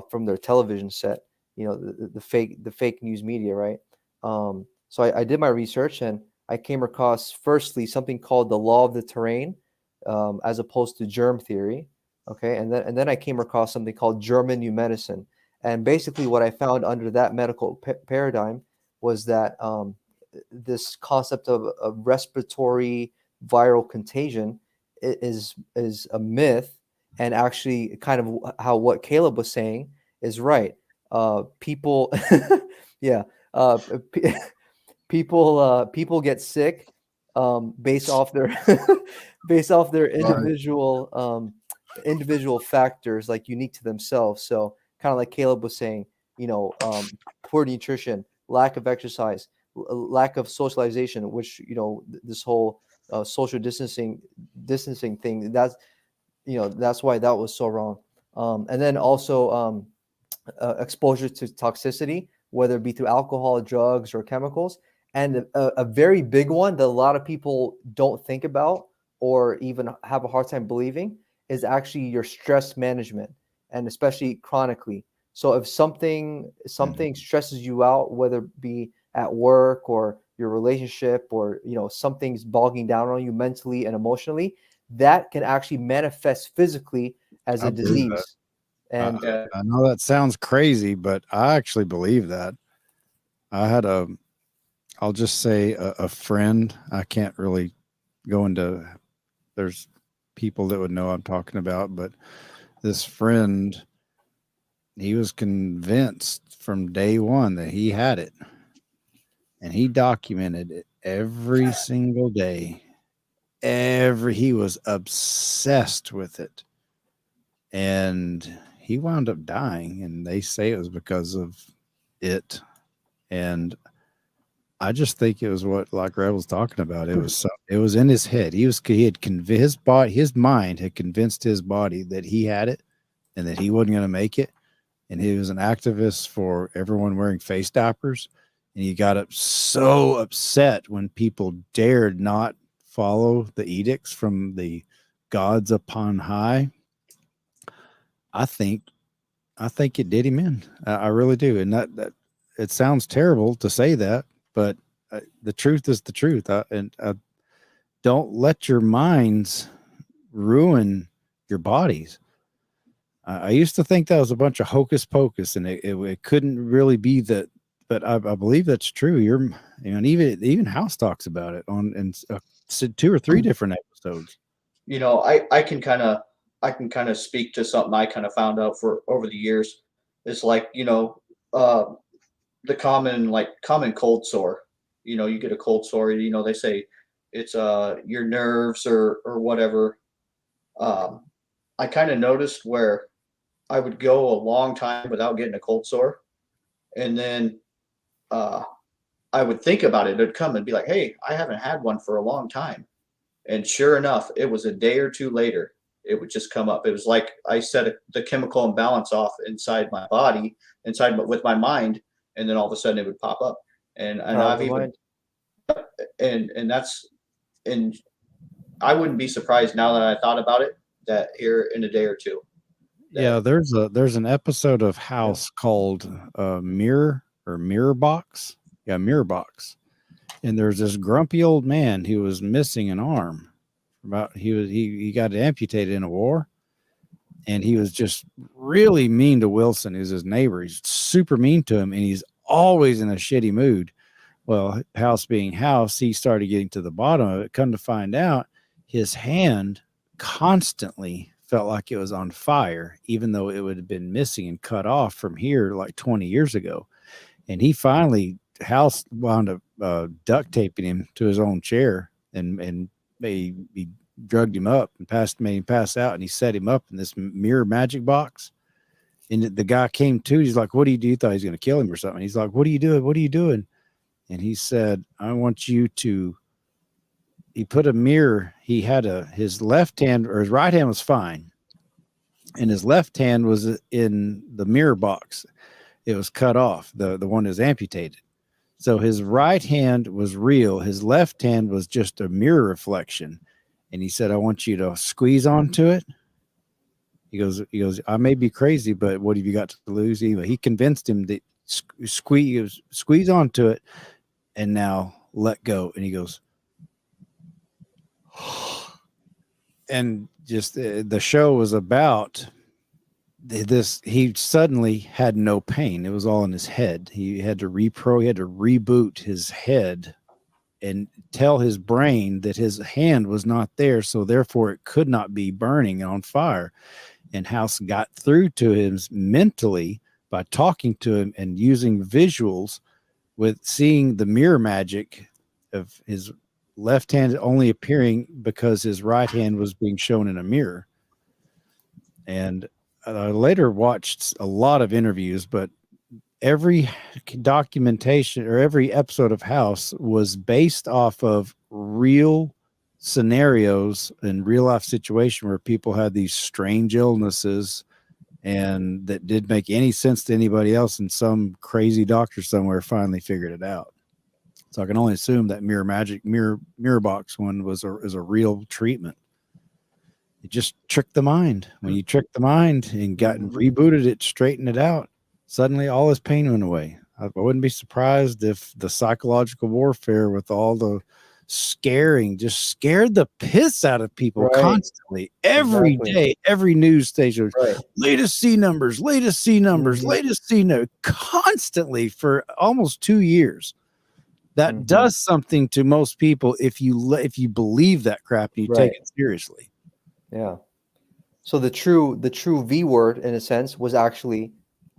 from their television set, the fake news media, right? So I did my research, and I came across firstly something called the law of the terrain, as opposed to germ theory. Okay, and then I came across something called German new medicine, and basically what I found under that medical paradigm was that this concept of a respiratory viral contagion is a myth, and actually kind of how what Caleb was saying is right. People, yeah. People get sick based off their individual factors, like unique to themselves. So kind of like Caleb was saying, poor nutrition, lack of exercise, lack of socialization, which this whole social distancing thing, that's why that was so wrong. And then also exposure to toxicity, whether it be through alcohol, drugs, or chemicals. And a very big one that a lot of people don't think about or even have a hard time believing is actually your stress management, and especially chronically. So if something stresses you out, whether it be at work or your relationship, or something's bogging down on you mentally and emotionally, that can actually manifest physically as I a believe that. disease. And I know that sounds crazy, but I actually believe that. I had I'll just say a friend. I can't really go into, there's people that would know I'm talking about, but this friend, he was convinced from day one that he had it, and he documented it every single day. He was obsessed with it, and he wound up dying, and they say it was because of it. And I just think it was what, like Red was talking about. It was in his head. He had his mind had convinced his body that he had it and that he wasn't going to make it. and he was an activist for everyone wearing face diapers. And he got so upset when people dared not follow the edicts from the gods upon high. I think it did him in. I really do. And that it sounds terrible to say that, but the truth is the truth. Don't let your minds ruin your bodies. I used to think that was a bunch of hocus pocus, and it couldn't really be that. But I believe that's true. And even House talks about it on 2 or 3 different episodes. I can kind of speak to something I kind of found out for over the years. It's like, the common cold sore. You get a cold sore, they say it's your nerves or whatever. I kind of noticed where I would go a long time without getting a cold sore, and then I would think about it. It'd come and be like, hey, I haven't had one for a long time. And sure enough, it was a day or 2 later, it would just come up. It was like I set the chemical imbalance off inside my body, with my mind, and then all of a sudden it would pop up. And I've even and I wouldn't be surprised now that I thought about it that here in a day or 2. Yeah, there's an episode of House called Mirror Box. Yeah, Mirror Box. And there's this grumpy old man who was missing an arm. He got it amputated in a war, and he was just really mean to Wilson, who's his neighbor. He's super mean to him, and he's always in a shitty mood. Well, House being House, he started getting to the bottom of it. Come to find out, his hand constantly felt like it was on fire, even though it would have been missing and cut off from here like 20 years ago. And he finally, House wound up duct taping him to his own chair, and he drugged him up and made him pass out, and he set him up in this mirror magic box. And the guy came to, he's like, what do you do? He thought he was going to kill him or something. He's like, what are you doing? What are you doing? And he said, I want you to, he put a mirror. He had his left hand, or his right hand was fine, and his left hand was in the mirror box. It was cut off, the one that was amputated. So his right hand was real. His left hand was just a mirror reflection. And he said, I want you to squeeze onto it. He goes, I may be crazy, but what have you got to lose? Anyway, he convinced him that squeeze onto it and now let go. And he goes, and just the show was about this. He suddenly had no pain. It was all in his head. He had to reboot his head and tell his brain that his hand was not there, so therefore it could not be burning and on fire. And House got through to him mentally by talking to him and using visuals, with seeing the mirror magic of his left hand only appearing because his right hand was being shown in a mirror. And I later watched a lot of interviews, but every documentation or every episode of House was based off of real scenarios and real life situation where people had these strange illnesses, and that didn't make any sense to anybody else, and some crazy doctor somewhere finally figured it out. So I can only assume that mirror box one is a real treatment. It just tricked the mind. When you trick the mind and rebooted it, straightened it out, suddenly all his pain went away. I wouldn't be surprised if the psychological warfare with all the scaring just scared the piss out of people constantly. Every day, every news station, latest C numbers, constantly for almost 2 years. That does something to most people if you believe that crap and you take it seriously. Yeah. So the true V word, in a sense, was actually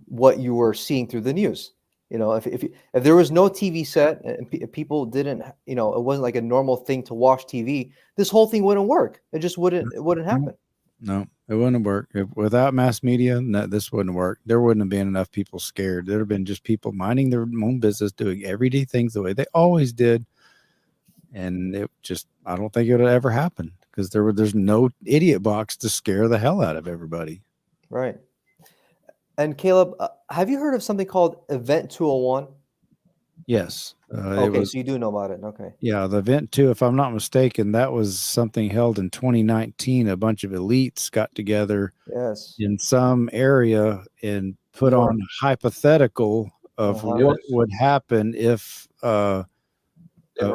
what you were seeing through the news. If there was no TV set and people didn't, it wasn't like a normal thing to watch TV, this whole thing wouldn't work. It just wouldn't happen. No, it wouldn't work. Without mass media, this wouldn't work. There wouldn't have been enough people scared. There'd have been just people minding their own business, doing everyday things the way they always did. And I don't think it would ever happen, because there's no idiot box to scare the hell out of everybody. Right. And Caleb, have you heard of something called Event 201? Yes. It Okay, was, so you do know about it. Okay. yeah, the event too, if I'm not mistaken, that was something held in 2019. A bunch of elites got together Yes. in some area and put New York. on hypothetical of Uh-huh. what would happen if They were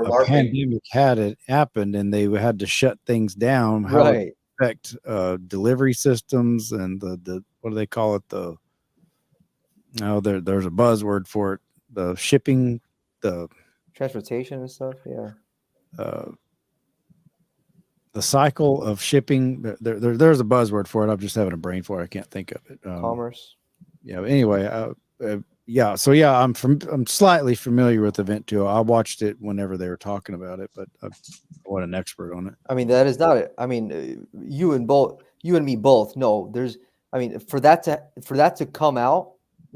a LARPing. pandemic had it happened and they had to shut things down. How it Right. affect delivery systems and the what do they call it? There's a buzzword for it. The shipping, the Transportation and stuff. Yeah. uh, the cycle of shipping. There's a buzzword for it. I'm just having a brain for it. I can't think of it. Commerce. Yeah. Anyway, yeah. So yeah, I'm slightly familiar with Event 2. I watched it whenever they were talking about it, but I wasn't an expert on it. I mean, that is not it. I mean, you and me both know there's. I mean, for that to come out,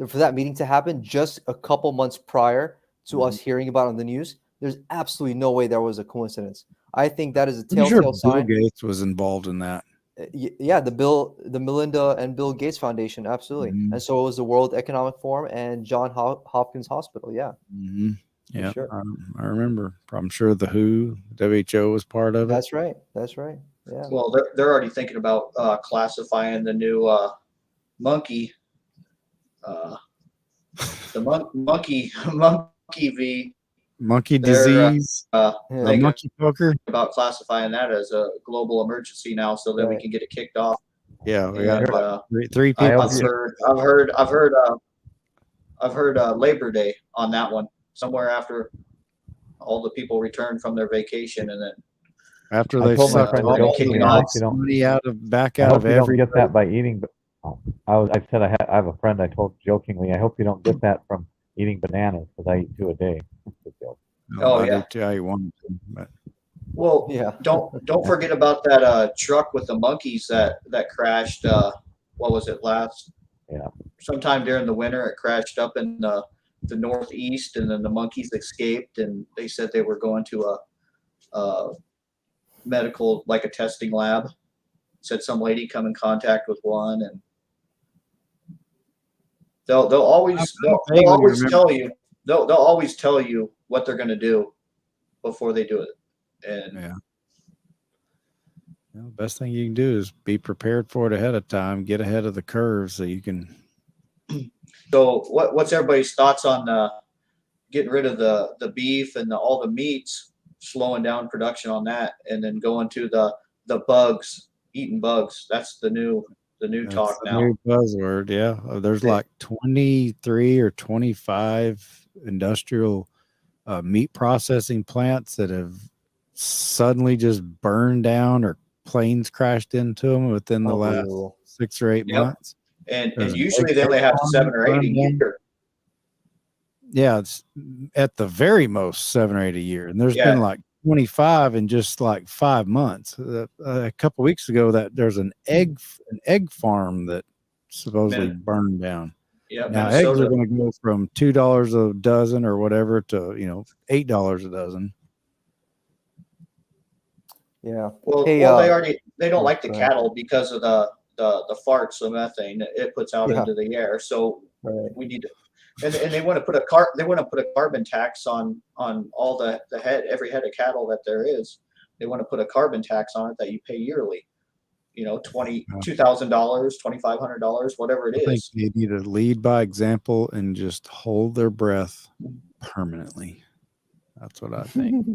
for that meeting to happen just a couple months prior to us hearing about it on the news, there's absolutely no way there was a coincidence. I think that is a Pretty sure telltale Bill sign. Gates was involved in that. Yeah, the Melinda and Bill Gates Foundation, absolutely, and so it was the World Economic Forum and John Hopkins Hospital. Yeah, Yeah, sure. I remember. I'm sure the WHO was part of it. That's right. That's right. Yeah. Well, they're already thinking about classifying the new monkey, the monkey V. Monkey They're, disease, Yeah. monkey poker. about classifying that as a global emergency now, so that we Right. can get it kicked off. Yeah, we got And, three people. I've heard Labor Day on that one, somewhere after all the people return from their vacation, and then After I they told my sucked friend all jokingly, the I hope you don't- money out of you don't get everybody. that by eating. I said I have a friend. I told jokingly, I hope you don't get that from eating bananas because I eat 2 a day. That's a joke. Oh, I yeah. do too. I wanted to, but well, Yeah. don't forget about that truck with the monkeys that crashed. What was it last? Yeah. Sometime during the winter, it crashed up in the northeast, and then the monkeys escaped, and they said they were going to a medical, like a testing lab. Said some lady come in contact with one, and they'll always tell you they'll always tell you what they're going to do before they do it. And yeah. Well, best thing you can do is be prepared for it ahead of time. Get ahead of the curve so you can. so what's everybody's thoughts on getting rid of the beef and all the meats, slowing down production on that, and then going to the bugs, eating bugs? That's the new talk now. New buzzword, yeah. There's like 23 or 25 industrial meat processing plants that have suddenly just burned down or planes crashed into them within the last Unbelievable. 6 or 8 Yep. months. And There's an usually egg they only have farm 7 or 8 a burned down. year. Yeah, it's at the very most 7 or 8 a year, and there's Yeah. been like 25 in just like 5 months. A couple weeks ago, that there's an egg farm that supposedly burned down. Yeah, Now eggs are Minnesota. going to go from $2 a dozen or whatever to $8 a dozen. Yeah. Well, Hey, they don't like the go ahead. cattle because of the farts, the methane it puts out Yeah. into the air. So Right. we need to, and they want to put a carbon tax on all the head, every head of cattle that there is. They want to put a carbon tax on it that you pay yearly. $2,000, $2,500, whatever it I think is. they need to lead by example and just hold their breath permanently. That's what I think.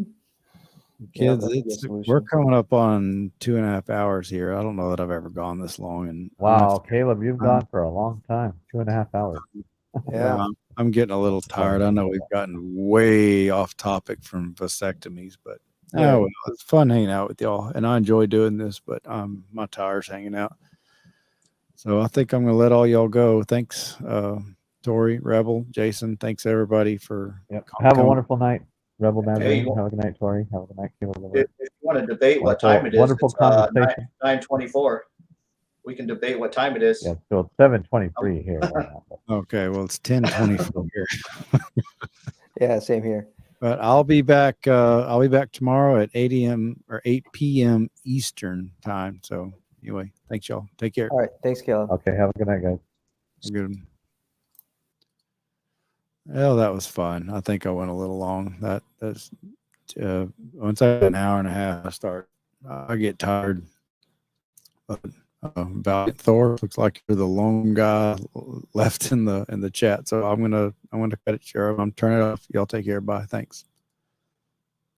Yeah, Kids, that's a good we're solution. coming up on 2.5 hours here. I don't know that I've ever gone this long. And Wow, Caleb, you've gone for a long time. 2.5 hours. Yeah. I'm getting a little tired. I know we've gotten way off topic from vasectomies, but well, it's fun hanging out with y'all, and I enjoy doing this. But my tire's hanging out, so I think I'm going to let all y'all go. Thanks, Tori, Rebel, Jason. Thanks everybody for Have a wonderful night, Rebel Hey, Nazarene. Have a good night, Tori. Have a good night, Caleb. If you want to debate what Wonderful- time it is, wonderful it's conversation. 9:24. We can debate what time it is. Yeah, so it's 7:23 here. Right now, but- Okay, well it's 10:24 here, Yeah. Same here. but I'll be back. I'll be back tomorrow at 8 a.m. or 8 p.m. Eastern time. So anyway, thanks y'all. Take care. All right. Thanks, Caleb. Okay, have a good night, guys. Good. Well, that was fun. I think I went a little long. That's once I get an hour and a half, I get tired. But Valiant Thor, looks like you're the lone guy left in the chat. So I'm gonna cut it short. I'm turning it off. Y'all take care. Bye. Thanks.